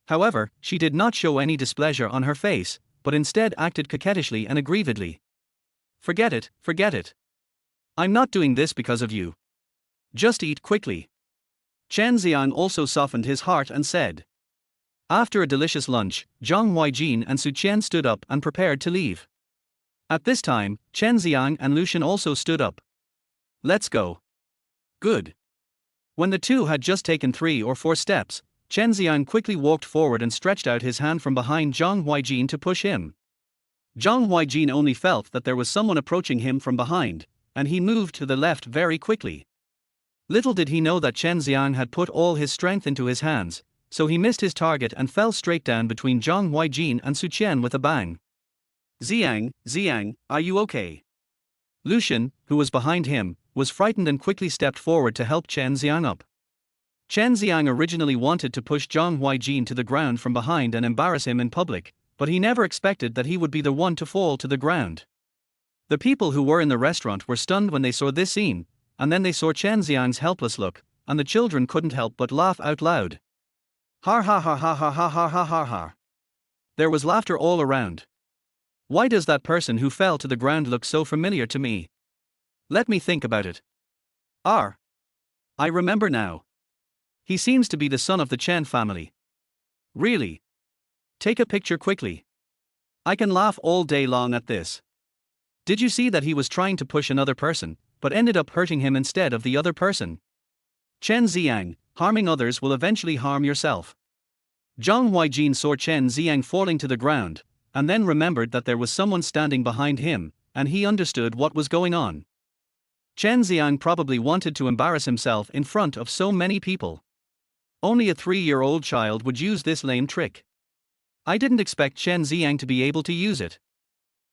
However, she did not show any displeasure on her face, but instead acted coquettishly and aggrievedly. Forget it, forget it. I'm not doing this because of you. Just eat quickly. Chen Xiang also softened his heart and said. After a delicious lunch, Zhang Huaijin and Su Qian stood up and prepared to leave. At this time, Chen Xiang and Lucian also stood up. Let's go. Good. When the two had just taken 3 or 4 steps, Chen Xiang quickly walked forward and stretched out his hand from behind Zhang Huaijin to push him. Zhang Huaijin only felt that there was someone approaching him from behind, and he moved to the left very quickly. Little did he know that Chen Xiang had put all his strength into his hands, so he missed his target and fell straight down between Zhang Huaijin and Su Qian with a bang. Xiang, are you okay? Lucian, who was behind him, was frightened and quickly stepped forward to help Chen Xiang up. Chen Xiang originally wanted to push Zhang Huaijin to the ground from behind and embarrass him in public, but he never expected that he would be the one to fall to the ground. The people who were in the restaurant were stunned when they saw this scene, and then they saw Chen Xiang's helpless look, and the children couldn't help but laugh out loud. Ha ha ha ha ha ha ha ha ha ha. There was laughter all around. Why does that person who fell to the ground look so familiar to me? Let me think about it. I remember now. He seems to be the son of the Chen family. Really? Take a picture quickly. I can laugh all day long at this. Did you see that he was trying to push another person, but ended up hurting him instead of the other person? Chen Xiang, harming others will eventually harm yourself. Zhang Huaijin saw Chen Xiang falling to the ground, and then remembered that there was someone standing behind him, and he understood what was going on. Chen Xiang probably wanted to embarrass himself in front of so many people. Only a 3-year-old child would use this lame trick. I didn't expect Chen Xiang to be able to use it.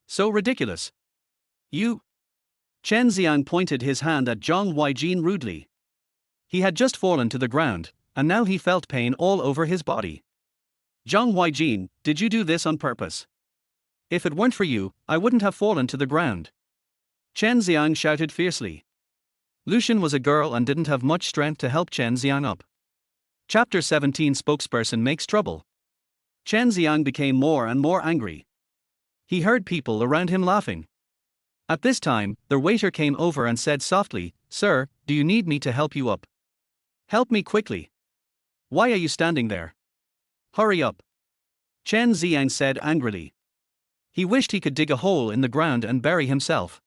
So ridiculous. You? Chen Xiang pointed his hand at Zhang Huaijin rudely. He had just fallen to the ground, and now he felt pain all over his body. Zhang Huaijin, did you do this on purpose? If it weren't for you, I wouldn't have fallen to the ground. Chen Xiang shouted fiercely. Lucian was a girl and didn't have much strength to help Chen Xiang up. Chapter 17 Spokesperson makes trouble. Chen Xiang became more and more angry. He heard people around him laughing. At this time, the waiter came over and said softly, "Sir, do you need me to help you up? Help me quickly. Why are you standing there? Hurry up." Chen Xiang said angrily. He wished he could dig a hole in the ground and bury himself.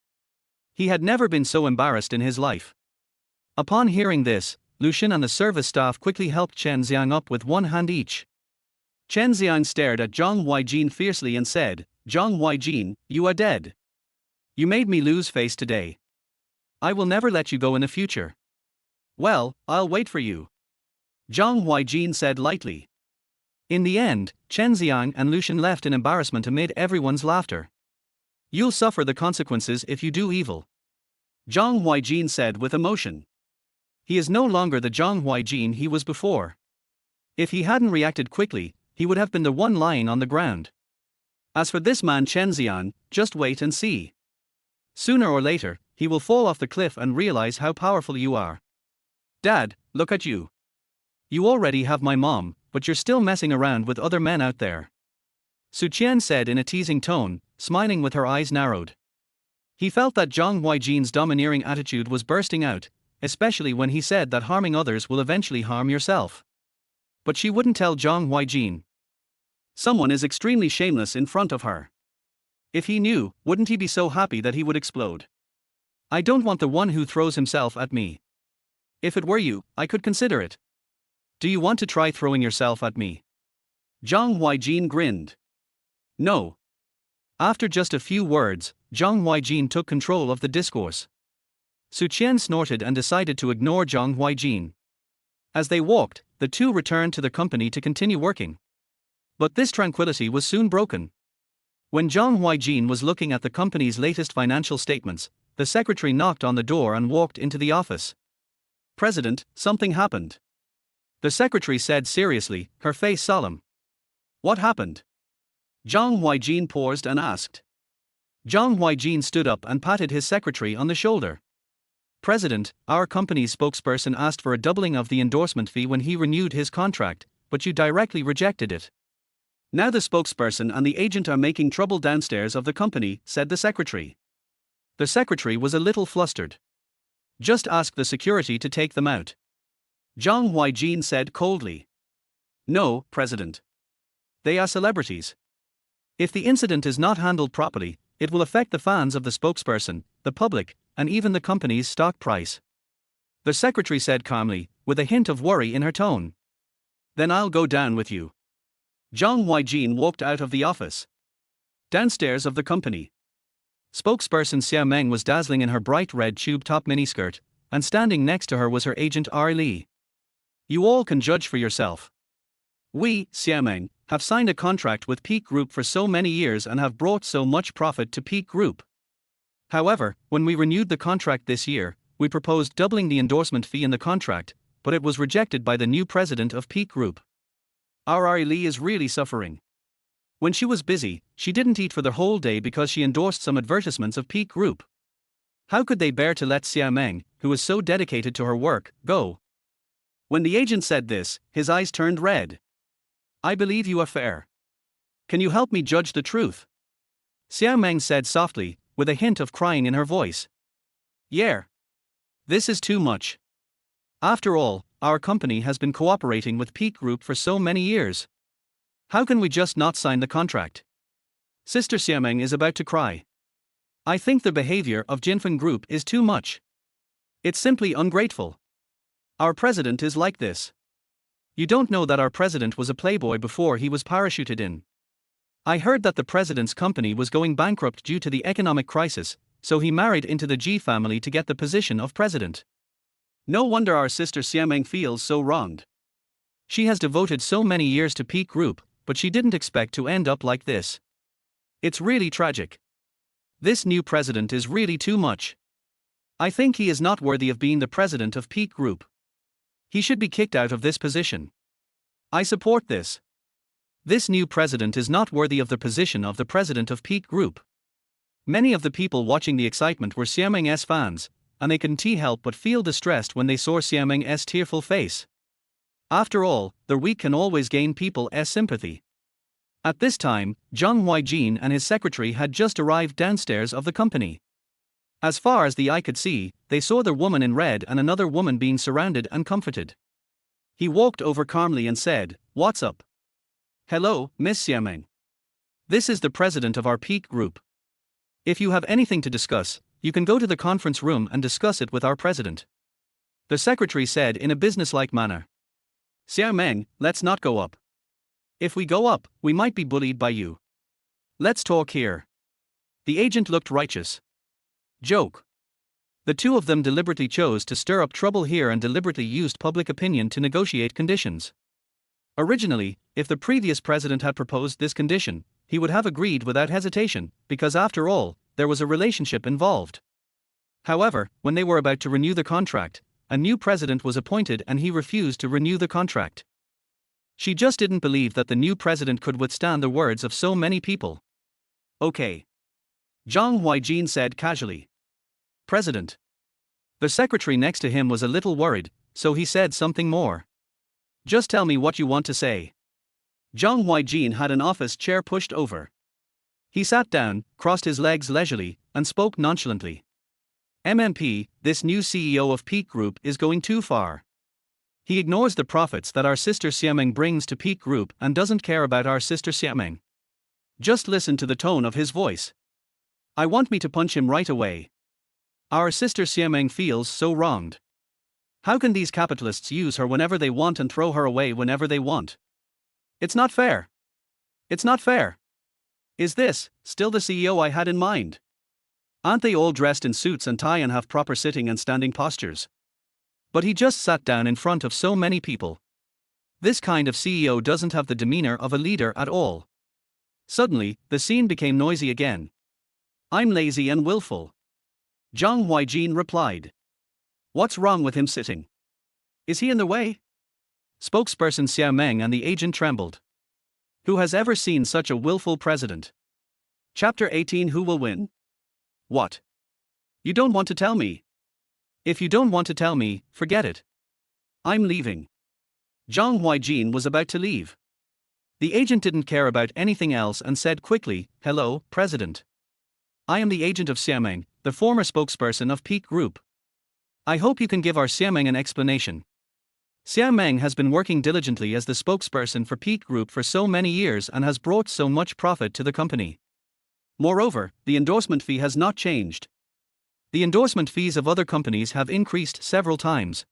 He had never been so embarrassed in his life. Upon hearing this, Lucian and the service staff quickly helped Chen Xiang up with one hand each. Chen Xiang stared at Zhang Huaijin fiercely and said, "Zhang Huaijin, you are dead. You made me lose face today. I will never let you go in the future." "Well, I'll wait for you," Zhang Huaijin said lightly. In the end, Chen Xiang and Lucian left in embarrassment amid everyone's laughter. "You'll suffer the consequences if you do evil," Zhang Huaijin said with emotion. He is no longer the Zhang Huaijin he was before. If he hadn't reacted quickly, he would have been the one lying on the ground. As for this man Chen Xiang, just wait and see. Sooner or later, he will fall off the cliff and realize how powerful you are. Dad, look at you. You already have my mom, but you're still messing around with other men out there, Su Qian said in a teasing tone, smiling with her eyes narrowed. He felt that Zhang Huaijin's domineering attitude was bursting out, especially when he said that harming others will eventually harm yourself. But she wouldn't tell Zhang Huaijin. Someone is extremely shameless in front of her. If he knew, wouldn't he be so happy that he would explode? I don't want the one who throws himself at me. If it were you, I could consider it. Do you want to try throwing yourself at me? Zhang Huaijin grinned. No. After just a few words, Zhang Huaijin took control of the discourse. Su Qian snorted and decided to ignore Zhang Huaijin. As they walked, the two returned to the company to continue working. But this tranquility was soon broken. When Zhang Huaijin was looking at the company's latest financial statements, the secretary knocked on the door and walked into the office. "President, something happened," the secretary said seriously, her face solemn. "What happened?" Zhang Huaijin paused and asked. Zhang Huaijin stood up and patted his secretary on the shoulder. "President, our company's spokesperson asked for a doubling of the endorsement fee when he renewed his contract, but you directly rejected it. Now the spokesperson and the agent are making trouble downstairs of the company," said the secretary. The secretary was a little flustered. "Just ask the security to take them out," Zhang Huaijin said coldly. "No, President. They are celebrities. If the incident is not handled properly, it will affect the fans of the spokesperson, the public, and even the company's stock price," the secretary said calmly, with a hint of worry in her tone. "Then I'll go down with you." Zhang Huaijin walked out of the office. Downstairs of the company, spokesperson Xia Meng was dazzling in her bright red tube-top miniskirt, and standing next to her was her agent R. Li. "You all can judge for yourself. We, Xia Meng, have signed a contract with Peak Group for so many years and have brought so much profit to Peak Group. However, when we renewed the contract this year, we proposed doubling the endorsement fee in the contract, but it was rejected by the new president of Peak Group. Our Li is really suffering. When she was busy, she didn't eat for the whole day because she endorsed some advertisements of Peak Group. How could they bear to let Xia Meng, who is so dedicated to her work, go?" When the agent said this, his eyes turned red. "I believe you are fair. Can you help me judge the truth?" Xia Meng said softly, with a hint of crying in her voice. "Yeah. This is too much. After all, our company has been cooperating with Peak Group for so many years. How can we just not sign the contract?" Sister Xia Meng is about to cry. "I think the behavior of Jinfeng Group is too much. It's simply ungrateful. Our president is like this. You don't know that our president was a playboy before he was parachuted in. I heard that the president's company was going bankrupt due to the economic crisis, so he married into the Ji family to get the position of president. No wonder our sister Xiameng feels so wronged. She has devoted so many years to Peak Group, but she didn't expect to end up like this. It's really tragic. This new president is really too much. I think he is not worthy of being the president of Peak Group." He should be kicked out of this position. I support this. This new president is not worthy of the position of the president of Peak Group. Many of the people watching the excitement were Xiaomeng's fans, and they couldn't help but feel distressed when they saw Xiaomeng's tearful face. After all, the weak can always gain people's sympathy. At this time, Zhang Huaijin and his secretary had just arrived downstairs of the company. As far as the eye could see, they saw the woman in red and another woman being surrounded and comforted. He walked over calmly and said, "What's up?" "Hello, Miss Xiaomeng. This is the president of our Peak Group. If you have anything to discuss, you can go to the conference room and discuss it with our president," the secretary said in a businesslike manner. "Xiaomeng, let's not go up. If we go up, we might be bullied by you. Let's talk here." The agent looked righteous. Joke. The two of them deliberately chose to stir up trouble here and deliberately used public opinion to negotiate conditions. Originally, if the previous president had proposed this condition, he would have agreed without hesitation, because after all, there was a relationship involved. However, when they were about to renew the contract, a new president was appointed and he refused to renew the contract. She just didn't believe that the new president could withstand the words of so many people. "Okay," Zhang Huaijin said casually. "President." The secretary next to him was a little worried, so he said something more. "Just tell me what you want to say." Zhang Huaijin had an office chair pushed over. He sat down, crossed his legs leisurely, and spoke nonchalantly. "MMP, this new CEO of Peak Group is going too far. He ignores the profits that our sister Xiaomeng brings to Peak Group and doesn't care about our sister Xiaomeng. Just listen to the tone of his voice. I want me to punch him right away. Our sister Xiaomeng feels so wronged. How can these capitalists use her whenever they want and throw her away whenever they want? It's not fair. It's not fair. Is this still the CEO I had in mind? Aren't they all dressed in suits and tie and have proper sitting and standing postures? But he just sat down in front of so many people. This kind of CEO doesn't have the demeanor of a leader at all." Suddenly, the scene became noisy again. "I'm lazy and willful," Zhang Huaijin replied. "What's wrong with him sitting? Is he in the way?" Spokesperson Xiaomeng and the agent trembled. Who has ever seen such a willful president? Chapter 18. Who will win? What? You don't want to tell me? If you don't want to tell me, forget it. I'm leaving. Zhang Huaijin was about to leave. The agent didn't care about anything else and said quickly, "Hello, President. I am the agent of Xiaomeng, the former spokesperson of Peak Group. I hope you can give our Xiaomeng an explanation. Xiaomeng has been working diligently as the spokesperson for Peak Group for so many years and has brought so much profit to the company. Moreover, the endorsement fee has not changed. The endorsement fees of other companies have increased several times.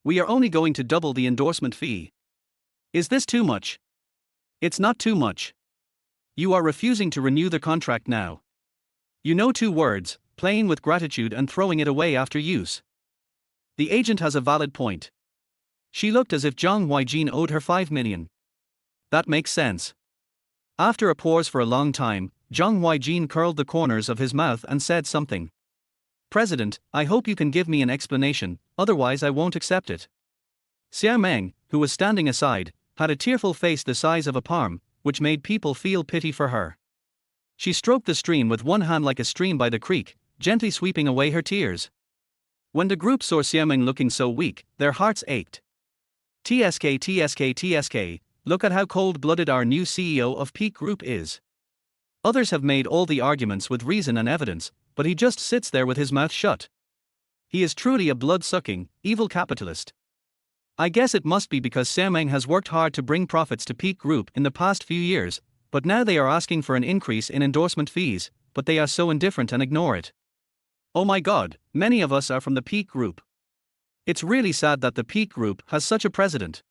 We are only going to double the endorsement fee. Is this too much? It's not too much. You are refusing to renew the contract now. You know 2 words, playing with gratitude and throwing it away after use." The agent has a valid point. She looked as if Zhang Huaijin owed her 5 million. That makes sense. After a pause for a long time, Zhang Huaijin curled the corners of his mouth and said something. "President, I hope you can give me an explanation, otherwise I won't accept it." Xiaomeng, who was standing aside, had a tearful face the size of a palm, which made people feel pity for her. She stroked the stream with one hand like a stream by the creek, gently sweeping away her tears. When the group saw Xiaomeng looking so weak, their hearts ached. TSK, look at how cold-blooded our new CEO of Peak Group is. Others have made all the arguments with reason and evidence, but he just sits there with his mouth shut. He is truly a blood-sucking, evil capitalist. I guess it must be because Xiaomeng has worked hard to bring profits to Peak Group in the past few years, but now they are asking for an increase in endorsement fees, but they are so indifferent and ignore it. Oh my God, many of us are from the Peak Group. It's really sad that the Peak Group has such a president.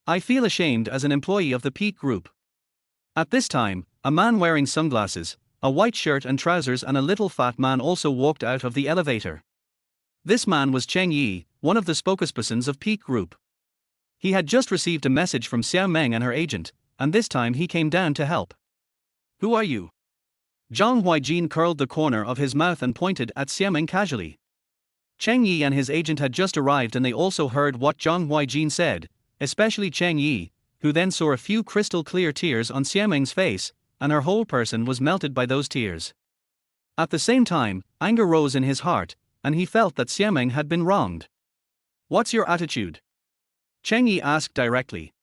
I feel ashamed as an employee of the Peak Group. At this time, a man wearing sunglasses, a white shirt and trousers and a little fat man also walked out of the elevator. This man was Cheng Yi, one of the spokespersons of Peak Group. He had just received a message from Xiaomeng and her agent, and this time he came down to help. Who are you? Zhang Huaijin curled the corner of his mouth and pointed at Xiaomeng casually. Cheng Yi and his agent had just arrived and they also heard what Zhang Huaijin said, especially Cheng Yi, who then saw a few crystal clear tears on Xiameng's face, and her whole person was melted by those tears. At the same time, anger rose in his heart, and he felt that Xiameng had been wronged. "What's your attitude?" Cheng Yi asked directly.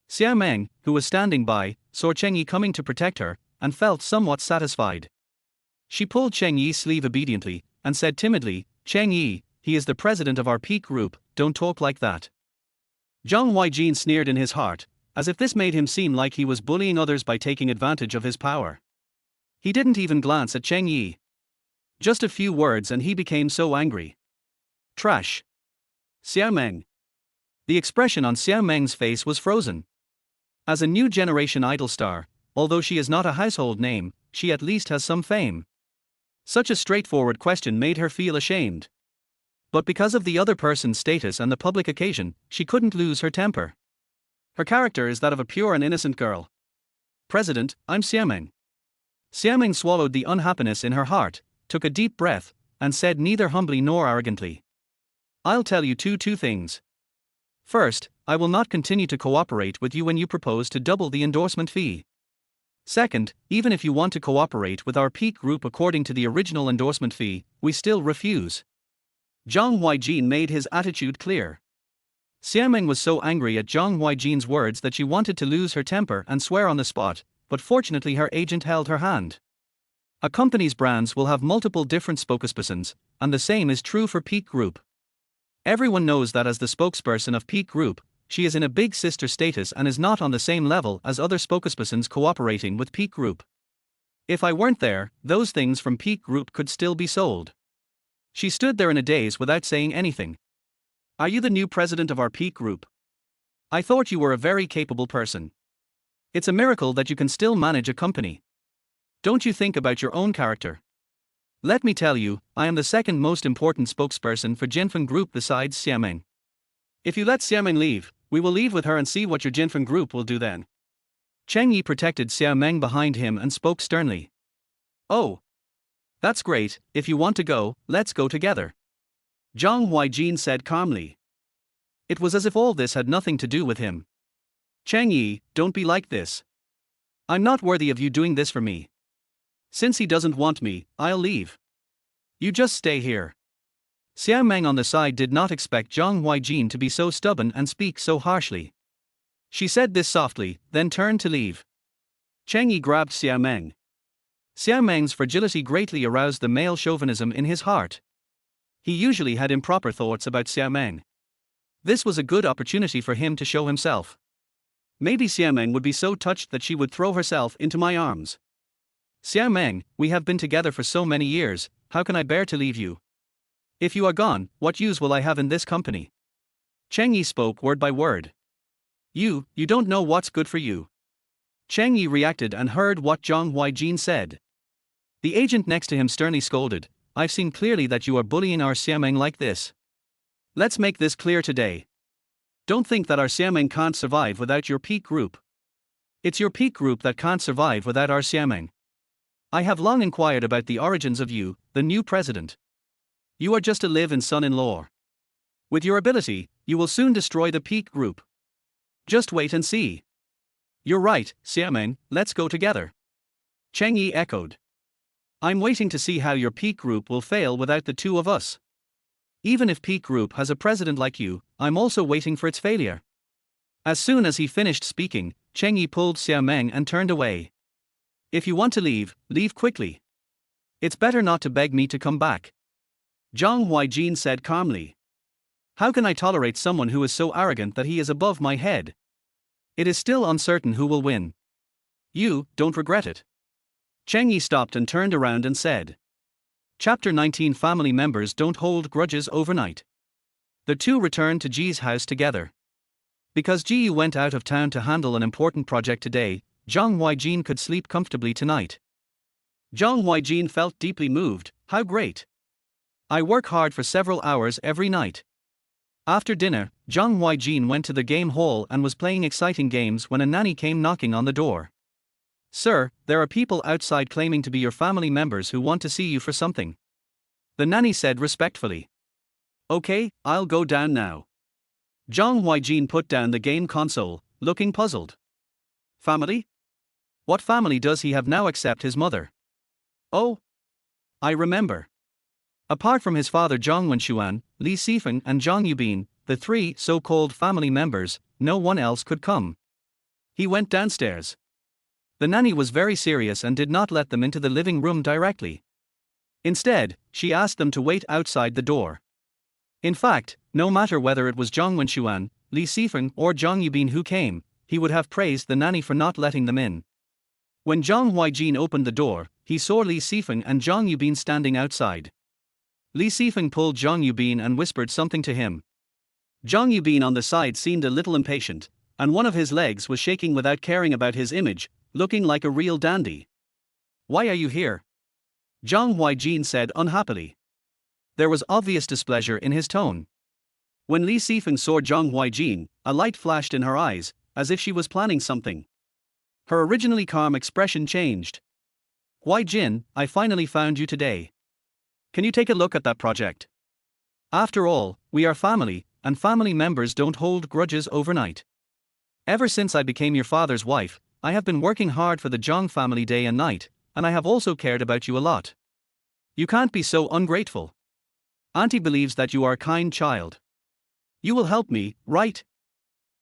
Xiameng, who was standing by, saw Cheng Yi coming to protect her, and felt somewhat satisfied. She pulled Cheng Yi's sleeve obediently, and said timidly, "Cheng Yi, he is the president of our peak group, don't talk like that." Zhang Huaijin sneered in his heart, as if this made him seem like he was bullying others by taking advantage of his power. He didn't even glance at Cheng Yi. Just a few words and he became so angry. "Trash. Xiameng." The expression on Xiameng's face was frozen. As a new generation idol star, although she is not a household name, she at least has some fame. Such a straightforward question made her feel ashamed. But because of the other person's status and the public occasion, she couldn't lose her temper. Her character is that of a pure and innocent girl. "President, I'm Xiameng." Xiameng swallowed the unhappiness in her heart, took a deep breath, and said neither humbly nor arrogantly, "I'll tell you two things. First, I will not continue to cooperate with you when you propose to double the endorsement fee. Second, even if you want to cooperate with our peak group according to the original endorsement fee, we still refuse." Zhang Huaijin made his attitude clear. Xiameng was so angry at Zhang Huaijin's words that she wanted to lose her temper and swear on the spot, but fortunately her agent held her hand. A company's brands will have multiple different spokespersons, and the same is true for Peak Group. Everyone knows that as the spokesperson of Peak Group, she is in a big sister status and is not on the same level as other spokespersons cooperating with Peak Group. If I weren't there, those things from Peak Group could still be sold. She stood there in a daze without saying anything. "Are you the new president of our Peak Group? I thought you were a very capable person. It's a miracle that you can still manage a company. Don't you think about your own character? Let me tell you, I am the second most important spokesperson for Jinfeng Group besides Xiameng. If you let Xiameng leave, we will leave with her and see what your Jinfeng Group will do then." Cheng Yi protected Xiameng behind him and spoke sternly. "Oh. That's great, if you want to go, let's go together." Zhang Huaijin said calmly. It was as if all this had nothing to do with him. "Cheng Yi, don't be like this. I'm not worthy of you doing this for me. Since he doesn't want me, I'll leave. You just stay here." Xiameng on the side did not expect Zhang Huaijin to be so stubborn and speak so harshly. She said this softly, then turned to leave. Cheng Yi grabbed Xiameng. Xiameng's fragility greatly aroused the male chauvinism in his heart. He usually had improper thoughts about Xiameng. This was a good opportunity for him to show himself. Maybe Xiameng would be so touched that she would throw herself into my arms. "Xiameng, we have been together for so many years, how can I bear to leave you? If you are gone, what use will I have in this company?" Cheng Yi spoke word by word. You don't know what's good for you." Cheng Yi reacted and heard what Zhang Huaijin said. The agent next to him sternly scolded, "I've seen clearly that you are bullying our Xiameng like this. Let's make this clear today. Don't think that our Xiameng can't survive without your Peak Group. It's your Peak Group that can't survive without our Xiameng. I have long inquired about the origins of you, the new president. You are just a live-in son-in-law. With your ability, you will soon destroy the Peak Group. Just wait and see." "You're right, Xiameng, let's go together." Cheng Yi echoed. "I'm waiting to see how your Peak Group will fail without the two of us. Even if Peak Group has a president like you, I'm also waiting for its failure." As soon as he finished speaking, Cheng Yi pulled Xiameng and turned away. "If you want to leave, leave quickly. It's better not to beg me to come back." Zhang Huaijin said calmly. "How can I tolerate someone who is so arrogant that he is above my head? It is still uncertain who will win. You don't regret it." Cheng Yi stopped and turned around and said. Chapter 19 Family members don't hold grudges overnight. The two returned to Ji's house together. Because Ji went out of town to handle an important project today, Zhang Huaijin could sleep comfortably tonight. Zhang Huaijin felt deeply moved. How great! I work hard for several hours every night. After dinner, Zhang Huaijin went to the game hall and was playing exciting games when a nanny came knocking on the door. "Sir, there are people outside claiming to be your family members who want to see you for something," the nanny said respectfully. Okay, I'll go down now. Zhang Huaijin put down the game console, looking puzzled. Family? What family does he have now except his mother? Oh, I remember. Apart from his father Zhang Wenxuan, Li Sifeng and Zhang Yubin, the three so-called family members, no one else could come. He went downstairs. The nanny was very serious and did not let them into the living room directly. Instead, she asked them to wait outside the door. In fact, no matter whether it was Zhang Wenxuan, Li Sifeng or Zhang Yubin who came, he would have praised the nanny for not letting them in. When Zhang Huaijin opened the door, he saw Li Sifeng and Zhang Yubin standing outside. Li Sifeng pulled Zhang Yubin and whispered something to him. Zhang Yubin on the side seemed a little impatient, and one of his legs was shaking without caring about his image, looking like a real dandy. Why are you here? Zhang Huaijin said unhappily. There was obvious displeasure in his tone. When Li Sifeng saw Zhang Huaijin, a light flashed in her eyes, as if she was planning something. Her originally calm expression changed. Huaijin, I finally found you today. Can you take a look at that project? After all, we are family, and family members don't hold grudges overnight. Ever since I became your father's wife, I have been working hard for the Zhang family day and night, and I have also cared about you a lot. You can't be so ungrateful. Auntie believes that you are a kind child. You will help me, right?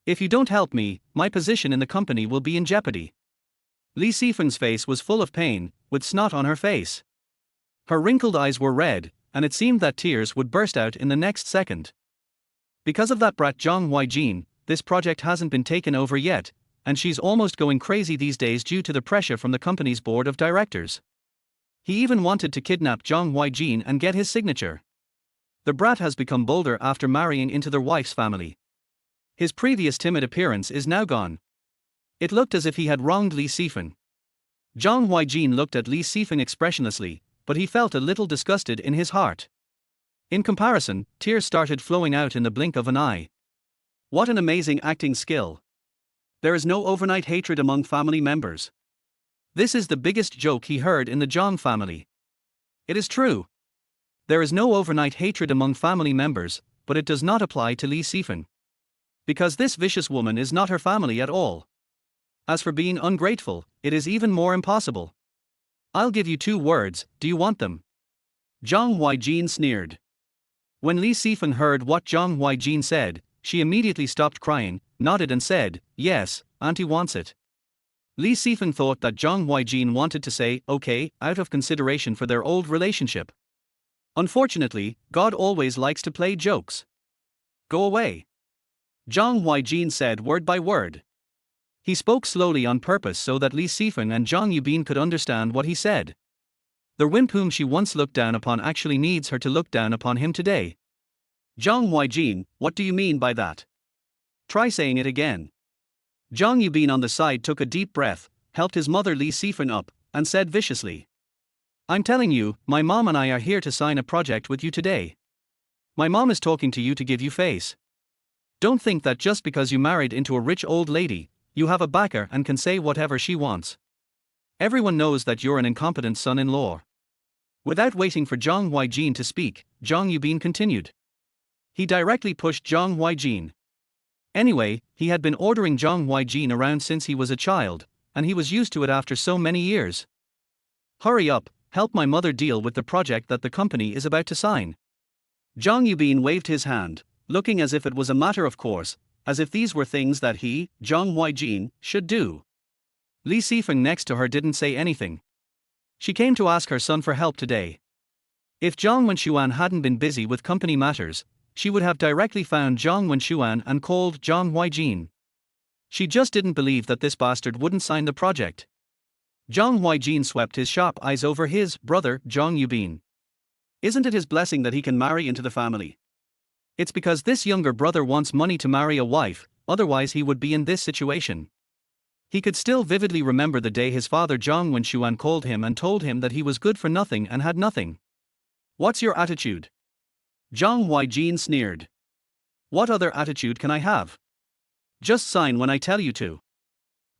If you don't help me, my position in the company will be in jeopardy. Li Sifeng's face was full of pain, with snot on her face. Her wrinkled eyes were red, and it seemed that tears would burst out in the next second. Because of that brat Zhang Huaijin, this project hasn't been taken over yet, and she's almost going crazy these days due to the pressure from the company's board of directors. He even wanted to kidnap Zhang Huaijin and get his signature. The brat has become bolder after marrying into their wife's family. His previous timid appearance is now gone. It looked as if he had wronged Li Sifeng. Zhang Huaijin looked at Li Sifeng expressionlessly, but he felt a little disgusted in his heart. In comparison, tears started flowing out in the blink of an eye. What an amazing acting skill. There is no overnight hatred among family members. This is the biggest joke he heard in the Zhang family. It is true. There is no overnight hatred among family members, but it does not apply to Li Sifeng. Because this vicious woman is not her family at all. As for being ungrateful, it is even more impossible. I'll give you 2 words, do you want them? Zhang Huaijin sneered. When Li Sifeng heard what Zhang Huaijin said, she immediately stopped crying, nodded and said, yes, Auntie wants it. Li Sifeng thought that Zhang Huaijin wanted to say, okay, out of consideration for their old relationship. Unfortunately, God always likes to play jokes. Go away. Zhang Huaijin said word by word. He spoke slowly on purpose so that Li Sifeng and Zhang Yubin could understand what he said. The wimp whom she once looked down upon actually needs her to look down upon him today. Zhang Huaijin, what do you mean by that? Try saying it again. Zhang Yubin on the side took a deep breath, helped his mother Li Sifeng up, and said viciously. I'm telling you, my mom and I are here to sign a project with you today. My mom is talking to you to give you face. Don't think that just because you married into a rich old lady, you have a backer and can say whatever she wants. Everyone knows that you're an incompetent son-in-law. Without waiting for Zhang Huaijin to speak, Zhang Yubin continued. He directly pushed Zhang Huaijin. Anyway, he had been ordering Zhang Huaijin around since he was a child, and he was used to it after so many years. Hurry up, help my mother deal with the project that the company is about to sign. Zhang Yubin waved his hand, looking as if it was a matter of course, as if these were things that he, Zhang Huaijin, should do. Li Sifeng next to her didn't say anything. She came to ask her son for help today. If Zhang Wenxuan hadn't been busy with company matters, she would have directly found Zhang Wenxuan and called Zhang Huaijin. She just didn't believe that this bastard wouldn't sign the project. Zhang Huaijin swept his sharp eyes over his brother, Zhang Yubin. Isn't it his blessing that he can marry into the family? It's because this younger brother wants money to marry a wife, otherwise he would be in this situation. He could still vividly remember the day his father Zhang Wenxuan called him and told him that he was good for nothing and had nothing. What's your attitude? Zhang Huaijin sneered. What other attitude can I have? Just sign when I tell you to.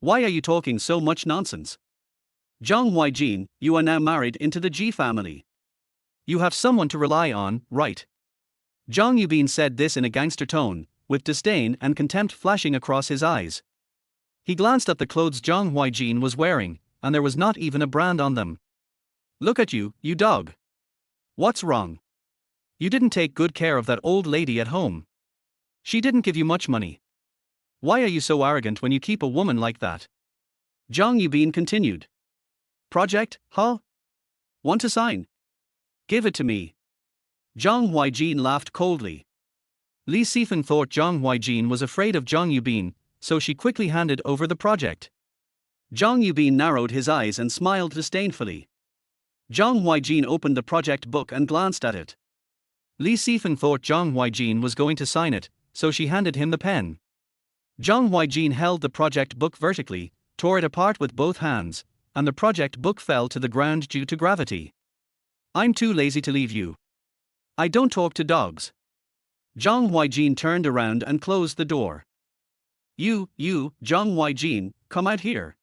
Why are you talking so much nonsense? Zhang Huaijin, you are now married into the Ji family. You have someone to rely on, right? Zhang Yubin said this in a gangster tone, with disdain and contempt flashing across his eyes. He glanced at the clothes Zhang Huaijin was wearing, and there was not even a brand on them. Look at you, you dog. What's wrong? You didn't take good care of that old lady at home. She didn't give you much money. Why are you so arrogant when you keep a woman like that? Zhang Yubin continued. Project, huh? Want to sign? Give it to me. Zhang Huaijin laughed coldly. Li Sifeng thought Zhang Huaijin was afraid of Zhang Yubin, so she quickly handed over the project. Zhang Yubin narrowed his eyes and smiled disdainfully. Zhang Huaijin opened the project book and glanced at it. Li Sifeng thought Zhang Huaijin was going to sign it, so she handed him the pen. Zhang Huaijin held the project book vertically, tore it apart with both hands, and the project book fell to the ground due to gravity. I'm too lazy to leave you. I don't talk to dogs. Zhang Huaijin turned around and closed the door. You, Zhang Huaijin, come out here.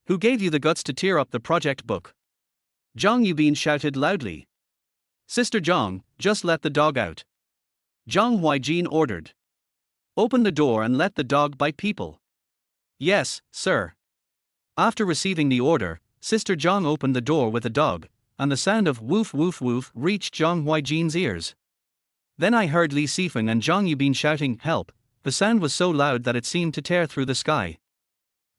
Who gave you the guts to tear up the project book? Zhang Yubin shouted loudly. Sister Zhang, just let the dog out. Zhang Huaijin ordered. Open the door and let the dog bite people. Yes, sir. After receiving the order, Sister Zhang opened the door with the dog, and the sound of woof woof woof reached Zhang Huaijin's ears. Then I heard Li Sifeng and Zhang Yubin shouting, help. The sound was so loud that it seemed to tear through the sky.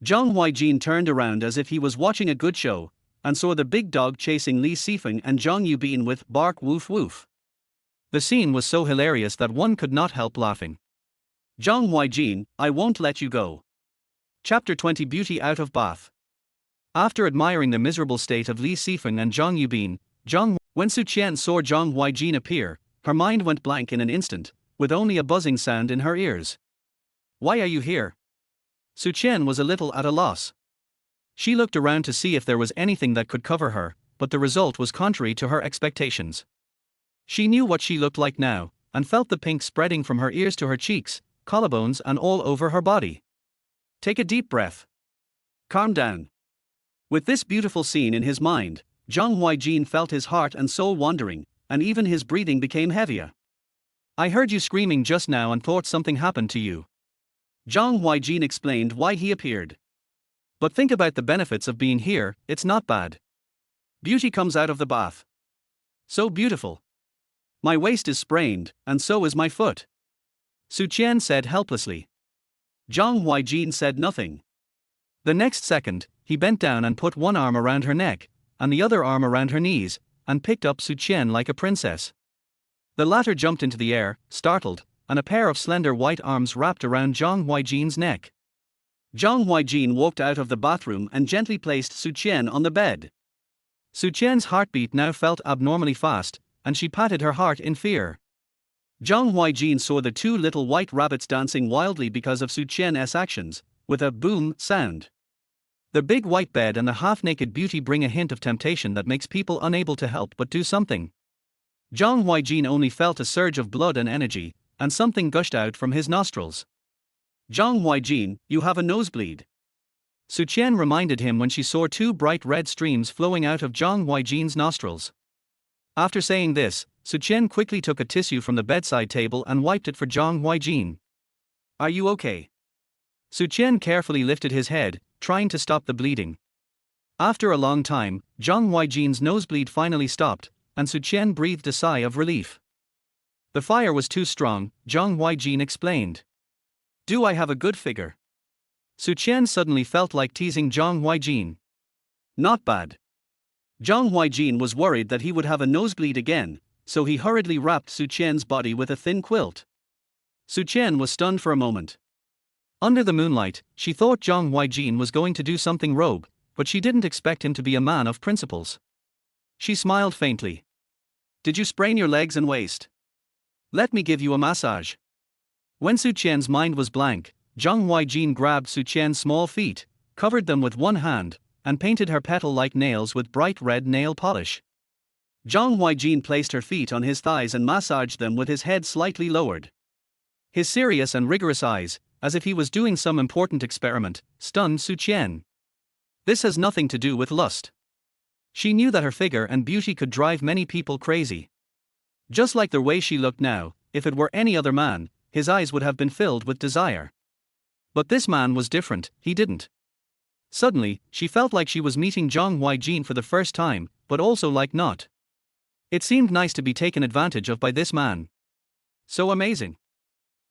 Zhang Huaijin turned around as if he was watching a good show, and saw the big dog chasing Li Sifeng and Zhang Yubin with bark woof woof. The scene was so hilarious that one could not help laughing. Zhang Huaijin, I won't let you go. Chapter 20 Beauty Out of Bath. After admiring the miserable state of Li Sifeng and Zhang Yubin, when Su Qian saw Zhang Huaijin appear, her mind went blank in an instant, with only a buzzing sound in her ears. Why are you here? Su Qian was a little at a loss. She looked around to see if there was anything that could cover her, but the result was contrary to her expectations. She knew what she looked like now, and felt the pink spreading from her ears to her cheeks, collarbones and all over her body. Take a deep breath. Calm down. With this beautiful scene in his mind, Zhang Huaijin felt his heart and soul wandering, and even his breathing became heavier. I heard you screaming just now and thought something happened to you. Zhang Huaijin explained why he appeared. But think about the benefits of being here, it's not bad. Beauty comes out of the bath. So beautiful. My waist is sprained, and so is my foot. Su Qian said helplessly. Zhang Huaijin said nothing. The next second, he bent down and put one arm around her neck, and the other arm around her knees, and picked up Su Qian like a princess. The latter jumped into the air, startled, and a pair of slender white arms wrapped around Zhang Huaijin's neck. Zhang Huaijin walked out of the bathroom and gently placed Su Qian on the bed. Su Qian's heartbeat now felt abnormally fast, and she patted her heart in fear. Zhang Huaijin saw the two little white rabbits dancing wildly because of Su Qian's actions, with a boom sound. The big white bed and the half-naked beauty bring a hint of temptation that makes people unable to help but do something. Zhang Huaijin only felt a surge of blood and energy, and something gushed out from his nostrils. Zhang Huaijin, you have a nosebleed. Su Qian reminded him when she saw two bright red streams flowing out of Zhang Huaijin's nostrils. After saying this, Su Qian quickly took a tissue from the bedside table and wiped it for Zhang Huaijin. Are you okay? Su Qian carefully lifted his head, trying to stop the bleeding. After a long time, Zhang Huaijin's nosebleed finally stopped, and Su Qian breathed a sigh of relief. The fire was too strong, Zhang Huaijin explained. Do I have a good figure? Su Qian suddenly felt like teasing Zhang Huaijin. Not bad. Zhang Huaijin was worried that he would have a nosebleed again, so he hurriedly wrapped Su Qian's body with a thin quilt. Su Qian was stunned for a moment. Under the moonlight, she thought Zhang Huaijin was going to do something rogue, but she didn't expect him to be a man of principles. She smiled faintly. Did you sprain your legs and waist? Let me give you a massage. When Su Qian's mind was blank, Zhang Huaijin grabbed Su Qian's small feet, covered them with one hand, and painted her petal-like nails with bright red nail polish. Zhang Huaijin placed her feet on his thighs and massaged them with his head slightly lowered. His serious and rigorous eyes, as if he was doing some important experiment, stunned Su Qian. This has nothing to do with lust. She knew that her figure and beauty could drive many people crazy. Just like the way she looked now, if it were any other man, his eyes would have been filled with desire. But this man was different, he didn't. Suddenly, she felt like she was meeting Zhang Huaijin for the first time, but also like not. It seemed nice to be taken advantage of by this man. So amazing.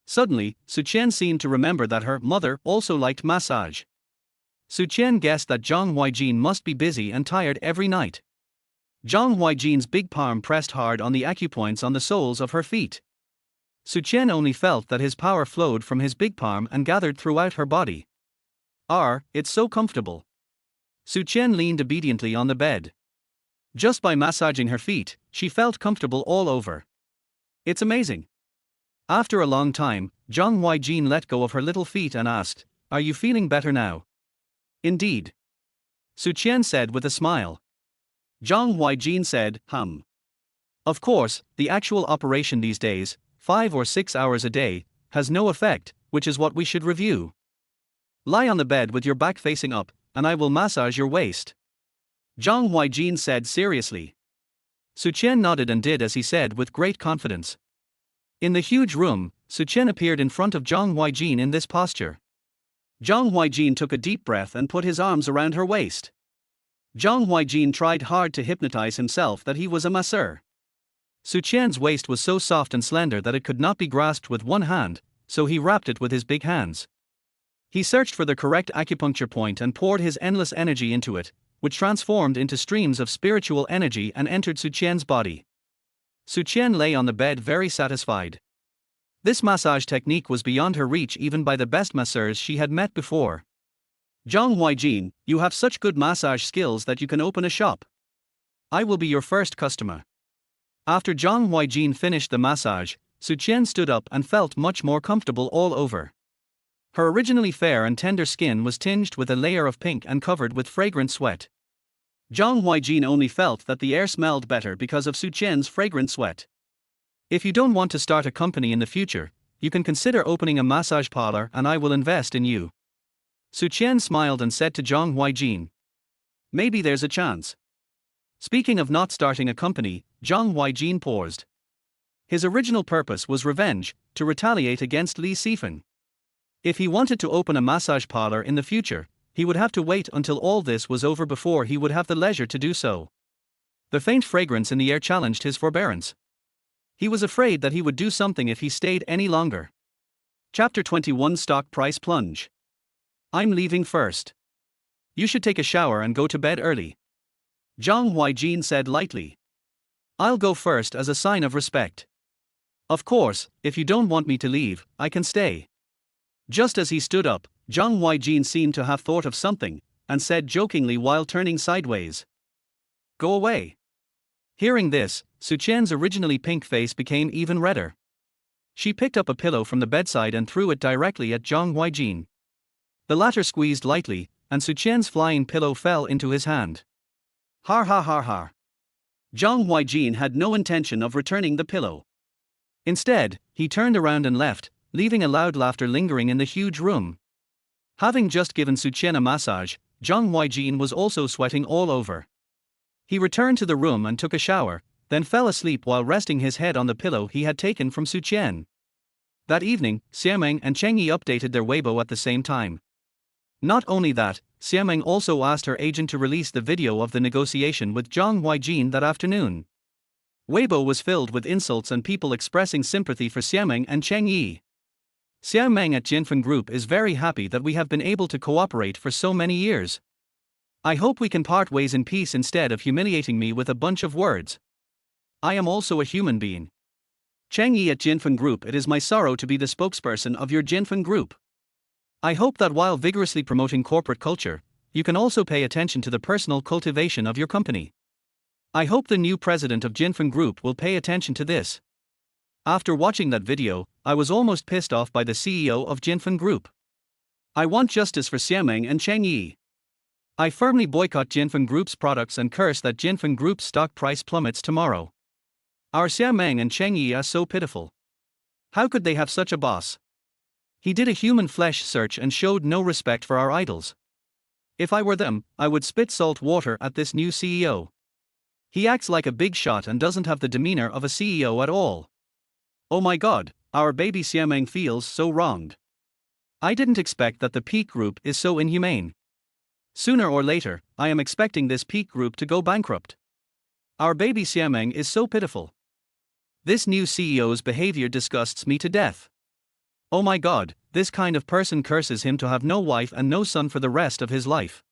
Suddenly, Su Qian seemed to remember that her mother also liked massage. Su Qian guessed that Zhang Huaijin must be busy and tired every night. Zhang Huaijin's big palm pressed hard on the acupoints on the soles of her feet. Su Qian only felt that his power flowed from his big palm and gathered throughout her body. It's so comfortable. Su Qian leaned obediently on the bed. Just by massaging her feet, she felt comfortable all over. It's amazing. After a long time, Zhang Huaijin let go of her little feet and asked, "Are you feeling better now?" "Indeed," Su Qian said with a smile. Zhang Huaijin said, Of course, the actual operation these days, 5 or 6 hours a day, has no effect, which is what we should review. Lie on the bed with your back facing up, and I will massage your waist," Zhang Huaijin said seriously. Su Qian nodded and did as he said with great confidence. In the huge room, Su Qian appeared in front of Zhang Huaijin in this posture. Zhang Huaijin took a deep breath and put his arms around her waist. Zhang Huaijin tried hard to hypnotize himself that he was a masseur. Su Qian's waist was so soft and slender that it could not be grasped with one hand, so he wrapped it with his big hands. He searched for the correct acupuncture point and poured his endless energy into it, which transformed into streams of spiritual energy and entered Su Qian's body. Su Qian lay on the bed very satisfied. This massage technique was beyond her reach even by the best masseurs she had met before. "Zhang Huaijin, you have such good massage skills that you can open a shop. I will be your first customer." After Zhang Huaijin finished the massage, Su Qian stood up and felt much more comfortable all over. Her originally fair and tender skin was tinged with a layer of pink and covered with fragrant sweat. Zhang Huaijin only felt that the air smelled better because of Su Qian's fragrant sweat. "If you don't want to start a company in the future, you can consider opening a massage parlor and I will invest in you." Su Qian smiled and said to Zhang Huaijin, "Maybe there's a chance." Speaking of not starting a company, Zhang Huaijin paused. His original purpose was revenge, to retaliate against Li Sifan. If he wanted to open a massage parlor in the future, he would have to wait until all this was over before he would have the leisure to do so. The faint fragrance in the air challenged his forbearance. He was afraid that he would do something if he stayed any longer. Chapter 21 Stock Price Plunge. "I'm leaving first. You should take a shower and go to bed early," Zhang Huaijin said lightly. "I'll go first as a sign of respect. Of course, if you don't want me to leave, I can stay." Just as he stood up, Zhang Huaijin seemed to have thought of something, and said jokingly while turning sideways, "Go away." Hearing this, Su Qian's originally pink face became even redder. She picked up a pillow from the bedside and threw it directly at Zhang Huaijin. The latter squeezed lightly, and Su Qian's flying pillow fell into his hand. Har har har har. Zhang Huaijin had no intention of returning the pillow. Instead, he turned around and left, leaving a loud laughter lingering in the huge room. Having just given Su Qian a massage, Zhang Huaijin was also sweating all over. He returned to the room and took a shower, then fell asleep while resting his head on the pillow he had taken from Su Qian. That evening, Xiameng and Cheng Yi updated their Weibo at the same time. Not only that, Xiameng also asked her agent to release the video of the negotiation with Zhang Huaijin that afternoon. Weibo was filled with insults and people expressing sympathy for Xiameng and Cheng Yi. "Xiameng at Jinfen Group is very happy that we have been able to cooperate for so many years. I hope we can part ways in peace instead of humiliating me with a bunch of words. I am also a human being. Cheng Yi at Jinfen Group, it is my sorrow to be the spokesperson of your Jinfen Group. I hope that while vigorously promoting corporate culture, you can also pay attention to the personal cultivation of your company. I hope the new president of Jinfen Group will pay attention to this." After watching that video, I was almost pissed off by the CEO of Jinfen Group. I want justice for Xiameng and Cheng Yi. I firmly boycott Jinfen Group's products and curse that Jinfen Group's stock price plummets tomorrow. Our Xiameng and Cheng Yi are so pitiful. How could they have such a boss? He did a human flesh search and showed no respect for our idols. If I were them, I would spit salt water at this new CEO. He acts like a big shot and doesn't have the demeanor of a CEO at all. Oh my god, our baby Xiameng feels so wronged. I didn't expect that the Peak Group is so inhumane. Sooner or later, I am expecting this Peak Group to go bankrupt. Our baby Xiameng is so pitiful. This new CEO's behavior disgusts me to death. Oh my god, this kind of person curses him to have no wife and no son for the rest of his life.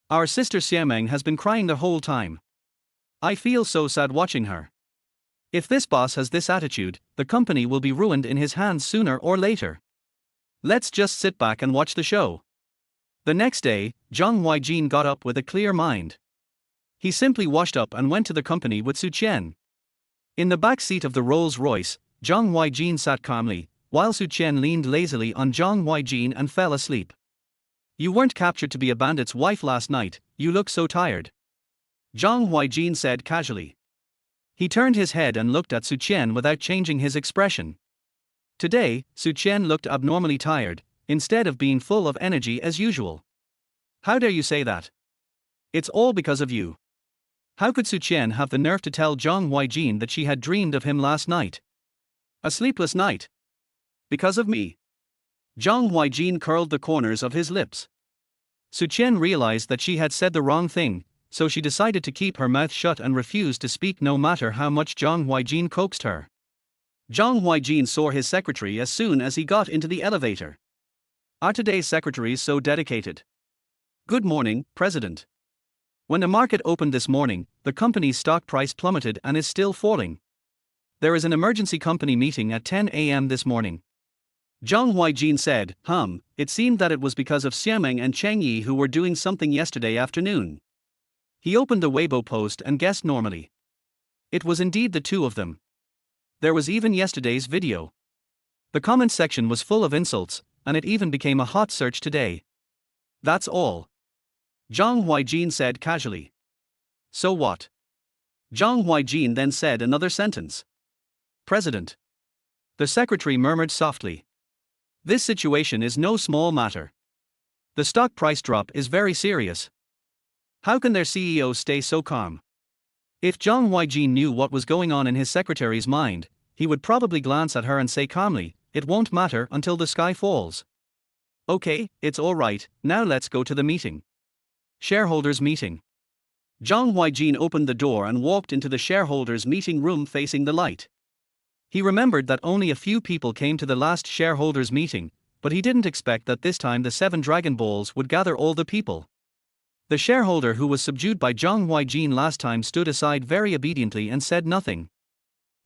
Our sister Xiameng has been crying the whole time. I feel so sad watching her. If this boss has this attitude, the company will be ruined in his hands sooner or later. Let's just sit back and watch the show. The next day, Zhang Huaijin got up with a clear mind. He simply washed up and went to the company with Su Qian. In the back seat of the Rolls-Royce, Zhang Huaijin sat calmly, while Su Qian leaned lazily on Zhang Huaijin and fell asleep. You weren't captured to be a bandit's wife last night, you look so tired. Zhang Huaijin said casually. He turned his head and looked at Su Qian without changing his expression. Today, Su Qian looked abnormally tired, instead of being full of energy as usual. How dare you say that? It's all because of you. How could Su Qian have the nerve to tell Zhang Huaijin that she had dreamed of him last night? A sleepless night. Because of me. Zhang Huaijin curled the corners of his lips. Su Qian realized that she had said the wrong thing, so she decided to keep her mouth shut and refuse to speak no matter how much Zhang Huaijin coaxed her. Zhang Huaijin saw his secretary as soon as he got into the elevator. Are today's secretaries so dedicated? Good morning, President. When the market opened this morning, the company's stock price plummeted and is still falling. There is an emergency company meeting at 10 a.m. this morning. Zhang Huaijin said, it seemed that it was because of Xiameng and Cheng Yi who were doing something yesterday afternoon. He opened the Weibo post and guessed normally. It was indeed the two of them. There was even yesterday's video. The comment section was full of insults, and it even became a hot search today. That's all. Zhang Huaijin said casually. So what? Zhang Huaijin then said another sentence. President. The secretary murmured softly. This situation is no small matter. The stock price drop is very serious. How can their CEO stay so calm? If Zhang Huaijin knew what was going on in his secretary's mind, he would probably glance at her and say calmly, it won't matter until the sky falls. Okay, it's all right, now let's go to the meeting. Shareholders meeting. Zhang Huaijin opened the door and walked into the shareholders meeting room facing the light. He remembered that only a few people came to the last shareholders meeting, but he didn't expect that this time the 7 Dragon Balls would gather all the people. The shareholder who was subdued by Zhang Huaijin last time stood aside very obediently and said nothing.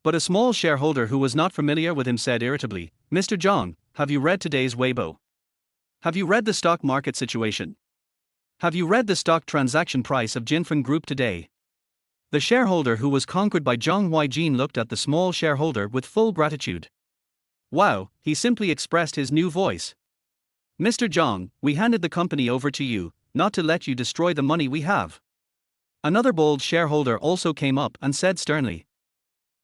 But a small shareholder who was not familiar with him said irritably, Mr. Zhang, have you read today's Weibo? Have you read the stock market situation? Have you read the stock transaction price of Jinfen Group today? The shareholder who was conquered by Zhang Huaijin looked at the small shareholder with full gratitude. Wow, he simply expressed his new voice. Mr. Zhang, we handed the company over to you, not to let you destroy the money we have. Another bold shareholder also came up and said sternly.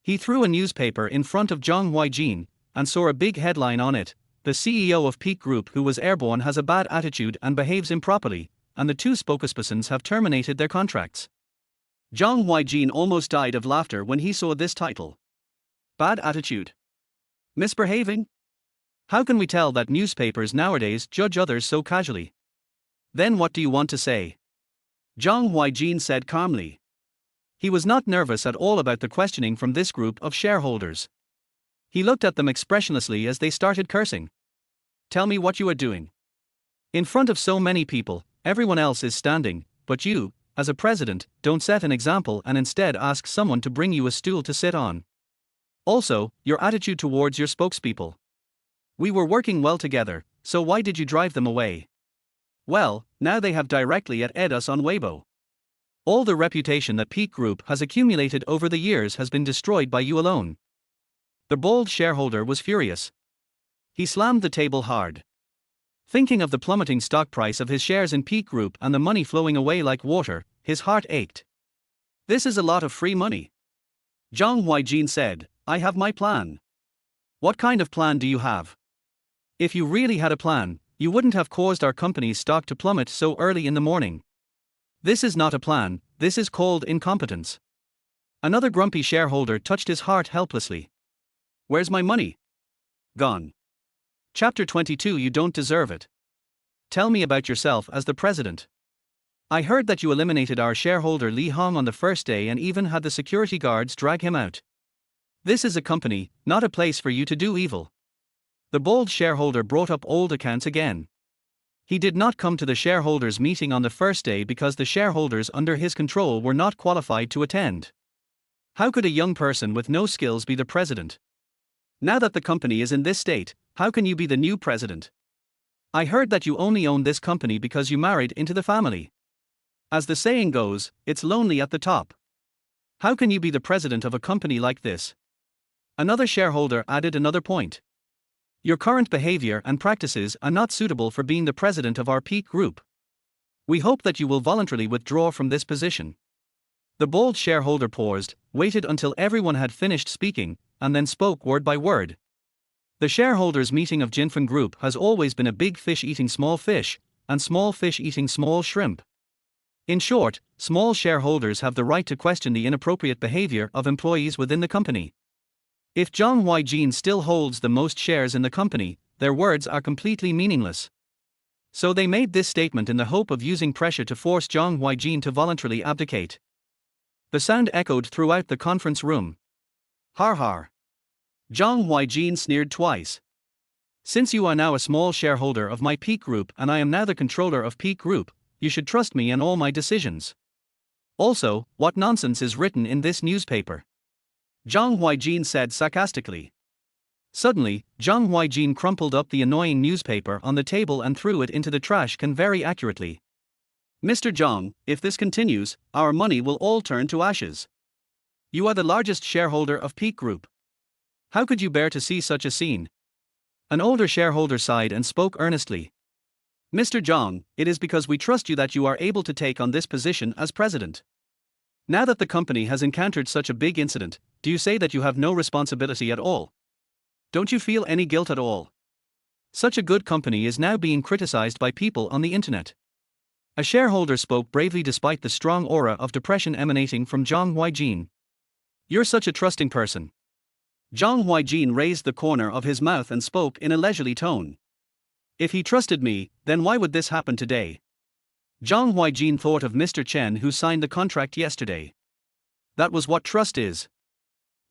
He threw a newspaper in front of Zhang Huaijin, and saw a big headline on it, the CEO of Peak Group who was airborne has a bad attitude and behaves improperly, and the 2 spokespersons have terminated their contracts. Zhang Huaijin almost died of laughter when he saw this title. Bad attitude. Misbehaving? How can we tell that newspapers nowadays judge others so casually? Then what do you want to say? Zhang Huaijin said calmly. He was not nervous at all about the questioning from this group of shareholders. He looked at them expressionlessly as they started cursing. Tell me what you are doing. In front of so many people, everyone else is standing, but you, as a president, don't set an example and instead ask someone to bring you a stool to sit on. Also, your attitude towards your spokespeople. We were working well together, so why did you drive them away? Well, now they have directly at us on Weibo. All the reputation that Peak Group has accumulated over the years has been destroyed by you alone. The bold shareholder was furious. He slammed the table hard. Thinking of the plummeting stock price of his shares in Peak Group and the money flowing away like water, his heart ached. This is a lot of free money. Zhang Huaijin said, I have my plan. What kind of plan do you have? If you really had a plan, you wouldn't have caused our company's stock to plummet so early in the morning. This is not a plan, this is called incompetence. Another grumpy shareholder touched his heart helplessly. Where's my money? Gone. Chapter 22. You don't deserve it. Tell me about yourself as the president. I heard that you eliminated our shareholder Li Hong on the first day and even had the security guards drag him out. This is a company, not a place for you to do evil. The bold shareholder brought up old accounts again. He did not come to the shareholders' meeting on the first day because the shareholders under his control were not qualified to attend. How could a young person with no skills be the president? Now that the company is in this state, how can you be the new president? I heard that you only own this company because you married into the family. As the saying goes, it's lonely at the top. How can you be the president of a company like this? Another shareholder added another point. Your current behavior and practices are not suitable for being the president of our Peak Group. We hope that you will voluntarily withdraw from this position. The bold shareholder paused, waited until everyone had finished speaking, and then spoke word by word. The shareholders' meeting of Jinfen Group has always been a big fish eating small fish, and small fish eating small shrimp. In short, small shareholders have the right to question the inappropriate behavior of employees within the company. If Zhang Huaijin still holds the most shares in the company, their words are completely meaningless. So they made this statement in the hope of using pressure to force Zhang Huaijin to voluntarily abdicate. The sound echoed throughout the conference room. Har har. Zhang Huaijin sneered twice. Since you are now a small shareholder of my Peak Group and I am now the controller of Peak Group, you should trust me in all my decisions. Also, what nonsense is written in this newspaper? Zhang Huaijin said sarcastically. Suddenly, Zhang Huaijin crumpled up the annoying newspaper on the table and threw it into the trash can very accurately. Mr. Zhang, if this continues, our money will all turn to ashes. You are the largest shareholder of Peak Group. How could you bear to see such a scene? An older shareholder sighed and spoke earnestly. Mr. Zhang, it is because we trust you that you are able to take on this position as president. Now that the company has encountered such a big incident, do you say that you have no responsibility at all? Don't you feel any guilt at all? Such a good company is now being criticized by people on the internet. A shareholder spoke bravely despite the strong aura of depression emanating from Zhang Huaijin. You're such a trusting person. Zhang Huaijin raised the corner of his mouth and spoke in a leisurely tone. If he trusted me, then why would this happen today? Zhang Huaijin thought of Mr. Chen who signed the contract yesterday. That was what trust is.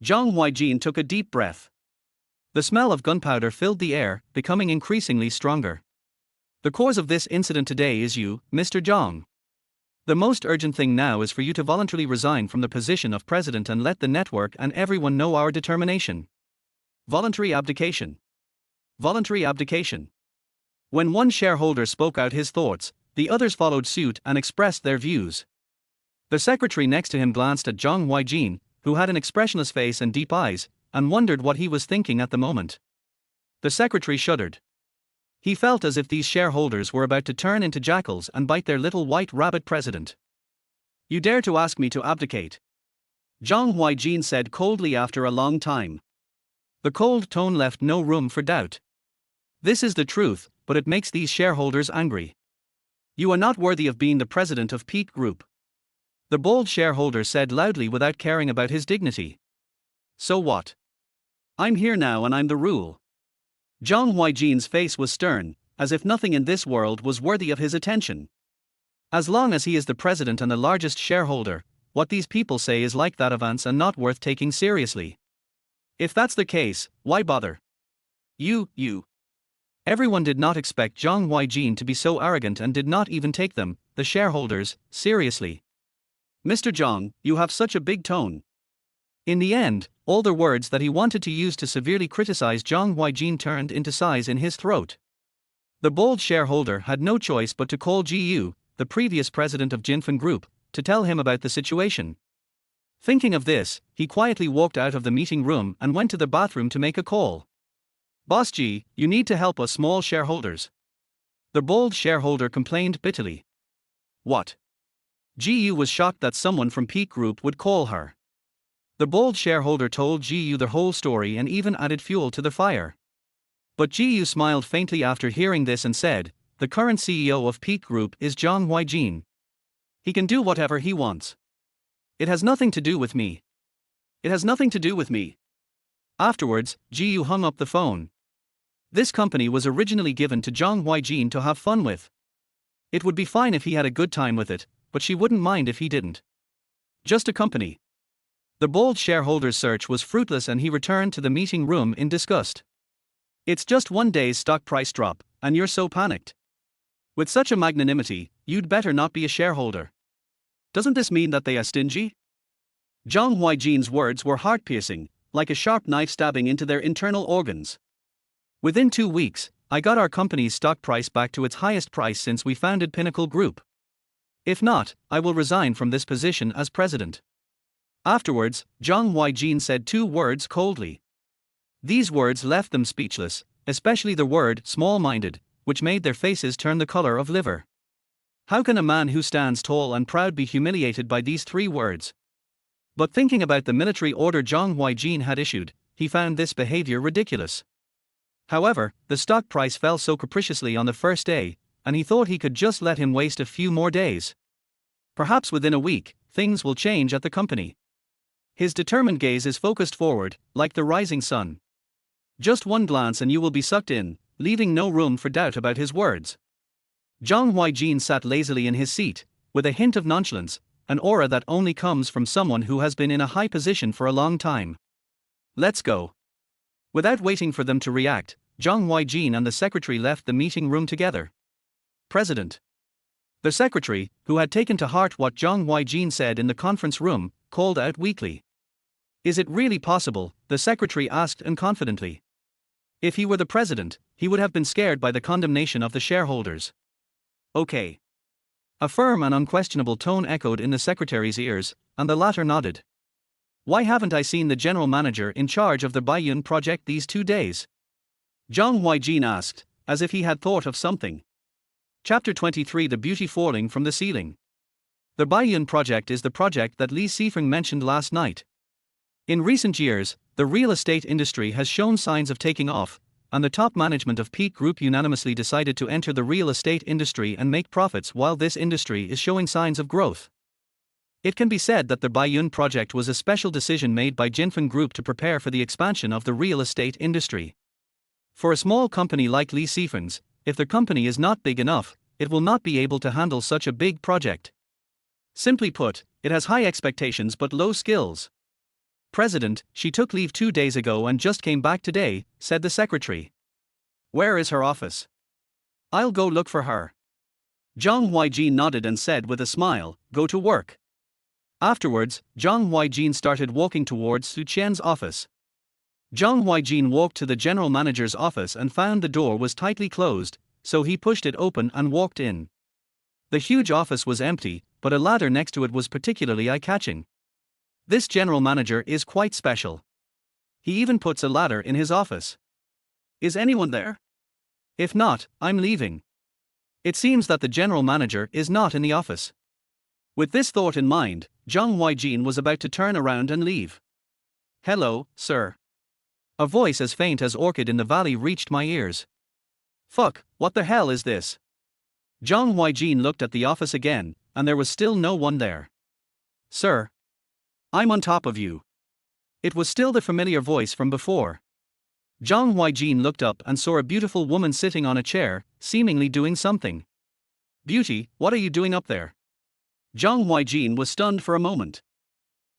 Zhang Huaijin took a deep breath. The smell of gunpowder filled the air, becoming increasingly stronger. The cause of this incident today is you, Mr. Zhang. The most urgent thing now is for you to voluntarily resign from the position of president and let the network and everyone know our determination. Voluntary abdication. Voluntary abdication. When one shareholder spoke out his thoughts, the others followed suit and expressed their views. The secretary next to him glanced at Zhang Huaijin, who had an expressionless face and deep eyes, and wondered what he was thinking at the moment. The secretary shuddered. He felt as if these shareholders were about to turn into jackals and bite their little white rabbit president. You dare to ask me to abdicate? Zhang Huaijin said coldly after a long time. The cold tone left no room for doubt. This is the truth, but it makes these shareholders angry. You are not worthy of being the president of Peak Group. The bold shareholder said loudly without caring about his dignity. So what? I'm here now and I'm the rule. Zhang Huaijin's face was stern, as if nothing in this world was worthy of his attention. As long as he is the president and the largest shareholder, what these people say is like that of ants and not worth taking seriously. If that's the case, why bother? You. Everyone did not expect Zhang Huaijin to be so arrogant and did not even take them, the shareholders, seriously. Mr. Zhang, you have such a big tone. In the end, all the words that he wanted to use to severely criticize Zhang Huaijin turned into sighs in his throat. The bold shareholder had no choice but to call Gu, the previous president of Jinfen Group, to tell him about the situation. Thinking of this, he quietly walked out of the meeting room and went to the bathroom to make a call. Boss G, you need to help us small shareholders. The bold shareholder complained bitterly. What? Gu was shocked that someone from Peak Group would call her. The bold shareholder told Gu the whole story and even added fuel to the fire. But Gu smiled faintly after hearing this and said, the current CEO of Peak Group is Zhang Huaijin. He can do whatever he wants. It has nothing to do with me. It has nothing to do with me. Afterwards, Jiu hung up the phone. This company was originally given to Zhang Huaijin to have fun with. It would be fine if he had a good time with it, but she wouldn't mind if he didn't. Just a company. The bold shareholder's search was fruitless and he returned to the meeting room in disgust. It's just one day's stock price drop, and you're so panicked. With such a magnanimity, you'd better not be a shareholder. Doesn't this mean that they are stingy? Zhang Huaijin's words were heart-piercing, like a sharp knife stabbing into their internal organs. Within 2 weeks, I got our company's stock price back to its highest price since we founded Pinnacle Group. If not, I will resign from this position as president. Afterwards, Zhang Huaijin said 2 words coldly. These words left them speechless, especially the word small-minded, which made their faces turn the color of liver. How can a man who stands tall and proud be humiliated by these 3 words? But thinking about the military order Zhang Huaijin had issued, he found this behavior ridiculous. However, the stock price fell so capriciously on the first day, and he thought he could just let him waste a few more days. Perhaps within a week, things will change at the company. His determined gaze is focused forward, like the rising sun. Just one glance and you will be sucked in, leaving no room for doubt about his words. Zhang Huaijin sat lazily in his seat, with a hint of nonchalance, an aura that only comes from someone who has been in a high position for a long time. Let's go. Without waiting for them to react, Zhang Huaijin and the secretary left the meeting room together. President. The secretary, who had taken to heart what Zhang Huaijin said in the conference room, called out weakly. Is it really possible? The secretary asked confidently. If he were the president, he would have been scared by the condemnation of the shareholders. Okay. A firm and unquestionable tone echoed in the secretary's ears, and the latter nodded. Why haven't I seen the general manager in charge of the Baiyun project these 2 days? Zhang Huaijin asked, as if he had thought of something. Chapter 23 The Beauty Falling from the Ceiling. The Baiyun project is the project that Li Sifeng mentioned last night. In recent years, the real estate industry has shown signs of taking off, and the top management of Peak Group unanimously decided to enter the real estate industry and make profits while this industry is showing signs of growth. It can be said that the Baiyun project was a special decision made by Jinfen Group to prepare for the expansion of the real estate industry. For a small company like Li Sifeng's, if the company is not big enough, it will not be able to handle such a big project. Simply put, it has high expectations but low skills. President, she took leave 2 days ago and just came back today, said the secretary. Where is her office? I'll go look for her. Zhang Huaijin nodded and said with a smile, go to work. Afterwards, Zhang Huaijin started walking towards Su Qian's office. Zhang Huaijin walked to the general manager's office and found the door was tightly closed, so he pushed it open and walked in. The huge office was empty, but a ladder next to it was particularly eye-catching. This general manager is quite special. He even puts a ladder in his office. Is anyone there? If not, I'm leaving. It seems that the general manager is not in the office. With this thought in mind, Zhang Huaijin was about to turn around and leave. Hello, sir. A voice as faint as orchid in the valley reached my ears. Fuck, what the hell is this? Zhang Huaijin looked at the office again, and there was still no one there. Sir. I'm on top of you. It was still the familiar voice from before. Zhang Huaijin looked up and saw a beautiful woman sitting on a chair, seemingly doing something. Beauty, what are you doing up there? Zhang Huaijin was stunned for a moment.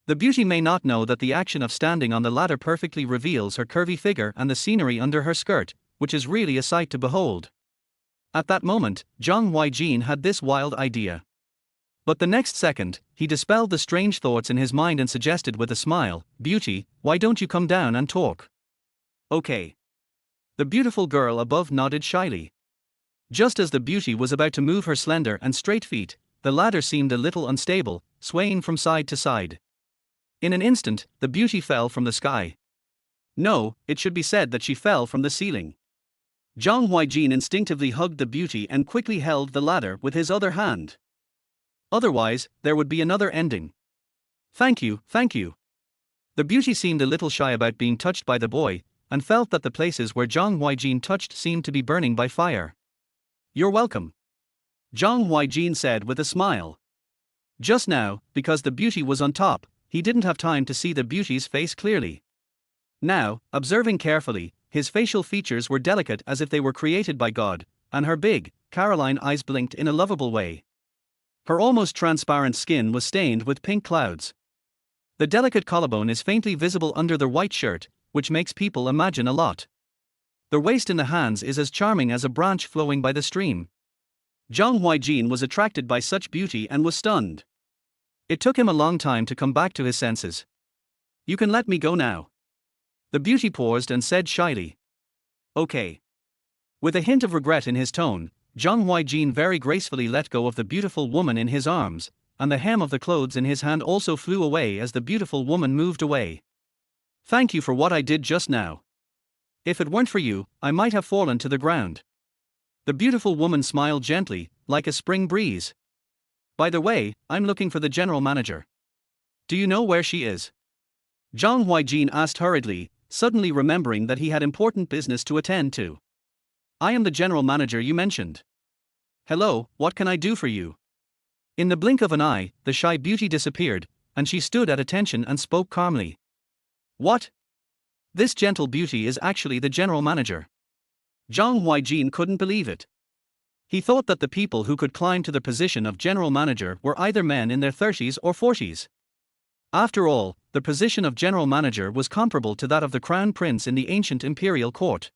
The beauty may not know that the action of standing on the ladder perfectly reveals her curvy figure and the scenery under her skirt, which is really a sight to behold. At that moment, Zhang Huaijin had this wild idea. But the next second, he dispelled the strange thoughts in his mind and suggested with a smile, Beauty, why don't you come down and talk? Okay. The beautiful girl above nodded shyly. Just as the beauty was about to move her slender and straight feet, the ladder seemed a little unstable, swaying from side to side. In an instant, the beauty fell from the sky. No, it should be said that she fell from the ceiling. Zhang Huaijin instinctively hugged the beauty and quickly held the ladder with his other hand. Otherwise, there would be another ending. Thank you, thank you. The beauty seemed a little shy about being touched by the boy, and felt that the places where Zhang Huaijin touched seemed to be burning by fire. You're welcome. Zhang Huaijin said with a smile. Just now, because the beauty was on top, he didn't have time to see the beauty's face clearly. Now, observing carefully, his facial features were delicate as if they were created by God, and her big, Caroline eyes blinked in a lovable way. Her almost transparent skin was stained with pink clouds. The delicate collarbone is faintly visible under the white shirt, which makes people imagine a lot. The waist in the hands is as charming as a branch flowing by the stream. Zhang Huaijin was attracted by such beauty and was stunned. It took him a long time to come back to his senses. "You can let me go now." The beauty paused and said shyly, "Okay." With a hint of regret in his tone, Zhang Huaijin very gracefully let go of the beautiful woman in his arms, and the hem of the clothes in his hand also flew away as the beautiful woman moved away. "Thank you for what I did just now. If it weren't for you, I might have fallen to the ground." The beautiful woman smiled gently, like a spring breeze. "By the way, I'm looking for the general manager. Do you know where she is?" Zhang Huaijin asked hurriedly, suddenly remembering that he had important business to attend to. "I am the general manager you mentioned. Hello, what can I do for you?" In the blink of an eye, the shy beauty disappeared, and she stood at attention and spoke calmly. "What? This gentle beauty is actually the general manager." Zhang Huaijin couldn't believe it. He thought that the people who could climb to the position of general manager were either men in their 30s or 40s. After all, the position of general manager was comparable to that of the crown prince in the ancient imperial court.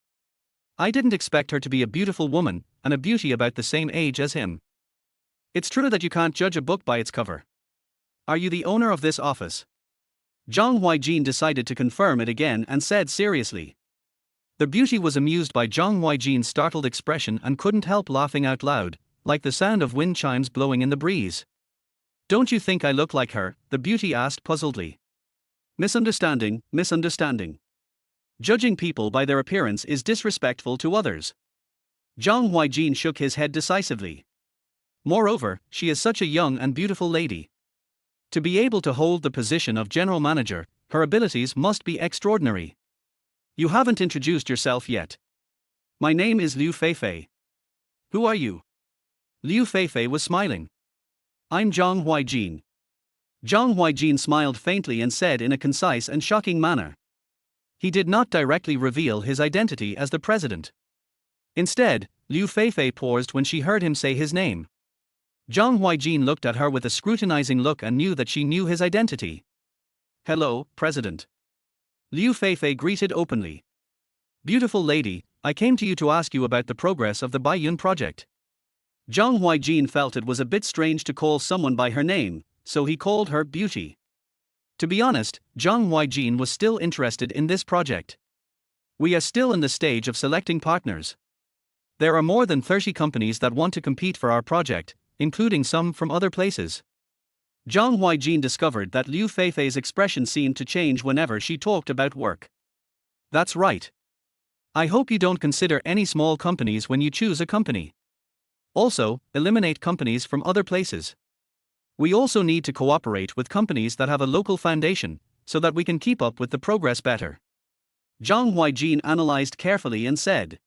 "I didn't expect her to be a beautiful woman, and a beauty about the same age as him." "It's true that you can't judge a book by its cover. Are you the owner of this office?" Zhang Huaijin decided to confirm it again and said seriously. The beauty was amused by Zhang Huaijin's startled expression and couldn't help laughing out loud, like the sound of wind chimes blowing in the breeze. "Don't you think I look like her?" the beauty asked puzzledly. Misunderstanding. Judging people by their appearance is disrespectful to others." Zhang Huaijin shook his head decisively. "Moreover, she is such a young and beautiful lady. To be able to hold the position of general manager, her abilities must be extraordinary. You haven't introduced yourself yet." "My name is Liu Feifei." "Who are you?" Liu Feifei was smiling. "I'm Zhang Huaijin." Zhang Huaijin smiled faintly and said in a concise and shocking manner. He did not directly reveal his identity as the president. Instead, Liu Feifei paused when she heard him say his name. Zhang Huaijin looked at her with a scrutinizing look and knew that she knew his identity. "Hello, President." Liu Feifei greeted openly. "Beautiful lady, I came to you to ask you about the progress of the Baiyun project." Zhang Huaijin felt it was a bit strange to call someone by her name, so he called her Beauty. To be honest, Zhang Huaijin was still interested in this project. "We are still in the stage of selecting partners. There are more than 30 companies that want to compete for our project, including some from other places." Zhang Huaijin discovered that Liu Feifei's expression seemed to change whenever she talked about work. "That's right. I hope you don't consider any small companies when you choose a company. Also, eliminate companies from other places. We also need to cooperate with companies that have a local foundation, so that we can keep up with the progress better." Zhang Huaijin analyzed carefully and said.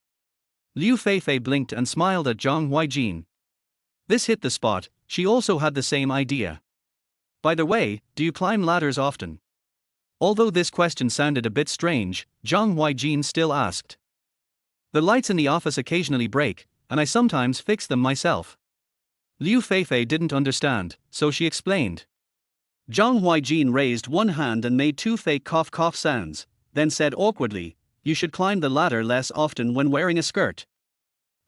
Liu Feifei blinked and smiled at Zhang Huaijin. This hit the spot, she also had the same idea. "By the way, do you climb ladders often?" Although this question sounded a bit strange, Zhang Huaijin still asked. "The lights in the office occasionally break, and I sometimes fix them myself." Liu Feifei didn't understand, so she explained. Zhang Huaijin raised one hand and made two fake cough sounds, then said awkwardly, "You should climb the ladder less often when wearing a skirt."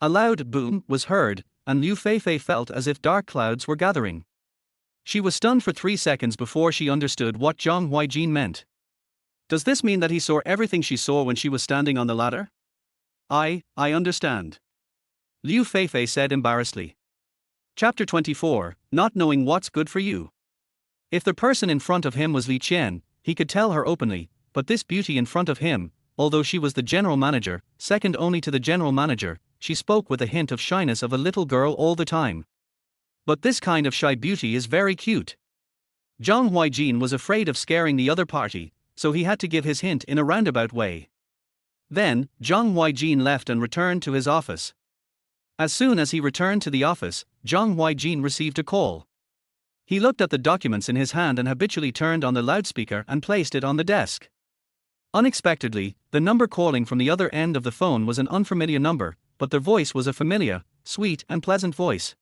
A loud boom was heard, and Liu Feifei felt as if dark clouds were gathering. She was stunned for 3 seconds before she understood what Zhang Huaijin meant. Does this mean that he saw everything she saw when she was standing on the ladder? I understand," Liu Feifei said embarrassedly. Chapter 24, Not Knowing What's Good for You. If the person in front of him was Li Qian, he could tell her openly, but this beauty in front of him, although she was the general manager, second only to the general manager, she spoke with a hint of shyness of a little girl all the time. But this kind of shy beauty is very cute. Zhang Huaijin was afraid of scaring the other party, so he had to give his hint in a roundabout way. Then, Zhang Huaijin left and returned to his office. As soon as he returned to the office, Zhang Huaijin received a call. He looked at the documents in his hand and habitually turned on the loudspeaker and placed it on the desk. Unexpectedly, the number calling from the other end of the phone was an unfamiliar number, but their voice was a familiar, sweet and pleasant voice.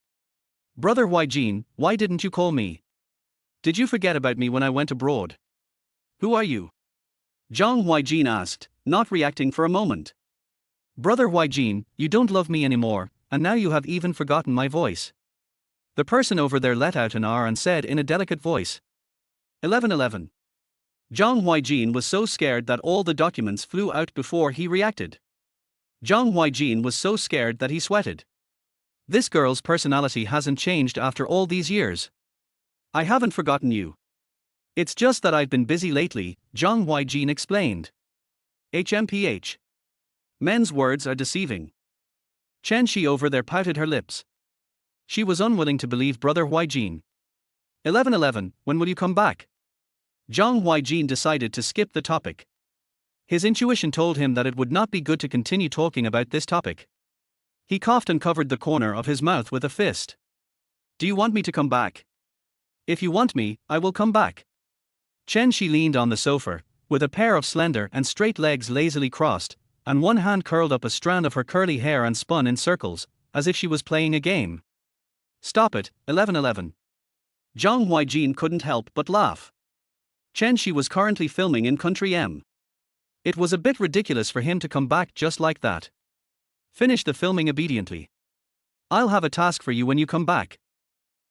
Brother Huaijin, why didn't you call me? Did you forget about me when I went abroad? Who are you? Zhang Huaijin asked, not reacting for a moment. Brother Huaijin, you don't love me anymore, and now you have even forgotten my voice. The person over there let out an R and said in a delicate voice. 1111. Zhang Huaijin was so scared that all the documents flew out before he reacted. Zhang Huaijin was so scared that he sweated. This girl's personality hasn't changed after all these years. I haven't forgotten you. It's just that I've been busy lately, Zhang Huaijin explained. HMPH. Men's words are deceiving. Chen Shi over there pouted her lips. She was unwilling to believe Brother Huaijin. 1111, when will you come back? Zhang Huaijin decided to skip the topic. His intuition told him that it would not be good to continue talking about this topic. He coughed and covered the corner of his mouth with a fist. Do you want me to come back? If you want me, I will come back. Chen Shi leaned on the sofa, with a pair of slender and straight legs lazily crossed, and one hand curled up a strand of her curly hair and spun in circles, as if she was playing a game. Stop it, 1111. Zhang Huaijin couldn't help but laugh. Chen Shi was currently filming in Country M. It was a bit ridiculous for him to come back just like that. Finish the filming obediently. I'll have a task for you when you come back.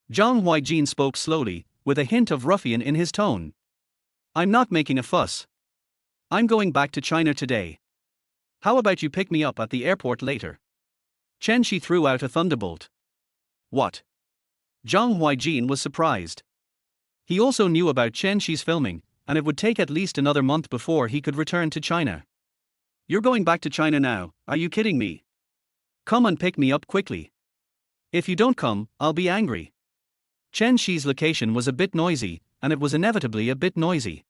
Zhang Huaijin spoke slowly, with a hint of ruffian in his tone. I'm not making a fuss. I'm going back to China today. How about you pick me up at the airport later? Chen Shi threw out a thunderbolt. What? Zhang Huaijin was surprised. He also knew about Chen Shi's filming, and it would take at least another month before he could return to China. You're going back to China now, are you kidding me? Come and pick me up quickly. If you don't come, I'll be angry. Chen Shi's location was a bit noisy, and it was inevitably a bit noisy.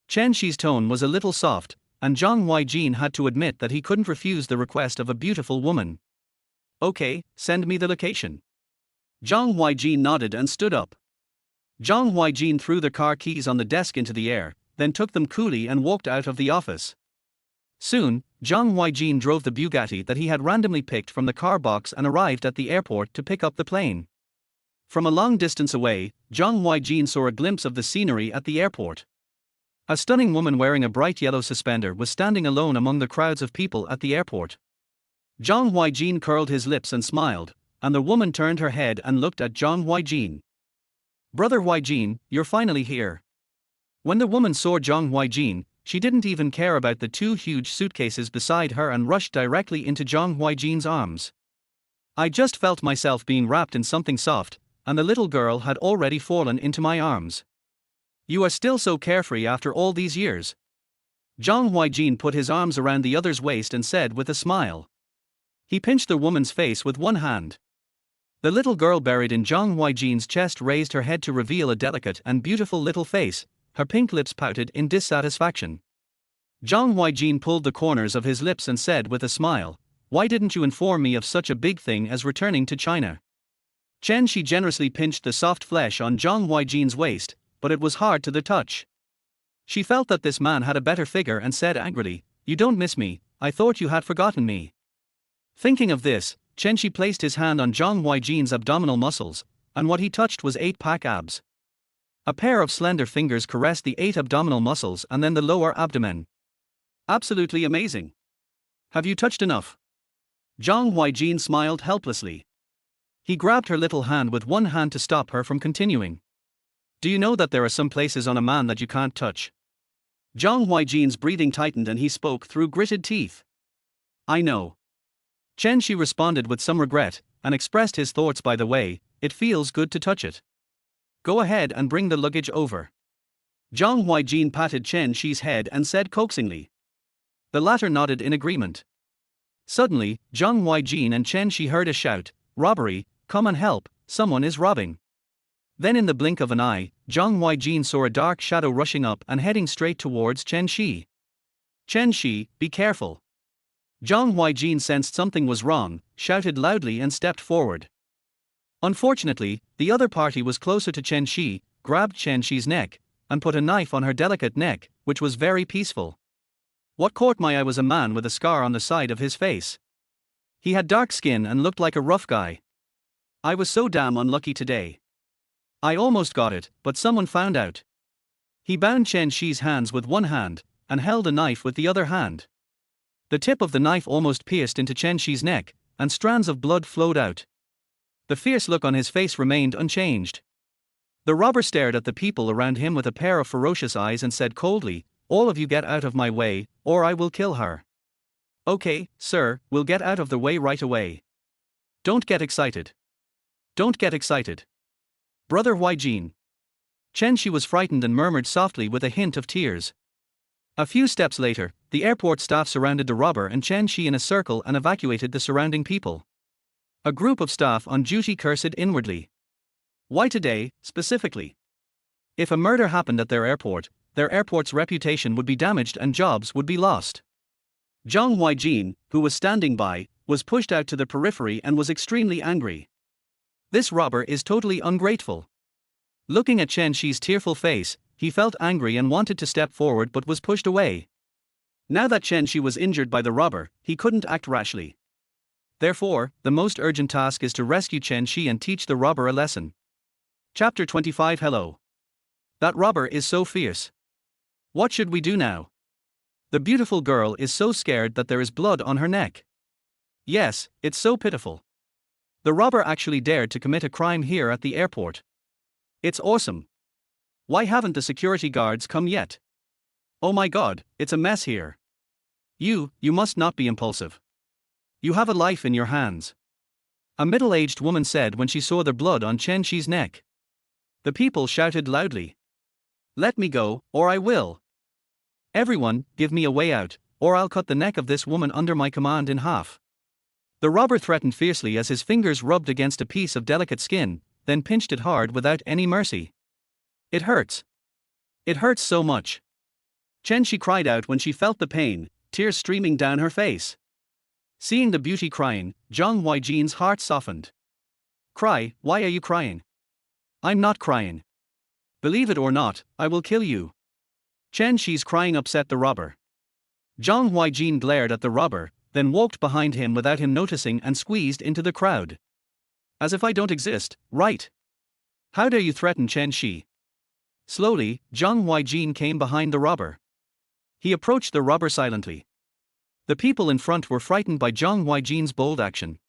Chen Shi's tone was a little soft, and Zhang Huaijin had to admit that he couldn't refuse the request of a beautiful woman. Okay, send me the location. Zhang Huaijin nodded and stood up. Zhang Huaijin threw the car keys on the desk into the air, then took them coolly and walked out of the office. Soon, Zhang Huaijin drove the Bugatti that he had randomly picked from the car box and arrived at the airport to pick up the plane. From a long distance away, Zhang Huaijin saw a glimpse of the scenery at the airport. A stunning woman wearing a bright yellow suspender was standing alone among the crowds of people at the airport. Zhang Huaijin curled his lips and smiled, and the woman turned her head and looked at Zhang Huaijin. Brother Huaijin, you're finally here. When the woman saw Zhang Huaijin, she didn't even care about the two huge suitcases beside her and rushed directly into Zhang Huaijin's arms. I just felt myself being wrapped in something soft, and the little girl had already fallen into my arms. You are still so carefree after all these years. Zhang Huaijin put his arms around the other's waist and said with a smile. He pinched the woman's face with one hand. The little girl buried in Zhang Huaijin's chest raised her head to reveal a delicate and beautiful little face, her pink lips pouted in dissatisfaction. Zhang Huaijin pulled the corners of his lips and said with a smile, why didn't you inform me of such a big thing as returning to China? Chen Shi generously pinched the soft flesh on Zhang Huaijin's waist, but it was hard to the touch. She felt that this man had a better figure and said angrily, you don't miss me, I thought you had forgotten me. Thinking of this, Chen Shi placed his hand on Zhang Huaijin's abdominal muscles, and what he touched was 8-pack abs. A pair of slender fingers caressed the 8 abdominal muscles and then the lower abdomen. Absolutely amazing. Have you touched enough? Zhang Huaijin smiled helplessly. He grabbed her little hand with one hand to stop her from continuing. Do you know that there are some places on a man that you can't touch? Zhang Huaijin's breathing tightened and he spoke through gritted teeth. I know. Chen Shi responded with some regret, and expressed his thoughts by the way, it feels good to touch it. Go ahead and bring the luggage over. Zhang Huaijin patted Chen Shi's head and said coaxingly. The latter nodded in agreement. Suddenly, Zhang Huaijin and Chen Shi heard a shout, robbery, come and help, someone is robbing. Then in the blink of an eye, Zhang Huaijin saw a dark shadow rushing up and heading straight towards Chen Shi. Chen Shi, be careful. Zhang Huaijin sensed something was wrong, shouted loudly and stepped forward. Unfortunately, the other party was closer to Chen Shi, grabbed Chen Shi's neck, and put a knife on her delicate neck, which was very peaceful. What caught my eye was a man with a scar on the side of his face. He had dark skin and looked like a rough guy. I was so damn unlucky today. I almost got it, but someone found out. He bound Chen Shi's hands with one hand, and held a knife with the other hand. The tip of the knife almost pierced into Chen Shi's neck, and strands of blood flowed out. The fierce look on his face remained unchanged. The robber stared at the people around him with a pair of ferocious eyes and said coldly, "All of you get out of my way, or I will kill her." "Okay, sir, we'll get out of the way right away. Don't get excited. Don't get excited. Brother Huaijin." Chen Shi was frightened and murmured softly with a hint of tears. A few steps later, the airport staff surrounded the robber and Chen Shi in a circle and evacuated the surrounding people. A group of staff on duty cursed inwardly. Why today, specifically? If a murder happened at their airport's reputation would be damaged and jobs would be lost. Zhang Huaijin, who was standing by, was pushed out to the periphery and was extremely angry. This robber is totally ungrateful. Looking at Chen Shi's tearful face, he felt angry and wanted to step forward but was pushed away. Now that Chen Shi was injured by the robber, he couldn't act rashly. Therefore, the most urgent task is to rescue Chen Shi and teach the robber a lesson. Chapter 25. Hello. That robber is so fierce. What should we do now? The beautiful girl is so scared that there is blood on her neck. Yes, it's so pitiful. The robber actually dared to commit a crime here at the airport. It's awesome. Why haven't the security guards come yet? Oh my god, it's a mess here. You must not be impulsive. You have a life in your hands. A middle-aged woman said when she saw the blood on Chen Shi's neck. The people shouted loudly. Let me go, or I will. Everyone, give me a way out, or I'll cut the neck of this woman under my command in half. The robber threatened fiercely as his fingers rubbed against a piece of delicate skin, then pinched it hard without any mercy. It hurts. It hurts so much. Chen Shi cried out when she felt the pain, tears streaming down her face. Seeing the beauty crying, Zhang Huaijin's heart softened. Cry, why are you crying? I'm not crying. Believe it or not, I will kill you. Chen Shi's crying upset the robber. Zhang Huaijin glared at the robber, then walked behind him without him noticing and squeezed into the crowd. As if I don't exist, right? How dare you threaten Chen Shi? Slowly, Zhang Huaijin came behind the robber. He approached the robber silently. The people in front were frightened by Zhang Huaijin's bold action.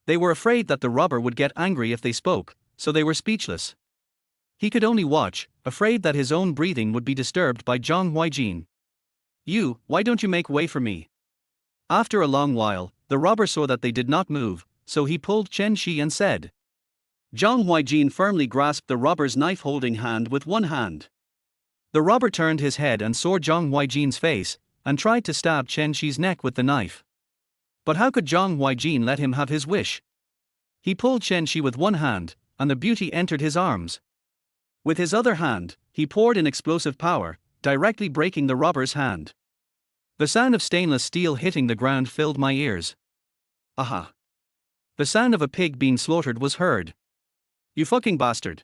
They were afraid that the robber would get angry if they spoke, so they were speechless. He could only watch, afraid that his own breathing would be disturbed by Zhang Huaijin. Why don't you make way for me? After a long while, the robber saw that they did not move, so he pulled Chen Shi and said. Zhang Huaijin firmly grasped the robber's knife-holding hand with one hand. The robber turned his head and saw Zhang Huaijin's face, and tried to stab Chen Shi's neck with the knife. But how could Zhang Huaijin let him have his wish? He pulled Chen Shi with one hand, and the beauty entered his arms. With his other hand, he poured in explosive power, directly breaking the robber's hand. The sound of stainless steel hitting the ground filled my ears. Aha! The sound of a pig being slaughtered was heard. You fucking bastard!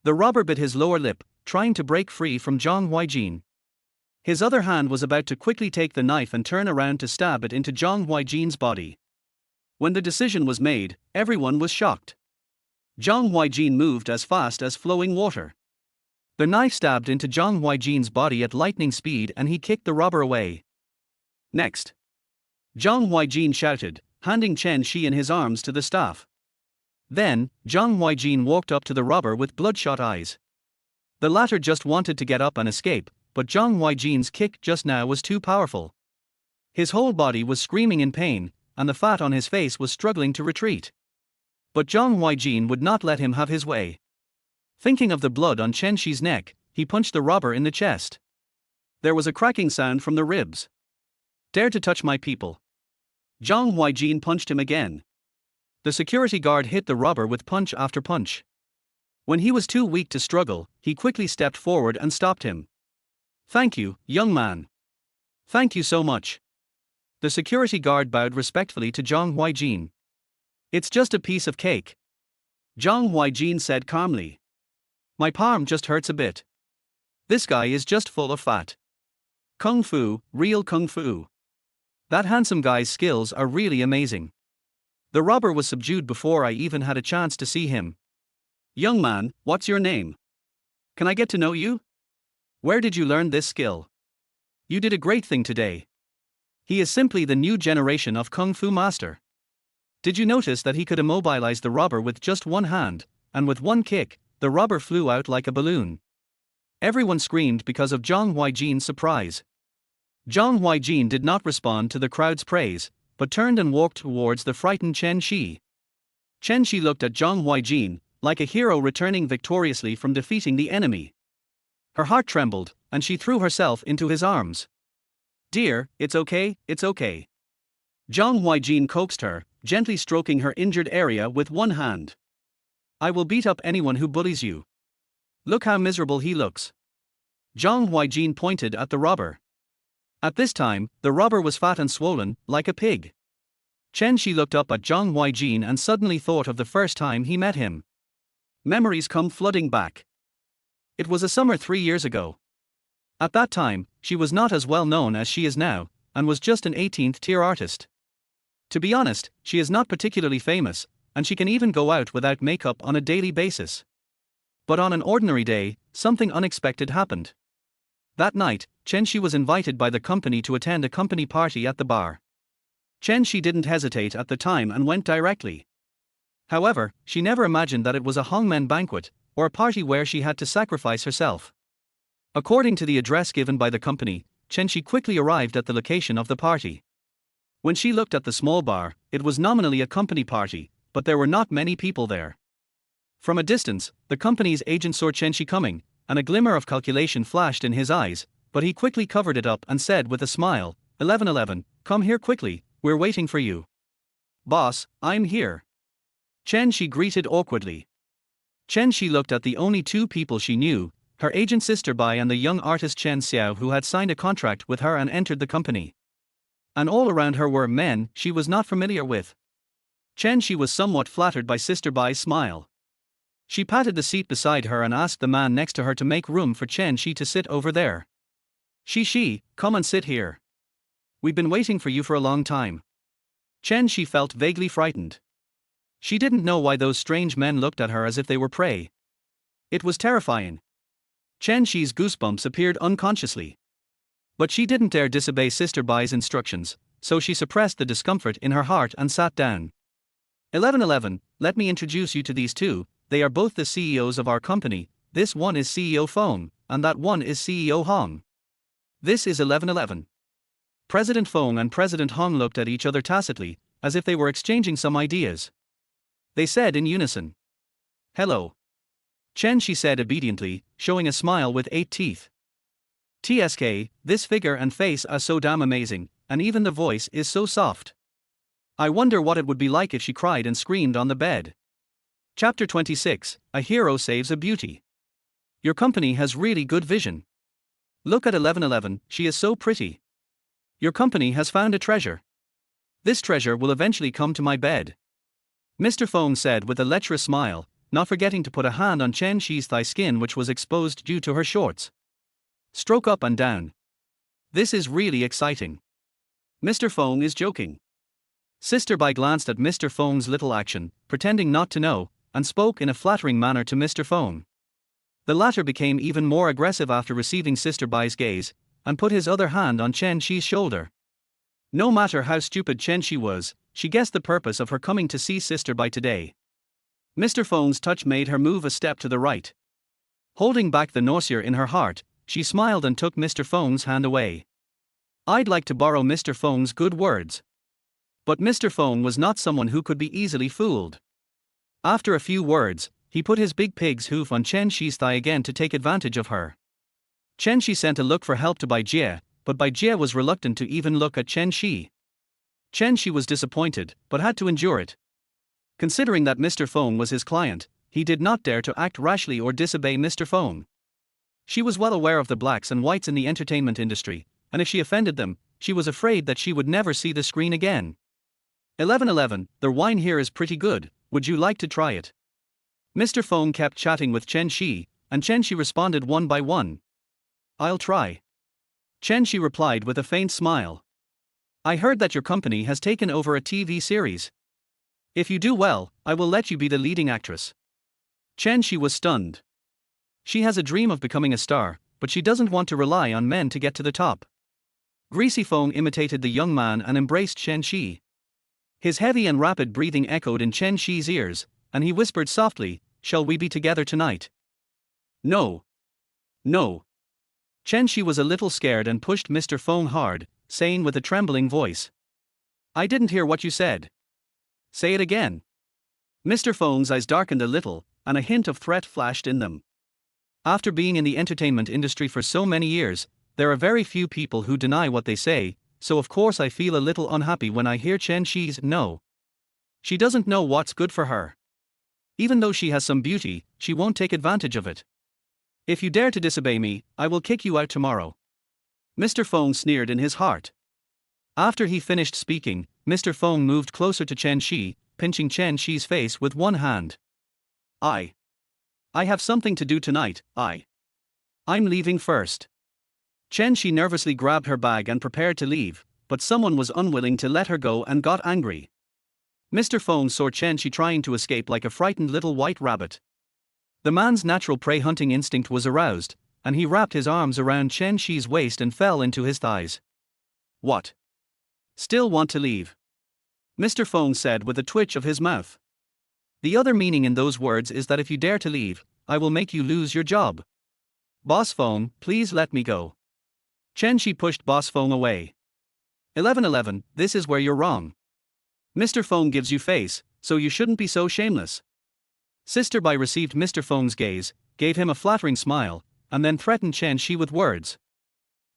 The robber bit his lower lip, trying to break free from Zhang Huaijin. His other hand was about to quickly take the knife and turn around to stab it into Zhang Huaijin's body. When the decision was made, everyone was shocked. Zhang Huaijin moved as fast as flowing water. The knife stabbed into Zhang Huaijin's body at lightning speed and he kicked the robber away. Next. Zhang Huaijin shouted, handing Chen Shi in his arms to the staff. Then, Zhang Huaijin walked up to the robber with bloodshot eyes. The latter just wanted to get up and escape, but Zhang Huaijin's kick just now was too powerful. His whole body was screaming in pain, and the fat on his face was struggling to retreat. But Zhang Huaijin would not let him have his way. Thinking of the blood on Chen Shi's neck, he punched the robber in the chest. There was a cracking sound from the ribs. Dare to touch my people. Zhang Huaijin punched him again. The security guard hit the robber with punch after punch. When he was too weak to struggle, he quickly stepped forward and stopped him. Thank you, young man. Thank you so much. The security guard bowed respectfully to Zhang Huaijin. It's just a piece of cake. Zhang Huaijin said calmly. My palm just hurts a bit. This guy is just full of fat. Kung Fu, real Kung Fu. That handsome guy's skills are really amazing. The robber was subdued before I even had a chance to see him. Young man, what's your name? Can I get to know you? Where did you learn this skill? You did a great thing today. He is simply the new generation of Kung Fu master. Did you notice that he could immobilize the robber with just one hand, and with one kick, the robber flew out like a balloon? Everyone screamed because of Zhang Huaijin's surprise. Zhang Huaijin did not respond to the crowd's praise, but turned and walked towards the frightened Chen Shi. Chen Shi looked at Zhang Huaijin, like a hero returning victoriously from defeating the enemy. Her heart trembled, and she threw herself into his arms. Dear, it's okay, it's okay. Zhang Huaijin coaxed her, gently stroking her injured area with one hand. I will beat up anyone who bullies you. Look how miserable he looks. Zhang Huaijin pointed at the robber. At this time, the robber was fat and swollen, like a pig. Chen Shi looked up at Zhang Huaijin and suddenly thought of the first time he met him. Memories come flooding back. It was a summer 3 years ago. At that time, she was not as well known as she is now, and was just an 18th-tier artist. To be honest, she is not particularly famous, and she can even go out without makeup on a daily basis. But on an ordinary day, something unexpected happened. That night, Chen Shi was invited by the company to attend a company party at the bar. Chen Shi didn't hesitate at the time and went directly. However, she never imagined that it was a hongmen banquet, or a party where she had to sacrifice herself. According to the address given by the company, Chen Shi quickly arrived at the location of the party. When she looked at the small bar, it was nominally a company party, but there were not many people there. From a distance, the company's agent saw Chen Shi coming, and a glimmer of calculation flashed in his eyes, but he quickly covered it up and said with a smile, 1111, come here quickly, we're waiting for you. Boss, I'm here. Chen Shi greeted awkwardly. Chen Shi looked at the only two people she knew, her agent Sister Bai and the young artist Chen Xiao, who had signed a contract with her and entered the company. And all around her were men she was not familiar with. Chen Shi was somewhat flattered by Sister Bai's smile. She patted the seat beside her and asked the man next to her to make room for Chen Shi to sit over there. Shi, come and sit here. We've been waiting for you for a long time. Chen Shi felt vaguely frightened. She didn't know why those strange men looked at her as if they were prey. It was terrifying. Chen Shi's goosebumps appeared unconsciously. But she didn't dare disobey Sister Bai's instructions, so she suppressed the discomfort in her heart and sat down. 1111, let me introduce you to these two. They are both the CEOs of our company. This one is CEO Feng, and that one is CEO Hong. This is 1111. President Feng and President Hong looked at each other tacitly, as if they were exchanging some ideas. They said in unison. Hello. Chen Shi said obediently, showing a smile with 8 teeth. TSK, this figure and face are so damn amazing, and even the voice is so soft. I wonder what it would be like if she cried and screamed on the bed. Chapter 26, A Hero Saves a Beauty. Your company has really good vision. Look at 1111, she is so pretty. Your company has found a treasure. This treasure will eventually come to my bed. Mr. Feng said with a lecherous smile, not forgetting to put a hand on Chen Shi's thigh skin, which was exposed due to her shorts. Stroke up and down. This is really exciting. Mr. Feng is joking. Sister Bai glanced at Mr. Feng's little action, pretending not to know, and spoke in a flattering manner to Mr. Feng. The latter became even more aggressive after receiving Sister Bai's gaze, and put his other hand on Chen Shi's shoulder. No matter how stupid Chen Shi was, she guessed the purpose of her coming to see Sister Bai today. Mr. Feng's touch made her move a step to the right. Holding back the nausea in her heart, she smiled and took Mr. Feng's hand away. I'd like to borrow Mr. Feng's good words. But Mr. Feng was not someone who could be easily fooled. After a few words, he put his big pig's hoof on Chen Shi's thigh again to take advantage of her. Chen Shi sent a look for help to Bai Jie, but Bai Jie was reluctant to even look at Chen Shi. Chen Shi was disappointed, but had to endure it. Considering that Mr. Feng was his client, he did not dare to act rashly or disobey Mr. Feng. She was well aware of the blacks and whites in the entertainment industry, and if she offended them, she was afraid that she would never see the screen again. 1111, the wine here is pretty good, would you like to try it? Mr. Feng kept chatting with Chen Shi, and Chen Shi responded one by one. I'll try. Chen Shi replied with a faint smile. I heard that your company has taken over a TV series. If you do well, I will let you be the leading actress. Chen Shi was stunned. She has a dream of becoming a star, but she doesn't want to rely on men to get to the top. Greasy Feng imitated the young man and embraced Chen Shi. His heavy and rapid breathing echoed in Chen Shi's ears, and he whispered softly, "Shall we be together tonight?" No. No. Chen Shi was a little scared and pushed Mr. Feng hard, saying with a trembling voice, I didn't hear what you said. Say it again. Mr. Feng's eyes darkened a little, and a hint of threat flashed in them. After being in the entertainment industry for so many years, there are very few people who deny what they say, so of course I feel a little unhappy when I hear Chen Shi's no. She doesn't know what's good for her. Even though she has some beauty, she won't take advantage of it. If you dare to disobey me, I will kick you out tomorrow. Mr. Feng sneered in his heart. After he finished speaking, Mr. Feng moved closer to Chen Shi, pinching Chen Shi's face with one hand. I have something to do tonight. I'm leaving first. Chen Shi nervously grabbed her bag and prepared to leave, but someone was unwilling to let her go and got angry. Mr. Feng saw Chen Shi trying to escape like a frightened little white rabbit. The man's natural prey hunting instinct was aroused, and he wrapped his arms around Chen Shi's waist and fell into his thighs. What? Still want to leave? Mr. Feng said with a twitch of his mouth. The other meaning in those words is that if you dare to leave, I will make you lose your job. Boss Feng, please let me go. Chen Shi pushed Boss Feng away. 1111, this is where you're wrong. Mr. Feng gives you face, so you shouldn't be so shameless. Sister Bai received Mr. Feng's gaze, gave him a flattering smile, and then threatened Chen Shi with words.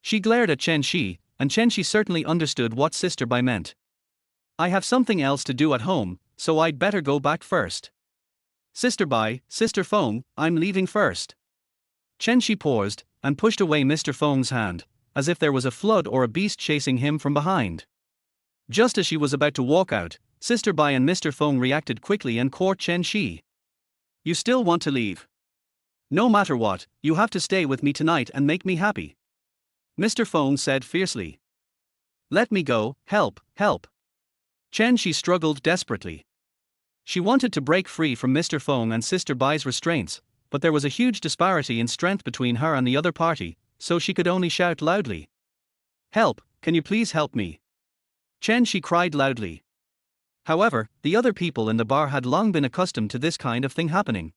She glared at Chen Shi, and Chen Shi certainly understood what Sister Bai meant. I have something else to do at home, so I'd better go back first. Sister Bai, Sister Feng, I'm leaving first. Chen Shi paused, and pushed away Mr. Feng's hand, as if there was a flood or a beast chasing him from behind. Just as she was about to walk out, Sister Bai and Mr. Feng reacted quickly and caught Chen Shi. You still want to leave? No matter what, you have to stay with me tonight and make me happy. Mr. Feng said fiercely. Let me go, help. Chen Shi struggled desperately. She wanted to break free from Mr. Feng and Sister Bai's restraints, but there was a huge disparity in strength between her and the other party, so she could only shout loudly. Help, can you please help me? Chen Shi cried loudly. However, the other people in the bar had long been accustomed to this kind of thing happening.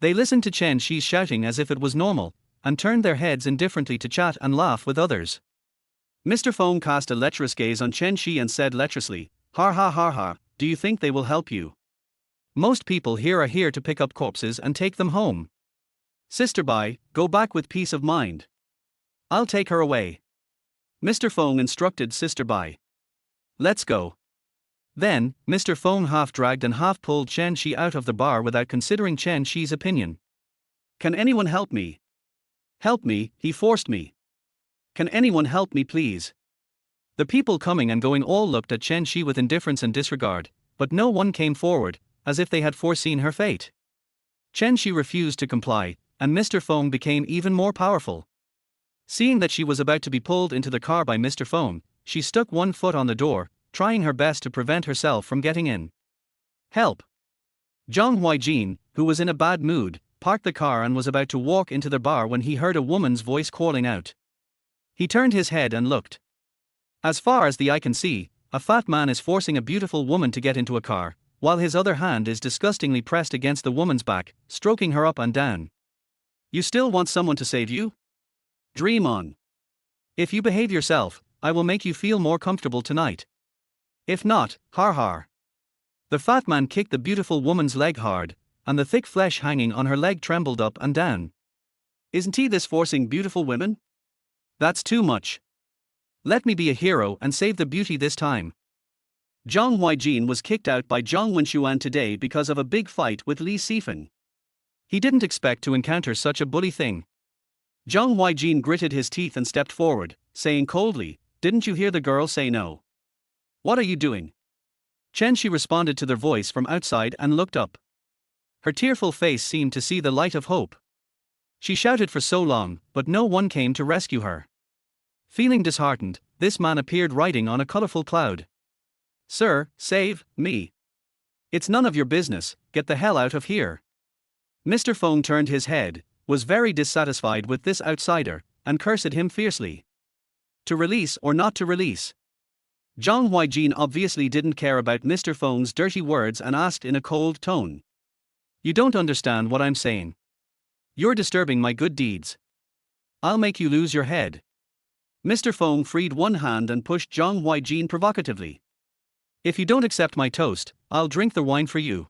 They listened to Chen Shi's shouting as if it was normal, and turned their heads indifferently to chat and laugh with others. Mr. Feng cast a lecherous gaze on Chen Shi and said lecherously, Har ha har ha, do you think they will help you? Most people here are here to pick up corpses and take them home. Sister Bai, go back with peace of mind. I'll take her away. Mr. Feng instructed Sister Bai. Let's go. Then, Mr. Feng half dragged and half pulled Chen Shi out of the bar without considering Chen Shi's opinion. Can anyone help me? Help me, he forced me. Can anyone help me please? The people coming and going all looked at Chen Shi with indifference and disregard, but no one came forward, as if they had foreseen her fate. Chen Shi refused to comply, and Mr. Feng became even more powerful. Seeing that she was about to be pulled into the car by Mr. Feng, she stuck one foot on the door, trying her best to prevent herself from getting in. Help! Zhang Huaijin, who was in a bad mood, parked the car and was about to walk into the bar when he heard a woman's voice calling out. He turned his head and looked. As far as the eye can see, a fat man is forcing a beautiful woman to get into a car, while his other hand is disgustingly pressed against the woman's back, stroking her up and down. You still want someone to save you? Dream on. If you behave yourself, I will make you feel more comfortable tonight. If not, har har. The fat man kicked the beautiful woman's leg hard, and the thick flesh hanging on her leg trembled up and down. Isn't he this forcing beautiful women? That's too much. Let me be a hero and save the beauty this time. Zhang Huaijin was kicked out by Zhang Wenxuan today because of a big fight with Li Sifeng. He didn't expect to encounter such a bully thing. Zhang Huaijin gritted his teeth and stepped forward, saying coldly, Didn't you hear the girl say no? What are you doing? Chen Shi responded to their voice from outside and looked up. Her tearful face seemed to see the light of hope. She shouted for so long, but no one came to rescue her. Feeling disheartened, this man appeared riding on a colorful cloud. Sir, save me. It's none of your business, get the hell out of here. Mr. Feng turned his head, was very dissatisfied with this outsider, and cursed him fiercely. To release or not to release? Zhang Huaijin obviously didn't care about Mr. Feng's dirty words and asked in a cold tone. You don't understand what I'm saying. You're disturbing my good deeds. I'll make you lose your head. Mr. Feng freed one hand and pushed Zhang Huaijin provocatively. If you don't accept my toast, I'll drink the wine for you.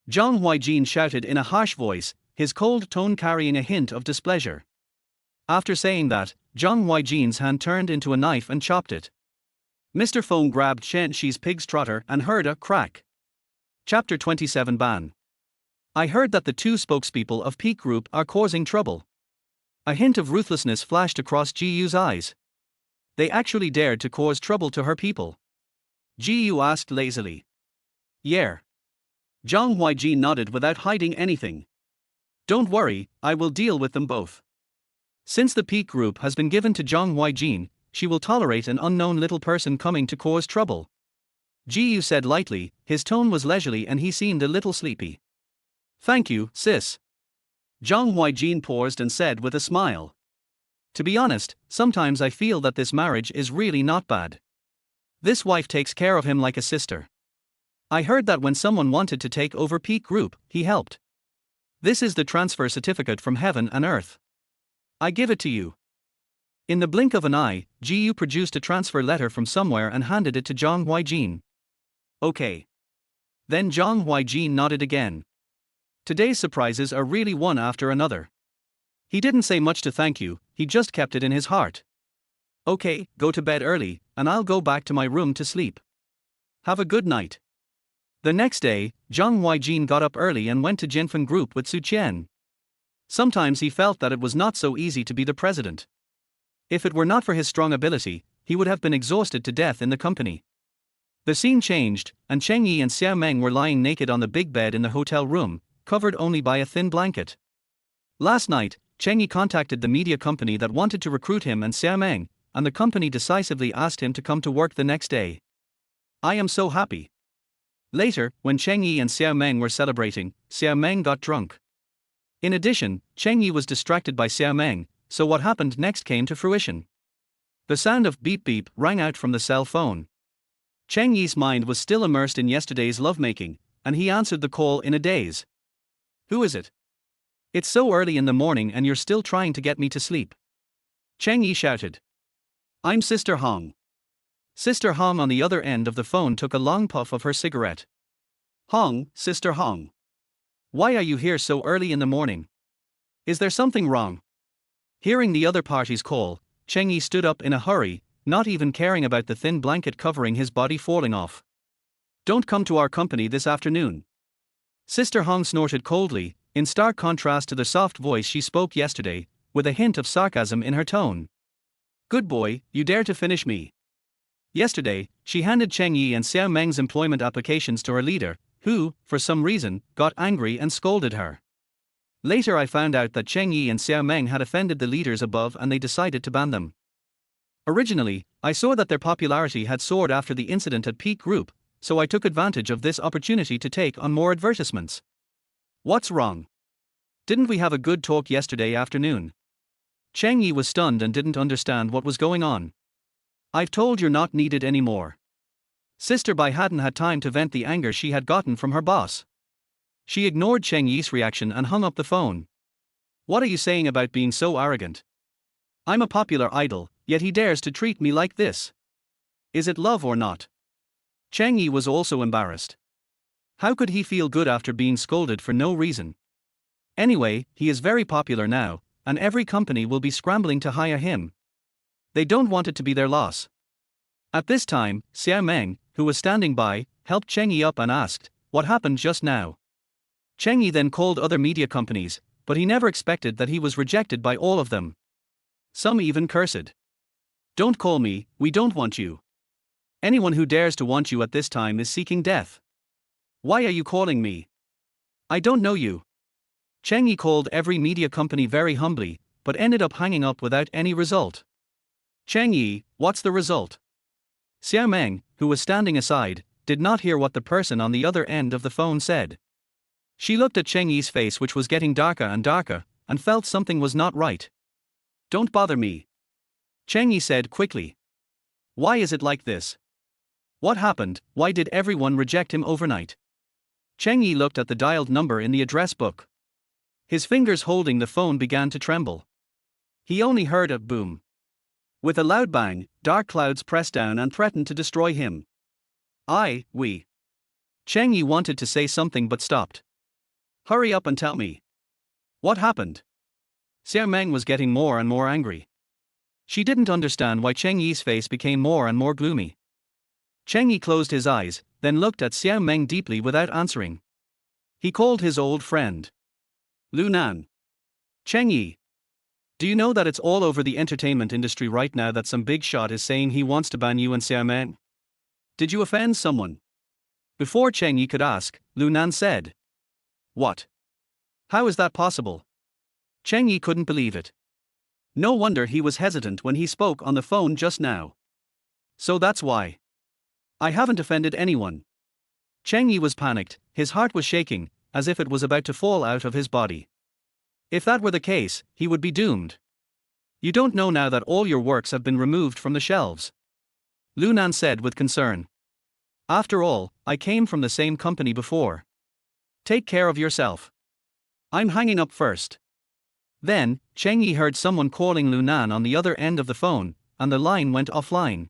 Zhang Huaijin shouted in a harsh voice, his cold tone carrying a hint of displeasure. After saying that, Zhang Huaijin's hand turned into a knife and chopped it. Mr. Feng grabbed Shen Shi's pig's trotter and heard a crack. Chapter 27 Ban. I heard that the two spokespeople of Peak Group are causing trouble. A hint of ruthlessness flashed across Ji-Yu's eyes. They actually dared to cause trouble to her people. Ji-Yu asked lazily. Yeah. Zhang Huaijin nodded without hiding anything. Don't worry, I will deal with them both. Since the Peak Group has been given to Zhang Huaijin, she will tolerate an unknown little person coming to cause trouble. Ji-Yu said lightly, his tone was leisurely and he seemed a little sleepy. Thank you, sis. Zhang Huaijin paused and said with a smile. To be honest, sometimes I feel that this marriage is really not bad. This wife takes care of him like a sister. I heard that when someone wanted to take over Peak Group, he helped. This is the transfer certificate from heaven and earth. I give it to you. In the blink of an eye, Ji-Yu produced a transfer letter from somewhere and handed it to Zhang Huaijin. Okay. Then Zhang Huaijin nodded again. Today's surprises are really one after another. He didn't say much to thank you, he just kept it in his heart. Okay, go to bed early, and I'll go back to my room to sleep. Have a good night. The next day, Zhang Huaijin got up early and went to Jinfen Group with Su Qian. Sometimes he felt that it was not so easy to be the president. If it were not for his strong ability, he would have been exhausted to death in the company. The scene changed, and Cheng Yi and Xiao Meng were lying naked on the big bed in the hotel room, covered only by a thin blanket. Last night, Cheng Yi contacted the media company that wanted to recruit him and Xiao Meng, and the company decisively asked him to come to work the next day. I am so happy. Later, when Cheng Yi and Xiao Meng were celebrating, Xiao Meng got drunk. In addition, Cheng Yi was distracted by Xiao Meng, so what happened next came to fruition. The sound of beep beep rang out from the cell phone. Cheng Yi's mind was still immersed in yesterday's lovemaking, and he answered the call in a daze. Who is it? It's so early in the morning and you're still trying to get me to sleep. Cheng Yi shouted. I'm Sister Hong. Sister Hong on the other end of the phone took a long puff of her cigarette. Hong, Sister Hong. Why are you here so early in the morning? Is there something wrong? Hearing the other party's call, Cheng Yi stood up in a hurry, not even caring about the thin blanket covering his body falling off. Don't come to our company this afternoon. Sister Hong snorted coldly, in stark contrast to the soft voice she spoke yesterday, with a hint of sarcasm in her tone. Good boy, you dare to finish me. Yesterday, she handed Cheng Yi and Xiao Meng's employment applications to her leader, who, for some reason, got angry and scolded her. Later I found out that Cheng Yi and Xiao Meng had offended the leaders above and they decided to ban them. Originally, I saw that their popularity had soared after the incident at Peak Group, so I took advantage of this opportunity to take on more advertisements. What's wrong? Didn't we have a good talk yesterday afternoon? Cheng Yi was stunned and didn't understand what was going on. I've told you're not needed anymore. Sister Bai hadn't had time to vent the anger she had gotten from her boss. She ignored Cheng Yi's reaction and hung up the phone. What are you saying about being so arrogant? I'm a popular idol, yet he dares to treat me like this. Is it love or not? Cheng Yi was also embarrassed. How could he feel good after being scolded for no reason? Anyway, he is very popular now, and every company will be scrambling to hire him. They don't want it to be their loss. At this time, Xiao Meng, who was standing by, helped Cheng Yi up and asked, what happened just now? Cheng Yi then called other media companies, but he never expected that he was rejected by all of them. Some even cursed. Don't call me, we don't want you. Anyone who dares to want you at this time is seeking death. Why are you calling me? I don't know you. Cheng Yi called every media company very humbly, but ended up hanging up without any result. Cheng Yi, what's the result? Xiao Meng, who was standing aside, did not hear what the person on the other end of the phone said. She looked at Cheng Yi's face, which was getting darker and darker, and felt something was not right. Don't bother me, Cheng Yi said quickly. Why is it like this? What happened? Why did everyone reject him overnight? Cheng Yi looked at the dialed number in the address book. His fingers holding the phone began to tremble. He only heard a boom. With a loud bang, dark clouds pressed down and threatened to destroy him. We. Cheng Yi wanted to say something but stopped. Hurry up and tell me. What happened? Xiao Meng was getting more and more angry. She didn't understand why Cheng Yi's face became more and more gloomy. Cheng Yi closed his eyes, then looked at Xiao Meng deeply without answering. He called his old friend. Lu Nan. Cheng Yi. Do you know that it's all over the entertainment industry right now that some big shot is saying he wants to ban you and Xiao Meng? Did you offend someone? Before Cheng Yi could ask, Lu Nan said. What? How is that possible? Cheng Yi couldn't believe it. No wonder he was hesitant when he spoke on the phone just now. So that's why. I haven't offended anyone. Cheng Yi was panicked, his heart was shaking, as if it was about to fall out of his body. If that were the case, he would be doomed. You don't know now that all your works have been removed from the shelves? Lu Nan said with concern. After all, I came from the same company before. Take care of yourself. I'm hanging up first. Then, Cheng Yi heard someone calling Lu Nan on the other end of the phone, and the line went offline.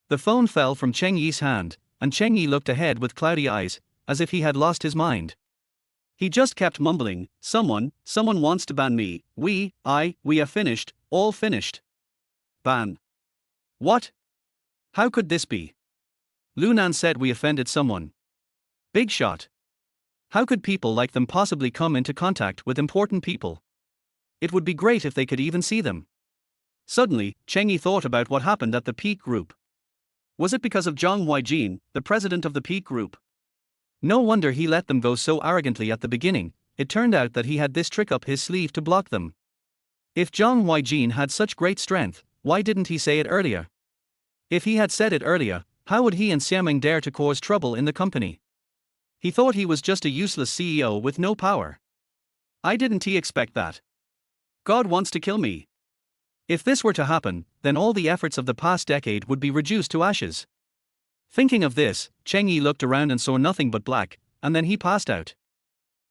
The phone fell from Cheng Yi's hand, and Cheng Yi looked ahead with cloudy eyes, as if he had lost his mind. He just kept mumbling, someone wants to ban me, we have finished, all finished. Ban. What? How could this be? Lu Nan said we offended someone. Big shot. How could people like them possibly come into contact with important people? It would be great if they could even see them. Suddenly, Cheng Yi thought about what happened at the Peak Group. Was it because of Zhang Huaijin, the president of the Peak Group? No wonder he let them go so arrogantly at the beginning. It turned out that he had this trick up his sleeve to block them. If Zhang Huaijin had such great strength, why didn't he say it earlier? If he had said it earlier, how would he and Xiao Meng dare to cause trouble in the company? He thought he was just a useless CEO with no power. I didn't expect that. God wants to kill me. If this were to happen, then all the efforts of the past decade would be reduced to ashes. Thinking of this, Cheng Yi looked around and saw nothing but black, and then he passed out.